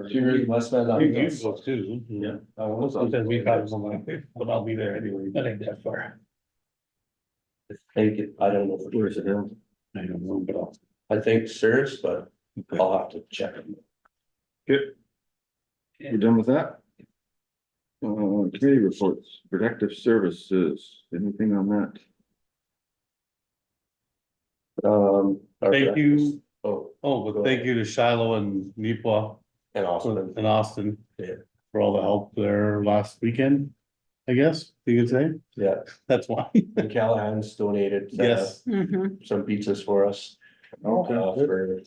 Junior West Bend. You go too. Yeah. Because we've had someone, but I'll be there anyway. I think that far. I don't know. Where's it in? I don't know, but I think serves, but I'll have to check. Good. You done with that? Committee reports, protective services, anything on that? thank you. Oh, Oh, but thank you to Shiloh and Neepa and Austin. and Austin. Yeah. For all the help there last weekend, I guess, you could say, Yeah, that's why. and Callahan's donated. Yes. Mhm. Some pizzas for us. Okay, For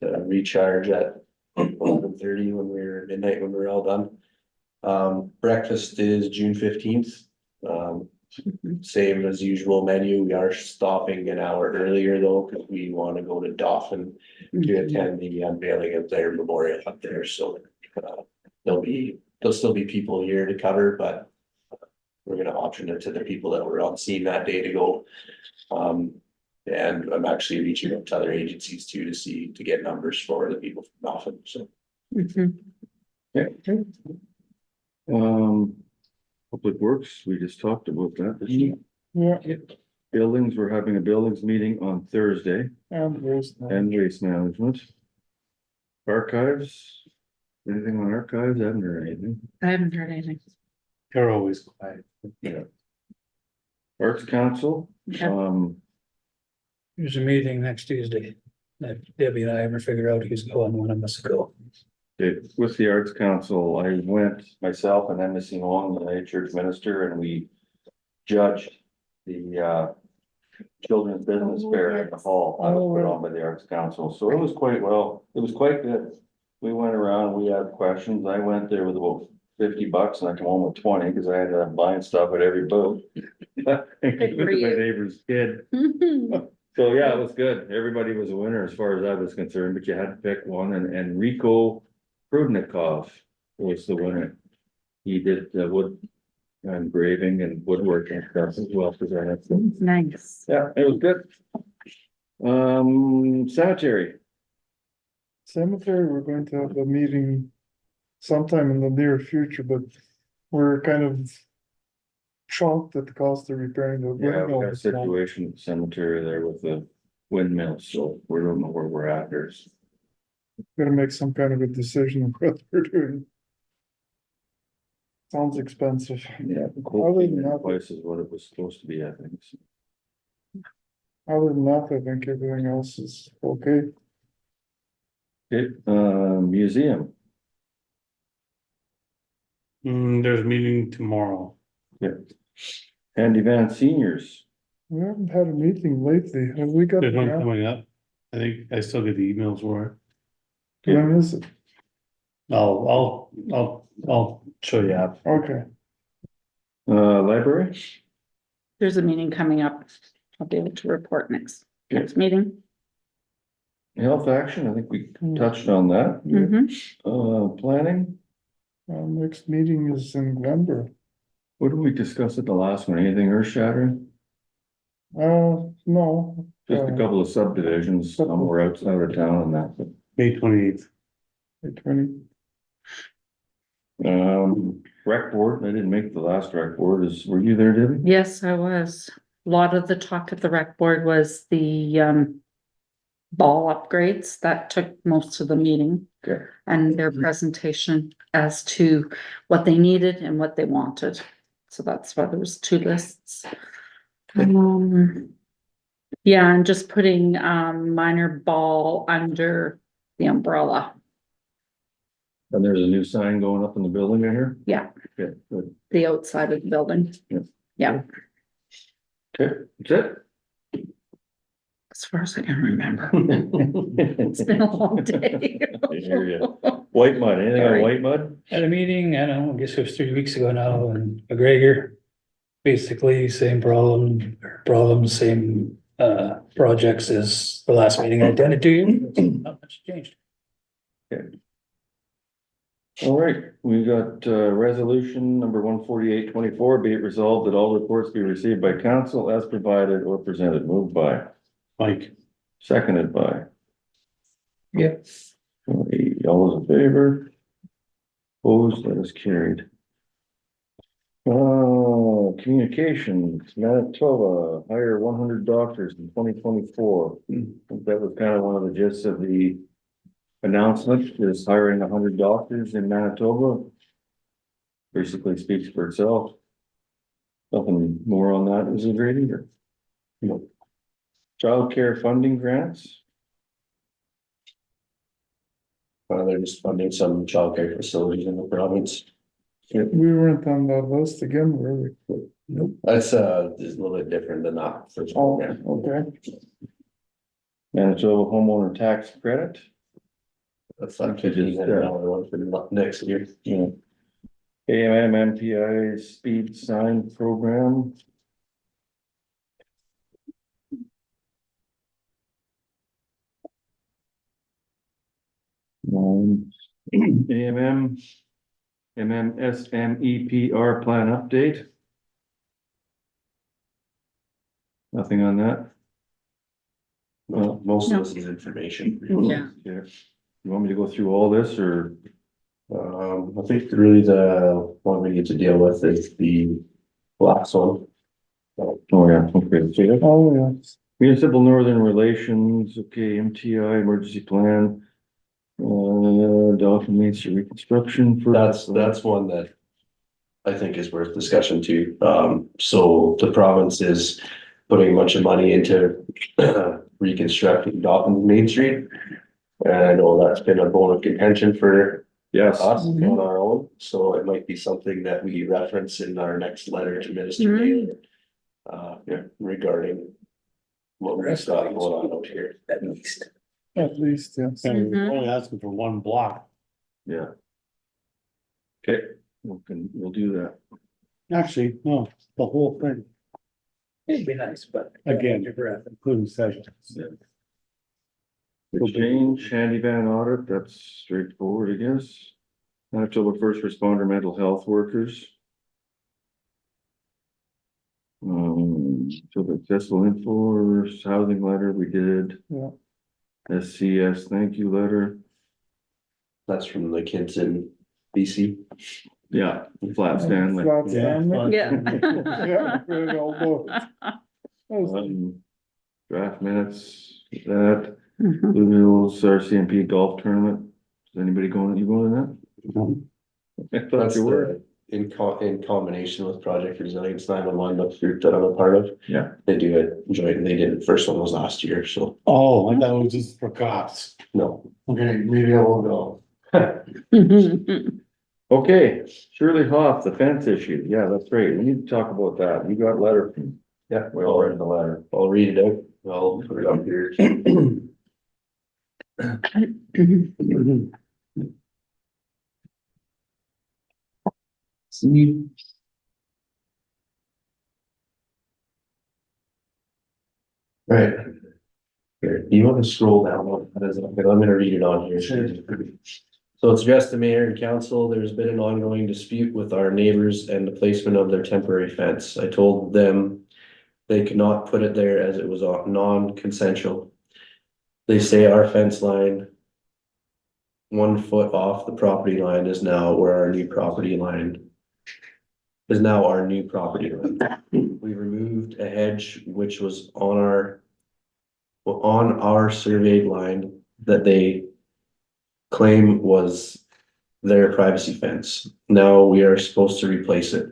the recharge at 11:30 when we were midnight when we were all done. Breakfast is June 15th. Same as usual menu. We are stopping an hour earlier though, because we want to go to Dauphin to attend the unveiling of their memorial up there, so. There'll still be people here to cover, but. We're gonna option it to the people that were on scene that day to go. And I'm actually reaching out to other agencies too to get numbers for the people from Dauphin, so. Mhm. Public Works, we just talked about that. Yeah, Buildings, we're having a buildings meeting on Thursday and there's. and waste management. Archives, anything on archives? I haven't heard anything. I haven't heard anything. They're always quiet. Yeah. Arts Council, Okay. There's a meeting next Tuesday. If Debbie and I ever figure out who's going, one of us go. with the Arts Council, I went myself and Embassy Long, the church minister, and we judged the children's business fair in the hall. I was put on by the Arts Council, so it was quite good. We went around, we had questions. I went there with about $50 and I come home with 20 because I had to buy stuff at every booth. My neighbor's kid. So yeah, it was good. Everybody was a winner as far as I was concerned, but you had to pick one, and Rico Prudnikov was the winner. He did wood engraving and woodworking stuff as well. Nice. Yeah, it was good. Cemetery. Cemetery, we're going to have a meeting sometime in the near future, but we're kind of shocked at the cost of repairing the Yeah, we got a windmill. situation at the cemetery there with the windmill, so we don't know where we're at. There's. Gotta make some kind of a decision of what we're doing. Sounds expensive. Yeah. Other than that- Place is what it was supposed to be, I think. Other than that, I think everything else is okay. Okay, museum. There's a meeting tomorrow. Yeah. Handy Van Seniors. We haven't had a meeting lately. Have we got? There's one coming up. I think I still get the emails for it. When is it? I'll show you up. Okay. Library. There's a meeting coming up. I'll be able to report next meeting. Health action, I think we touched on that. Mhm. Planning. Next meeting is in November. What did we discuss at the last one? Anything earth shattering? No. Just a couple of subdivisions somewhere outside of town and that. May 28th. 20. Rec board, I didn't make the last rec board. Were you there, Debbie? Yes, I was. A lot of the talk at the rec board was the ball upgrades that took most of the meeting. Okay. And their presentation as to what they needed and what they wanted. So that's why there was two lists. Yeah, and just putting, minor ball under the umbrella, And there's a new sign going up in the building right here? Yeah. Yeah, good. the outside of the building. Yeah. Yeah, Okay, that's as far as I can remember. it. It's been a long day. I hear ya. White mud, anything on Sorry. white mud? At a meeting, I don't know, I guess it was 3 weeks ago now, and McGregor. Basically, same problems, same projects as the last meeting I attended to you, not much changed. All right, we got resolution number 14824. Be it resolved that all reports be received by council as provided or presented. Moved by Mike. Seconded by. Yep. All those in favor? Opposed, that is carried. Communications, Manitoba, hire 100 doctors in 2024. That was kind of one of the gist of the announcement, is hiring 100 doctors in Manitoba. Basically speaks for itself. Nothing more on that, is it really, or? No. Childcare funding grants? They're just funding some childcare facilities in the province. We weren't on that list again, were we? That's is a little bit different than that first Oh, program. okay. Manitoba homeowner tax credit? That's like $1,500 for next year. Yeah. MPI speed sign program. MMSMEPR plan update. Nothing on that? Well, most of this is information. Yeah. Yeah. You want me to go through all this or? I think really the one we need to deal with is the last one. Oh, yeah, okay, so that's Oh, yes. municipal northern relations, okay, MTI emergency plan. Dolphin Main Street reconstruction for. That's one that I think is worth discussion too. So the province is putting a bunch of money into reconstructing Dolphin Main Street. And I know that's been a bone of contention for Yes, us on our own, so it might be something that we reference in our next letter to Minister Mhm. Taylor. Yeah, regarding what we've got going on out here. At least. At least, yes. And we're only asking for one block. yeah. Okay, we'll do that. Actually, no, the whole thing, It'd be nice, but. again, including sessions. Exchange, handy van audit, that's straightforward, I guess. Manitoba first responder mental health workers. So the accessible info, housing letter we did. Yeah. SCS, thank you letter. That's from the kids in BC. Yeah, Flat Stanley. Flat Yeah. Stanley. Yeah. Yeah, good elbow. Draft minutes, that, Mhm. Blue Hills RCMP golf tournament. Is anybody going, you going to that? I thought That's you were. in combination with Project Resilience 911, the group that I'm a part of. Yeah. They do it joint, they did, the first one was last year, so Oh, I thought it was just for cops. no. Okay, maybe I will go. Okay, Shirley Hoff, the fence issue. Yeah, that's great. We need to talk about that. You got a letter from. Yeah. We all read the letter. I'll read it out, I'll put it up here. Right. Here, you want to scroll down one, I'm gonna read it on here. So it's addressed to mayor and council, there's been an ongoing dispute with our neighbors and the placement of their temporary fence. I told them they could not put it there as it was non-consensual. They say our fence line 1 foot off the property line is now where our new property line is now our new property line. We removed a hedge which was on our surveyed line that they claim was their privacy fence. Now we are supposed to replace it.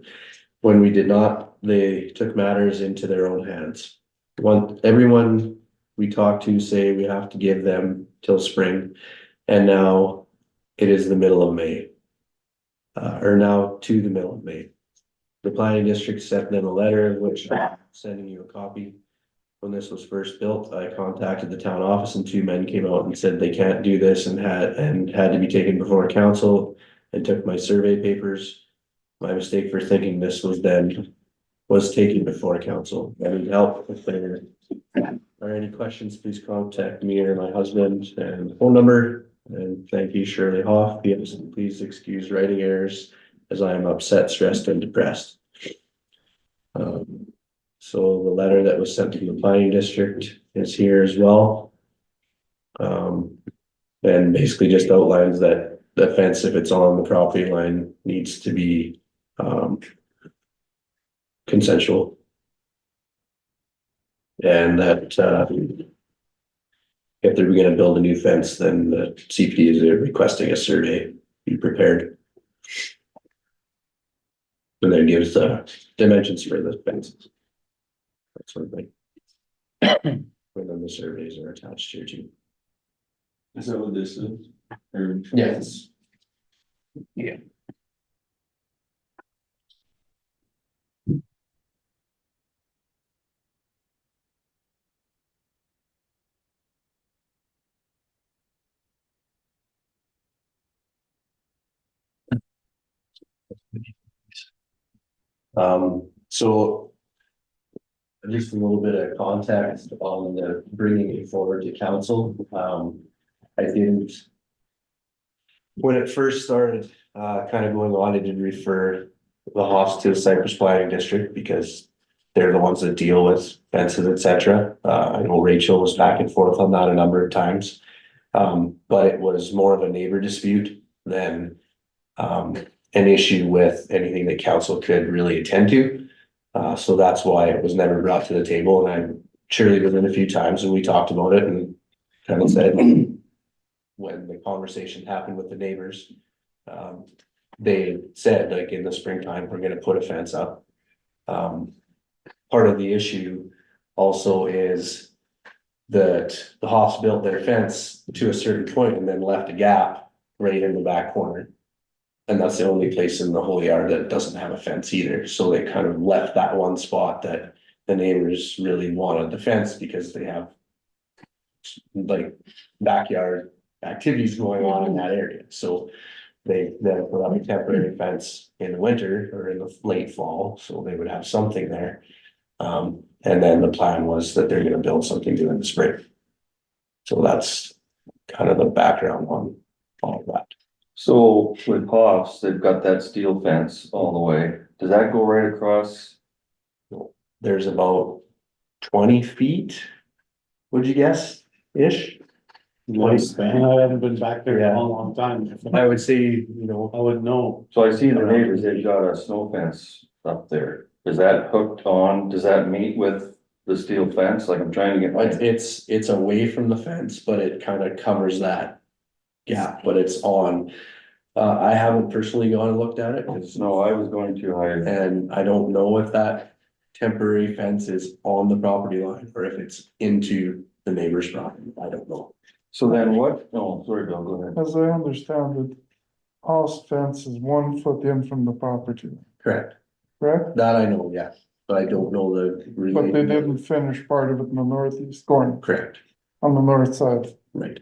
When we did not they took matters into their own hands. Everyone we talked to say we have to give them till spring, and now it is the middle of May. Or now to the middle of May. The planning district sent them a letter, which I'm sending you a copy. When this was first built, I contacted the town office and 2 men came out and said they can't do this and had to be taken before council and took my survey papers. My mistake for thinking this was taken before council. I need help if there are any questions, please contact me or my husband and phone number. And thank you, Shirley Hoff. Please excuse writing errors as I am upset, stressed and depressed. So the letter that was sent to the planning district is here as well. And basically just outlines that the fence, if it's on the property line, needs to be consensual. And that if they're gonna build a new fence, then the CPD is requesting a survey be prepared. And then gives the dimensions for the fences. That sort of thing. And then the surveys are attached here too. Is that what this is? Or- Yes. Yeah. So. Just a little bit of context on the bringing it forward to council. I didn't. When it first started, kind of going on, I did refer the Hoffs to the Cypress Planning District because they're the ones that deal with fences, etc. I know Rachel was back and forth on that a number of times. But it was more of a neighbor dispute than an issue with anything that council could really attend to. So that's why it was never brought to the table, and I Shirley was in a few times and we talked about it and kind of said. When the conversation happened with the neighbors, they said like in the springtime, we're gonna put a fence up. Part of the issue also is that the Hoffs built their fence to a certain point and then left a gap right in the back corner. And that's the only place in the whole yard that doesn't have a fence either, so they kind of left that one spot that the neighbors really wanted the fence because they have like backyard activities going on in that area, so they then put up a temporary fence in the winter or in the late fall, so they would have something there. And then the plan was that they're gonna build something during the spring. So that's kind of the background on all of that. So with Hoffs, they've got that steel fence all the way. Does that go right across? There's about 20 feet, would you guess, ish? I haven't been back there in a long time. I would say, you know, I wouldn't know. So I see the neighbors, they've got a snow fence up there. Is that hooked on? Does that meet with the steel fence? Like I'm trying to get my. it's away from the fence, but it kind of covers that gap, but it's on. I haven't personally gone and looked at it, No, I was going too high. and I don't know if that temporary fence is on the property line or if it's into the neighbor's property. I don't know. So then what? No, sorry, Bill, go ahead. As I understand it, house fence is 1 foot in from the property, Correct. correct? That I know, yeah, but I don't know the. But they didn't finish part of it in the northeast corner, Correct, on the north side. right.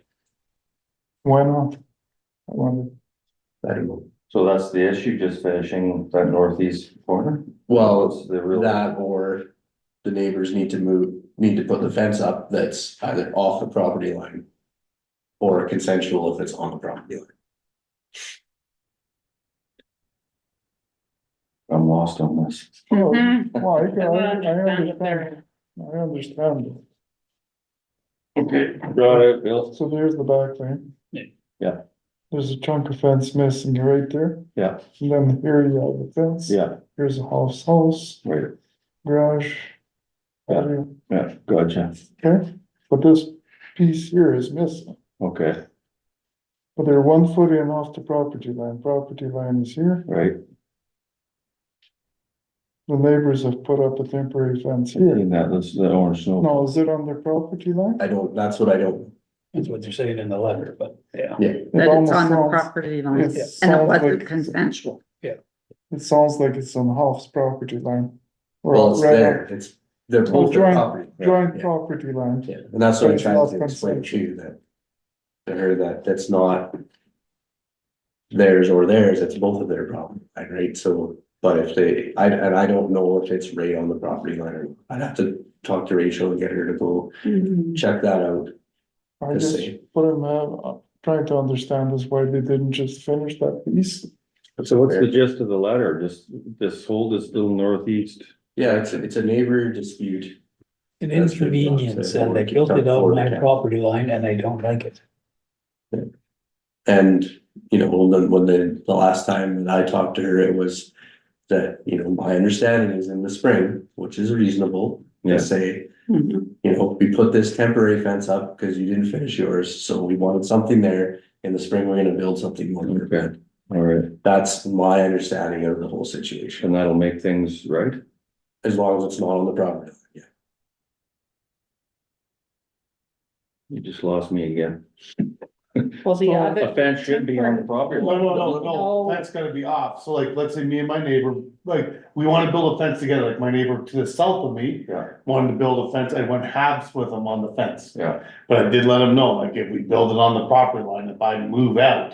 Why not? I wonder. I don't know. So that's the issue, just finishing that northeast corner? Well, What's the real? that or the neighbors need to put the fence up that's either off the property line. Or consensual if it's on the property line. I'm lost on this. Mhm. Well, I understand it understand, I understand. Okay, got it, Bill. So there's the back lane. Yeah. There's a chunk of fence missing right there. Yeah. And then here you have the fence. Yeah, Here's a house, right, garage. Yeah. patio, yeah, gotcha, Okay, but this piece here is missing. okay, But they're 1 foot in off the property line is here. right. The neighbors have put up a temporary fence here. And that's the orange snow. No, is it on their property line? I don't, that's what I don't, That's what they're saying in the letter, but yeah. yeah, It That it's almost on the sounds- property line, it and it sounds wasn't like- consensual. It sounds like it's on Huff's property line. Or well, it's right there, up- it's, they're Oh, both their joint, property. joint Yeah. property line. Yeah, and that's what But I it's tried not to explain consensual. to you, that. To her, that that's not. Theirs or theirs, it's both of their property, right, so, but if they, and I don't know if it's right on the property line or not. I'd have to talk to Rachel and get her to go check that out. I to just, see. what I'm trying to understand is why they didn't just finish that piece. So what's the gist of the letter? Just this hold is still northeast. Yeah, it's a neighbor dispute. An That's what it inconvenience, says. and they built it out on my property line and they don't like it. And, you know, when the last time that I talked to her, it was that, you know, my understanding is in the spring, which is reasonable. Yeah. To say, Mhm. you know, we put this temporary fence up because you didn't finish yours, so we wanted something there. In the spring, we're gonna build something more. Okay. All right, That's my understanding of the whole situation, and that'll make things right? as long as it's not on the property. Yeah. You just lost me again. Well, the So, other. A fence should be on the property line. No. That's gotta be off, so like, let's say me and my neighbor, like, we wanna build a fence together, like my neighbor to the south of me. Yeah. Wanted to build a fence, I went halves with him on the fence, Yeah. but I did let him know, like, if we build it on the property line, if I move out.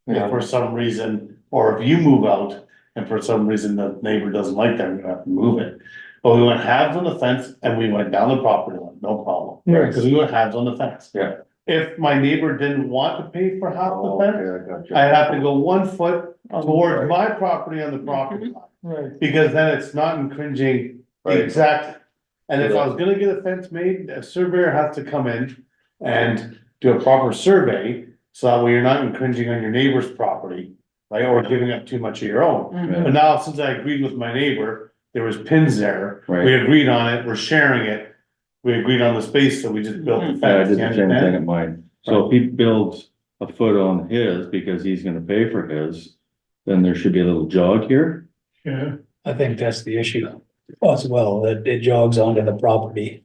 If for some reason, or if you move out, and for some reason the neighbor doesn't like that, we're gonna have to move it. But we went halves on the fence and we went down the property line, no problem, Right. cause we went halves on the fence. Yeah. If my neighbor didn't want to pay for half the Oh, fence, okay, I gotcha. I'd have to go 1 foot On the- towards my property on the property line, Right, because then it's not infringing the Right. exact. And if I was gonna get a fence made, a surveyor has to come in and do a proper survey, so that way you're not infringing on your neighbor's property, right, or giving up too much of your own. Mhm. But now, since I agreed with my neighbor, there was pins there, we Right. agreed on it, we're sharing it. We agreed on the space, so we just built the Mhm. Yeah, I fence. did you the same thing understand? at mine. So if he builds a foot on his because he's gonna pay for his, then there should be a little jog here. yeah. I think that's the issue as well, that it jogs onto the property.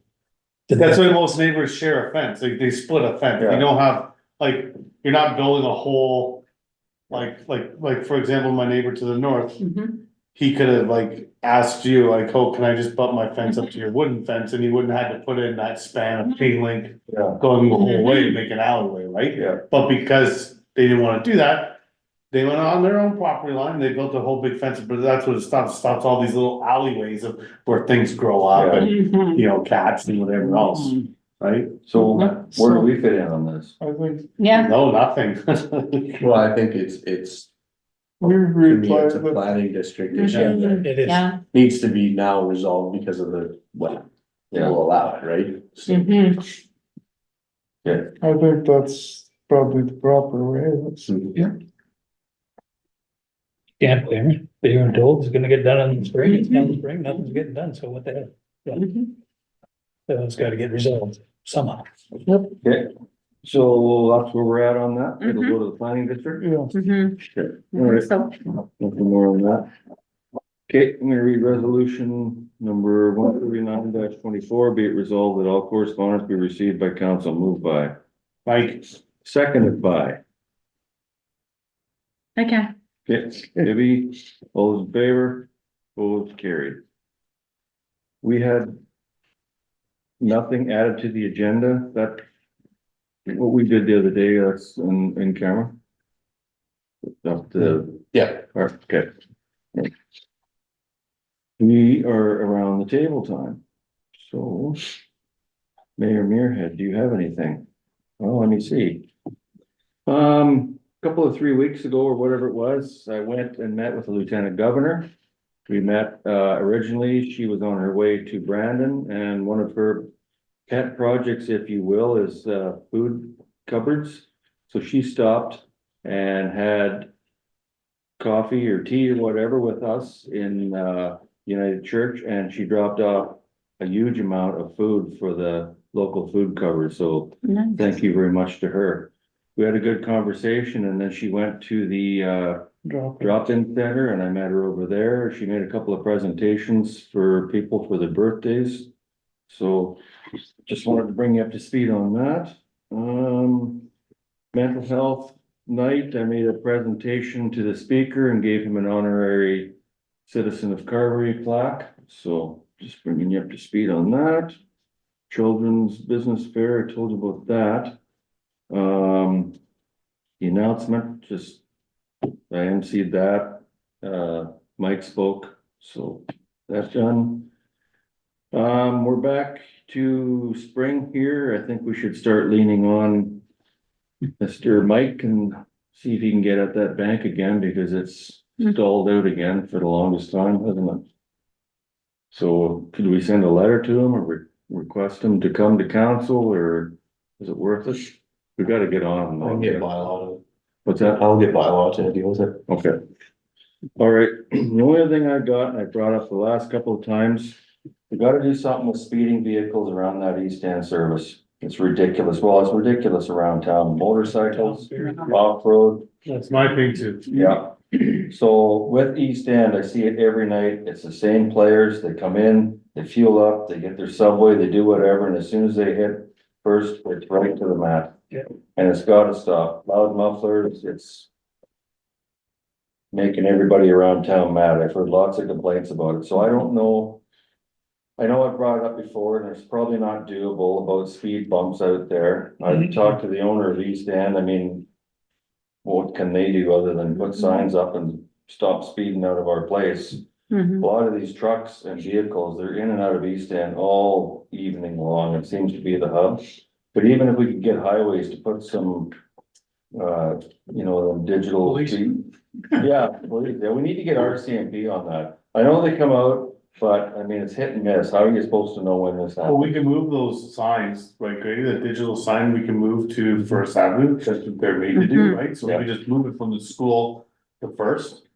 That's why most neighbors share a fence, they split a fence, Yeah. you don't have, like, you're not building a whole. Like, for example, my neighbor to the north, Mhm. he could have like asked you, like, oh, can I just butt my fence up to your wooden fence, and he wouldn't have to put in that span of chain link. Yeah. Going the whole way to make an alleyway, right? Yeah. But because they didn't wanna do that, they went on their own property line, they built a whole big fence, but that's what it stops all these little alleyways of where things grow up and, Mhm. you know, cats and whatever else, right? So Mhm. where do we fit in on this? I think Yeah, No, nothing. Well, I think it's, we to me, it's replied a that, planning district issue that It is. yeah. needs to be now resolved because of the, what they will allow it, right? So, Mhm. I think that's probably the proper way. That's- Can't blame me. They were told it's gonna get done in the spring, it's not the spring, nothing's getting done, so what the hell? Mhm. So it's gotta get resolved somehow. Okay, so that's where we're at on that. It'll go to the planning district. Yeah, Mhm. Okay, all right, So, nothing more on that. Okay, I'm gonna read resolution number 139-24. Be it resolved that all correspondence be received by council, moved by, Like, seconded by. okay, Okay, Debbie, all those in favor, opposed, carried. We had nothing added to the agenda, that what we did the other day, that's in camera. Up to, yeah, okay. We are around the table time, so Mayor Muirhead, do you have anything? Well, let me see. Couple of 3 weeks ago or whatever it was, I went and met with the Lieutenant Governor. We met, originally, she was on her way to Brandon, and one of her pet projects, if you will, is, food cupboards. So she stopped and had coffee or tea or whatever with us in, United Church, and she dropped off a huge amount of food for the local food cupboard, so nice. thank you very much to her. we had a good conversation and then she went to the Drop it. drop-in center and I met her over there. She made a couple of presentations for people for their birthdays. So just wanted to bring you up to speed on that. Mental health night, I made a presentation to the speaker and gave him an honorary Citizen of Carberry plaque. So just bringing you up to speed on that. Children's Business Fair, I told you about that. The announcement, just I emceed that, Mike spoke, so that's done. We're back to spring here. I think we should start leaning on Mr. Mike and see if he can get at that bank again, because it's stalled out again for the longest time, hasn't it? So could we send a letter to him or request him to come to council, or is it worth it? We gotta get on. I'll get bylaw, What's that? I'll get bylaw to deal with it. Okay. All right, the only other thing I got, and I brought up the last couple of times, we gotta do something with speeding vehicles around that East End service. It's ridiculous. Well, it's ridiculous around town. Motorcycles, off-road. That's my thing too. Yeah. So with East End, I see it every night. It's the same players. They come in, they fuel up, they get their subway, they do whatever, and as soon as they hit first, it's right to the mat. Yeah. And it's gotta stop. Loud mufflers, it's making everybody around town mad. I've heard lots of complaints about it, so I don't know. I know I brought it up before, and it's probably not doable about speed bumps out there. I've talked to the owner of East End. I mean, what can they do other than put signs up and stop speeding out of our place? A lot of these trucks and vehicles, they're in and out of East End all evening long. It seems to be the hub. But even if we could get highways to put some, you know, digital speed. Yeah, police. Yeah, we need to get RCMP on that. I know they come out, but I mean, it's hit and miss. How are you supposed to know when this Well, happens? we can move those signs, right, Grady, the digital sign we can move to First Avenue, that's what they're made to do, right? So we can just move it from the school to First.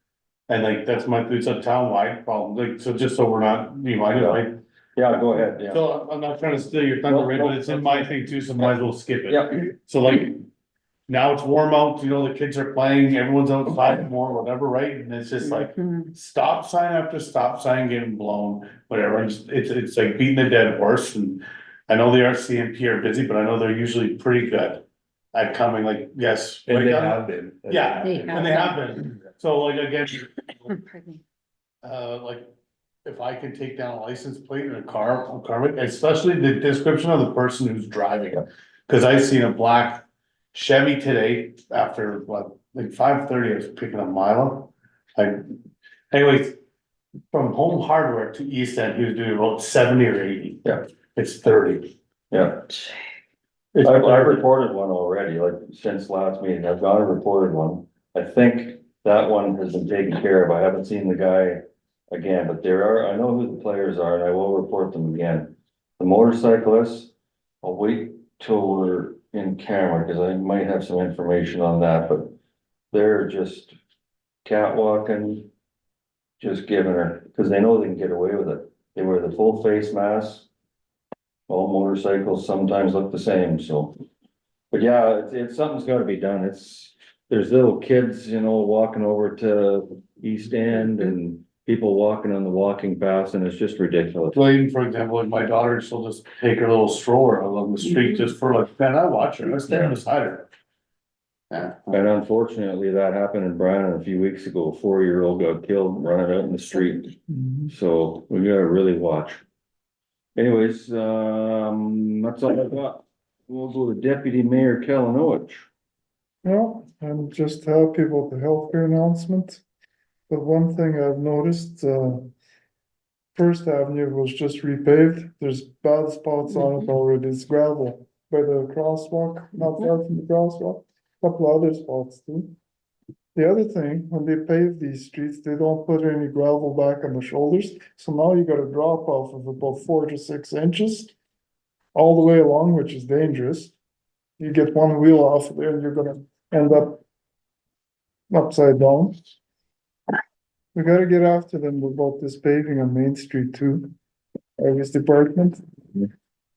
And like, it's a town-wide problem, like, so just so we're not, you know, I Yeah, go ahead, yeah. so I'm not trying to steal your thunder, Ray, but it's in my thing too, so might as well skip it. Yeah, So like, now it's warm out, you know, the kids are playing, everyone's outside more, whatever, right? And it's just like, stop sign after stop sign getting blown, whatever, it's like beating a dead horse, and I know the RCMP are busy, but I know they're usually pretty good at coming, like, yes. And they like, have been. Yeah, They and they have been, so like, again, Pardon me. like, if I can take down a license plate in a car, especially the description of the person who's driving it. Cause I seen a black Chevy today after what, like 5:30, I was picking up Milo. Like, anyways, from Home Hardware to East End, he was doing about 70 or 80. Yeah. It's 30. yeah. It's I've reported one already, like since last meeting. I've got a reported one. I think that one has been taken care of. I haven't seen the guy again, but I know who the players are and I will report them again. The motorcyclists, I'll wait till we're in camera, cause I might have some information on that, but they're just catwalking, just giving her, cause they know they can get away with it. They wear the full face mask. All motorcycles sometimes look the same, so. But yeah, it's something's gotta be done. There's little kids, you know, walking over to East End and people walking on the walking paths, and it's just ridiculous. Well, even for example, like my daughter, she'll just take her little stroller along the street just for like, man, I watch her, I stand beside her. Yeah. And unfortunately, that happened in Brandon a few weeks ago. A 4-year-old got killed running out in the street. So we gotta really watch. Anyways, that's all I got. We'll go to Deputy Mayor Kalinowicz. Well, I'm just happy about the healthcare announcement. But one thing I've noticed, First Avenue was just repaved. There's bad spots on it already. It's gravel by the crosswalk, not far from the crosswalk. Couple other spots too. The other thing, when they pave these streets, they don't put any gravel back on the shoulders. So now you got a drop off of about 4 to 6 inches all the way along, which is dangerous. You get one wheel off there and you're gonna end up upside down. We gotta get after them about this paving on Main Street too. Highways Department.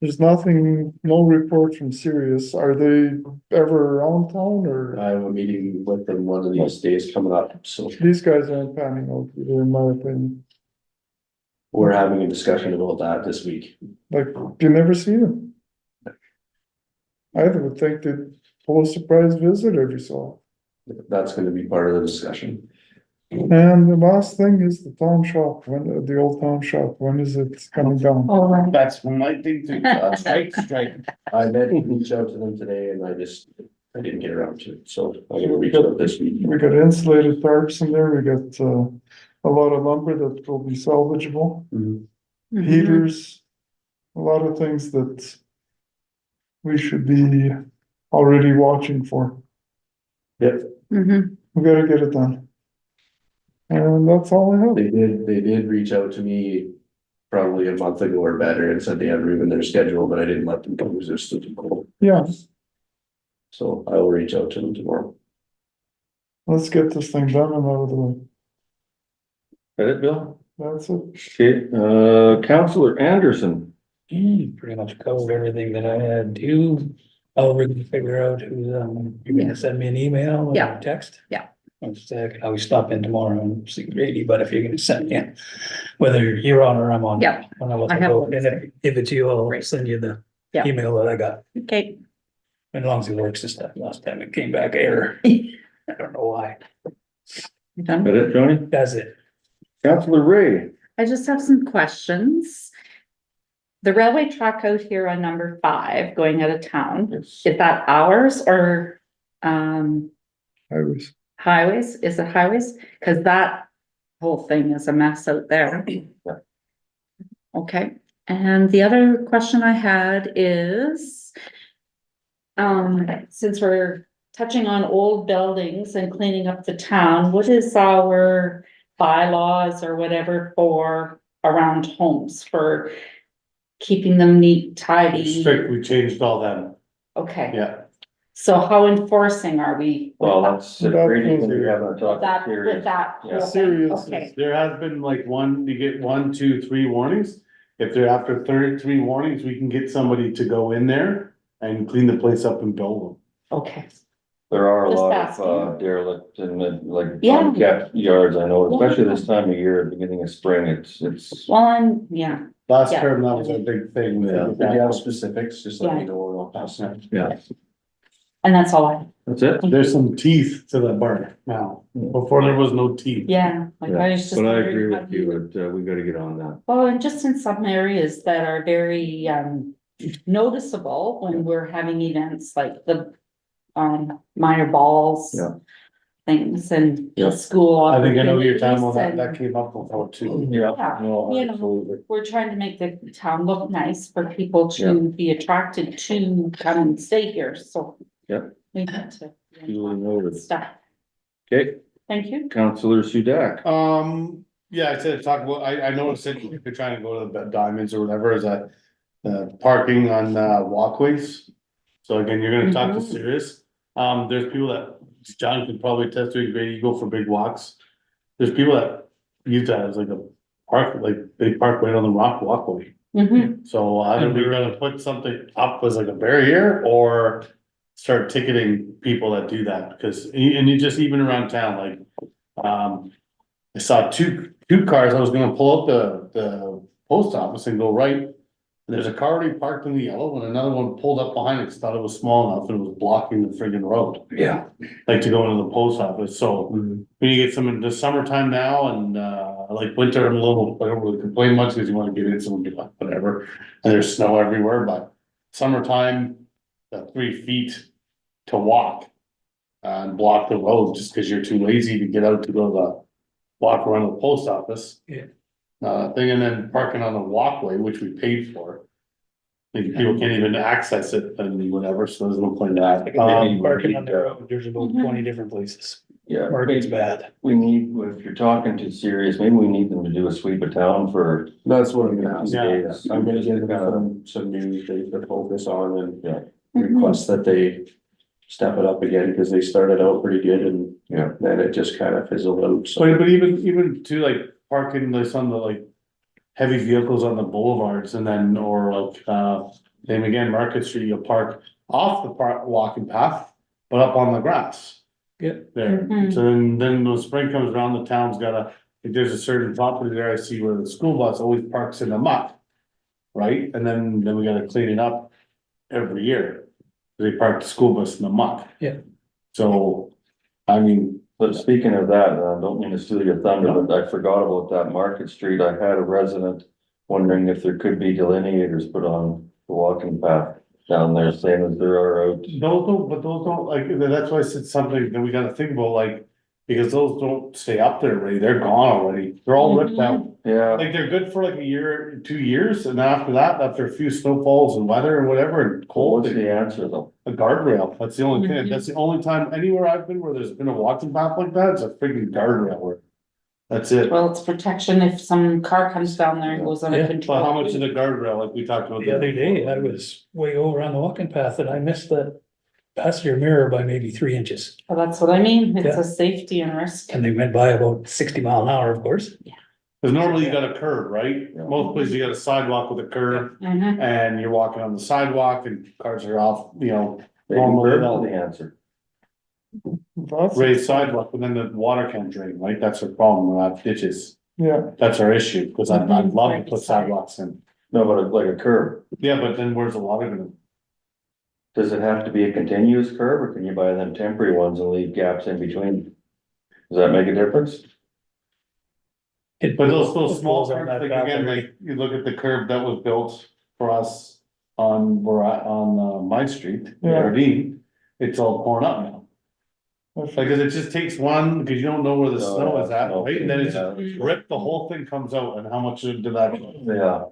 There's nothing, no report from Sirius. Are they ever around town or? I have a meeting with them one of these days coming up, so These guys aren't panning out, either, in my opinion. we're having a discussion about that this week. Like, you never see them. I would think they'd pull a surprise visit every so That's gonna be part of the discussion. often. And the last thing is the town shop, the old town shop, when is it coming down? Oh, right. That's my thing too. Strike. I did reach out to them today and I didn't get around to it, so I'm gonna reach out this week. We got insulated tarps in there, we got, a lot of lumber that will be salvageable, Mm-hmm. heaters, a lot of things that we should be already watching for. Mhm. We gotta get it done. And that's all I have. They did reach out to me probably a month ago or better and said they had room in their schedule, but I didn't let them go because they're still too cold. Yeah, So I will reach out to them tomorrow. let's get this thing done and out of the way. That it, Bill? That's it. Okay, Counselor Anderson. Pretty much covered everything that I had to. I'll really figure out who's, you're gonna send me an email or Yeah. a text? Yeah. I'll just, I will stop in tomorrow and see Grady, but if you're gonna send me, whether you're on or I'm on. Yeah. When I was, I have and if it's you, I'll Great. send you the Yeah. email that I got. Okay. As long as it works this time, last time it came back error. I don't know why. You done? That it, Johnny? That's it. Counselor Ray. I just have some questions. The railway track out here on number 5 going out of town, Yes. is that ours or I was, highways? Is it highways? Cause that whole thing is a mess out there. Yeah. Okay, and the other question I had is since we're touching on old buildings and cleaning up the town, what is our bylaws or whatever for around homes for keeping them neat, tidy? Strict, we changed all that, Okay, yeah. so how enforcing are we? with Well, that? that's Brady, we haven't talked That, with serious. that. Yeah. whole thing? Serious. Okay, There has been like you get 1, 2, 3 warnings. If they're after 3 warnings, we can get somebody to go in there and clean the place up and build okay, There are a Just lot asking. of derelict and like Yeah. unkept yards, I know, especially Yeah. this time of year, beginning of spring, it's. well, I'm, yeah, them. Last Yeah. term, that was our big thing. Yeah. If you have specifics, just let me know and I'll pass it. Yeah. and that's all I, That's it? There's some teeth to the barn now. Before there was no teeth. yeah. Like I was just But I wondering agree how with you, that, we gotta get on that. Well, and just in some areas that are very noticeable when we're having events like the minor balls. Yeah. Things and Yeah. the school. I think I know your time on opportunities that and came up before too. Yeah. Yeah, No, you know. absolutely. We're trying to make the town look nice for people to be attracted to come and stay here, so. Yep. We need to. Duly noted. Stuff, Okay, thank you. Counselor Sudak. Yeah, I said, talk about, I noticed that if you're trying to go to the Diamonds or whatever, is that parking on walkways. So again, you're gonna talk to Mhm. Sirius. There's people that, John could probably test to a degree, you go for big walks. There's people that use that as like a park, like they park right on the walkway. Mhm. So either we're gonna put something up as like a barrier or start ticketing people that do that, because, and you just even around town, like, I saw two cars, I was gonna pull up the post office and go right. And there's a car already parked in the yellow and another one pulled up behind it, 'cause thought it was small enough and it was blocking the friggin' road. Yeah. Like to go into the post office, so when you get some in the summertime now and like winter, I'm a little, I don't really complain much because you wanna get in some, whatever. And there's snow everywhere, but summertime, 3 feet to walk. And block the road just because you're too lazy to get out to go to the walk around the post office. Yeah. Thing, and then parking on the walkway, which we paid for. Like people can't even access it and whatever, so there's no point in that. Parking on the road, there's about 20 different places. Yeah. Parking's bad. We need, if you're talking to Sirius, maybe we need them to do a sweep of town for. That's what I'm gonna ask. Yeah. I'm gonna get them some new things to focus on and Mhm. request that they step it up again, because they started out pretty good and Yeah. then it just kind of fizzled out, so. But even to like parking this on the like heavy vehicles on the boulevards and then, or like, Same again, Market Street, you'll park off the walking path, but up on the grass. Yeah. There, Mhm. so then when spring comes around, the town's gotta, if there's a certain property there, I see where the school bus always parks in the muck. Right, and then we gotta clean it up every year. They park the school bus in the muck. Yeah. So, I mean, But speaking of that, I don't mean to steal your thunder, but I forgot about that Market Street. I had a resident wondering if there could be delineators put on the walking path down there, same as there are out. those don't, like, that's why I said something that we gotta think about, like, because those don't stay up there, right? They're gone already. They're all ripped out. Yeah, Like, they're good for like a year, 2 years, and after that, after a few snowfalls and weather and whatever, and cold, what's the answer though? a guardrail. That's the only thing. That's the only time anywhere I've been where there's been a walking path like that, it's a freaking guardrail where. That's it. Well, it's protection if some car comes down there and goes out Yeah, of But control. how much is a guardrail, like we talked about? The other day, I was way over on the walking path and I missed the passenger mirror by maybe 3 inches. Well, that's what I mean. It's Yeah. a safety and risk. And they went by about 60 mph, of course. Cause normally you got a curb, right? Most places you got a sidewalk with a curb Mhm. and you're walking on the sidewalk and cars are off, you know. Maybe Normally, verbal the answer. That's, raised sidewalk, but then the water can drain, right? That's our problem, we're not ditches. yeah, That's our issue, cause I'd love to Right put beside. sidewalks in. No, but like a curb, Yeah, but then where's the water gonna? does it have to be a continuous curb or can you buy them temporary ones and leave gaps in between? Does that make a difference? But those small Goes on curbs, that like path again, already. like you look at the curb that was built for us on, my street, Yeah. Ravine, it's all torn up now. that's- Like, 'cause it just takes one, cause you don't know where the Oh, snow is at, yeah, right? And then it's yeah. just rip, the whole thing comes out and how much did that? Yeah,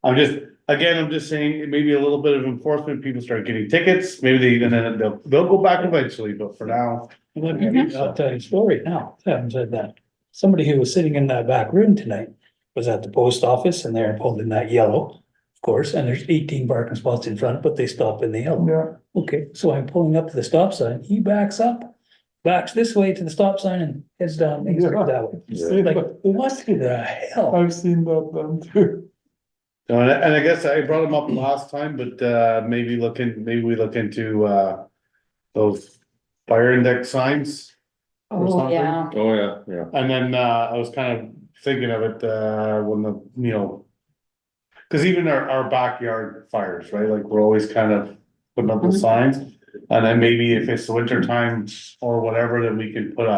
I'm just saying, maybe a little bit of enforcement, people start getting tickets, maybe and then they'll go back eventually, but for now. I'll tell you a story now, having said that. Somebody who was sitting in that back room tonight was at the post office and they're pulled in that yellow, of course, and there's 18 parking spots in front, but they stop in the yellow. yeah, Okay, so I'm pulling up to the stop sign, he backs up, backs this way to the stop sign and heads down Main Street Yeah. that way. See, Like, but what the hell? I've seen that done too. And I guess I brought them up last time, but maybe we look into those fire index signs. or Oh, something. yeah. oh, yeah, yeah. And then I was kind of thinking of it when the, you know. Cause even our backyard fires, right, like we're always kind of putting up the Mhm. signs. And then maybe if it's the winter time or whatever, then we can put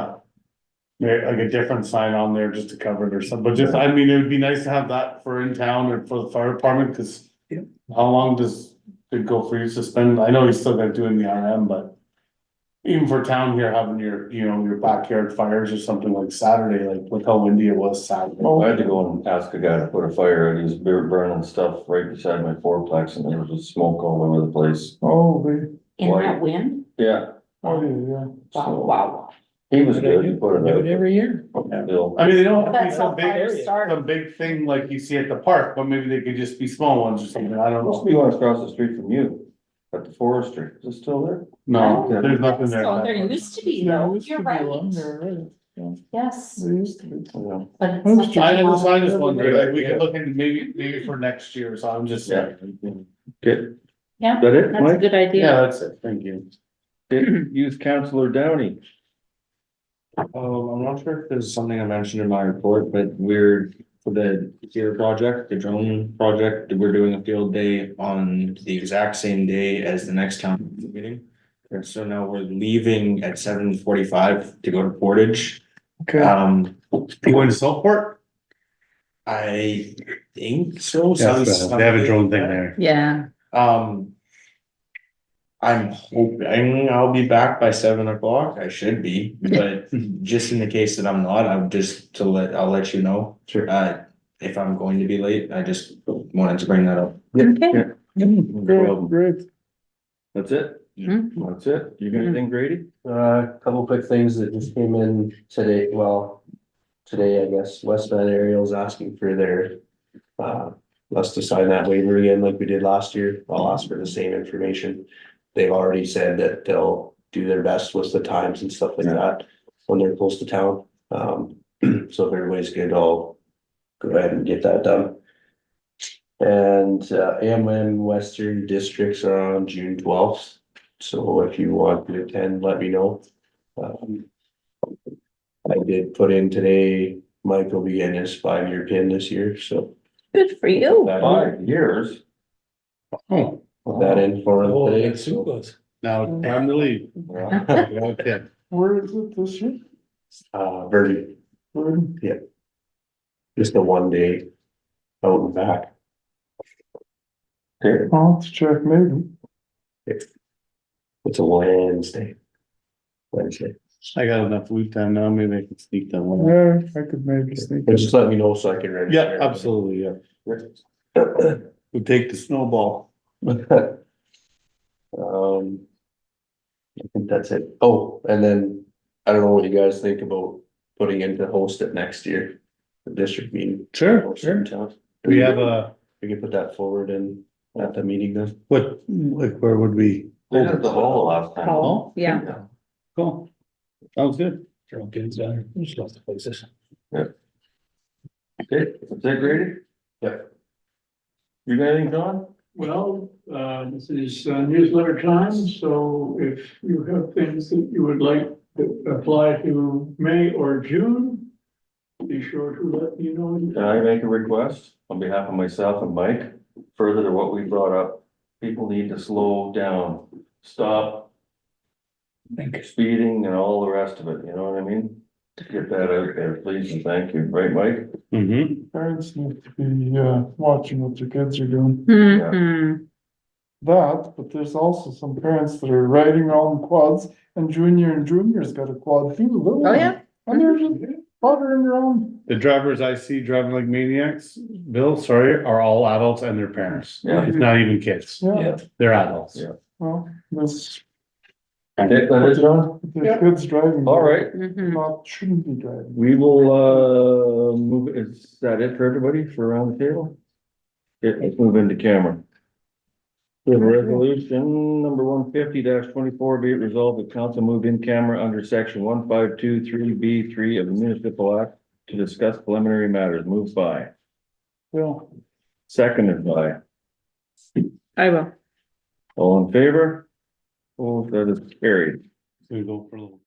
like a different sign on there just to cover it or something, but just, I mean, it would be nice to have that for in town or for the fire department, cause. Yeah. How long does it go for you to spend? I know you still gotta do it in the RM, but. Even for town here, having your backyard fires or something like Saturday, like look how windy it was Saturday. I had to go and ask a guy to put a fire out, he was burning stuff right beside my fourplex and there was just smoke all over the place. Oh, they, In Why? that wind? Yeah, oh, yeah, Wow, wow. he was good, he put Do it it every year. out. Bill. I mean, they don't have to be That's how some big, fires start. some big thing like you see at the park, but maybe they could just be small ones or something, I don't Must know. be one across the street from you, at the forestry, is it still there? No, Oh, there's nothing there. So there used to be yeah, though, used to you're be right. one there, right, Yes, they used to be. Yeah. but it's That's such true. a I just small- wonder, like, we could look into maybe for next year, so I'm just saying. Good, Yeah, is that it, that's a Mike? good idea. Yeah, that's it, thank you. Youth Counselor Downey. I'm not sure if there's something I mentioned in my report, but we're, for the SEER project, the drone project, we're doing a field day on the exact same day as the next town meeting. And so now we're leaving at 7:45 to go to Portage. Okay, You going to Southport? I think so. They have a drone thing there. Yeah. I'm hoping I'll be back by 7 o'clock. I should be, but just in the case that I'm not, I'll let you know. Sure. If I'm going to be late, I just wanted to bring that up. Okay. great, great. That's it? Mhm. That's it? You got anything, Grady? Couple quick things that just came in today, today, I guess, West Van Aerial's asking for their, us to sign that waiver again like we did last year. I'll ask for the same information. They've already said that they'll do their best with the times and stuff like that when they're close to town. So if everybody's good, I'll go ahead and get that done. And AMM Western Districts are on June 12th. So if you want to attend, let me know. I did put in today, Mike will be getting his 5-year pin this year, so. Good for you. 5 years. Oh, Put that in for him Oh, today. that's who goes. now time to leave. Okay. Where is it this year? Verdi, Where- just a 1 day out and back. Okay, I'll have to check maybe. It's a Wednesday. Wednesday. I got enough lead time now, maybe I can sneak that one. Yeah, I could maybe sneak But it. just let me know so I can register. Yeah, absolutely, yeah. We'll take the snowball. I think that's it. Oh, and then I don't know what you guys think about putting in to host it next year, the district meeting. Sure, Sure. Town. We have a, We can put that forward in at the meeting then. what, like, where would we? they did the hall last time. Oh, Yeah, cool. Sounds good. Throw kids down, there's lots of places. Okay, is that Grady? Yep. You got anything, John? Well, this is newsletter time, so if you have things that you would like to apply to May or June, be sure to let me know. Can I make a request on behalf of myself and Mike, further to what we brought up? People need to slow down, stop Thank you. speeding and all the rest of it, you know what I mean? Get that out there, please, and thank you, right, Mike? Mm-hmm. Parents need to be, watching what their kids are doing. mhm, That, but there's also some parents that are riding around quads and junior's got a quad too. little oh one. yeah, And they're just buttering around. The drivers I see driving like maniacs, Bill, sorry, are all adults and their parents. Yeah. It's not even kids. Yeah, They're adults. Yeah. well, this, Okay, that is John? the kids driving. All right, mhm. Not, shouldn't be driving. we will, move, is that it for everybody for around the table? Okay, let's move into camera. We have a resolution number 150-24, be it resolved that council move in camera under section 1523B3 of the municipal act to discuss preliminary matters, moved by, Well, seconded by, I will. all in favor? Oh, that is carried. So we go for a little.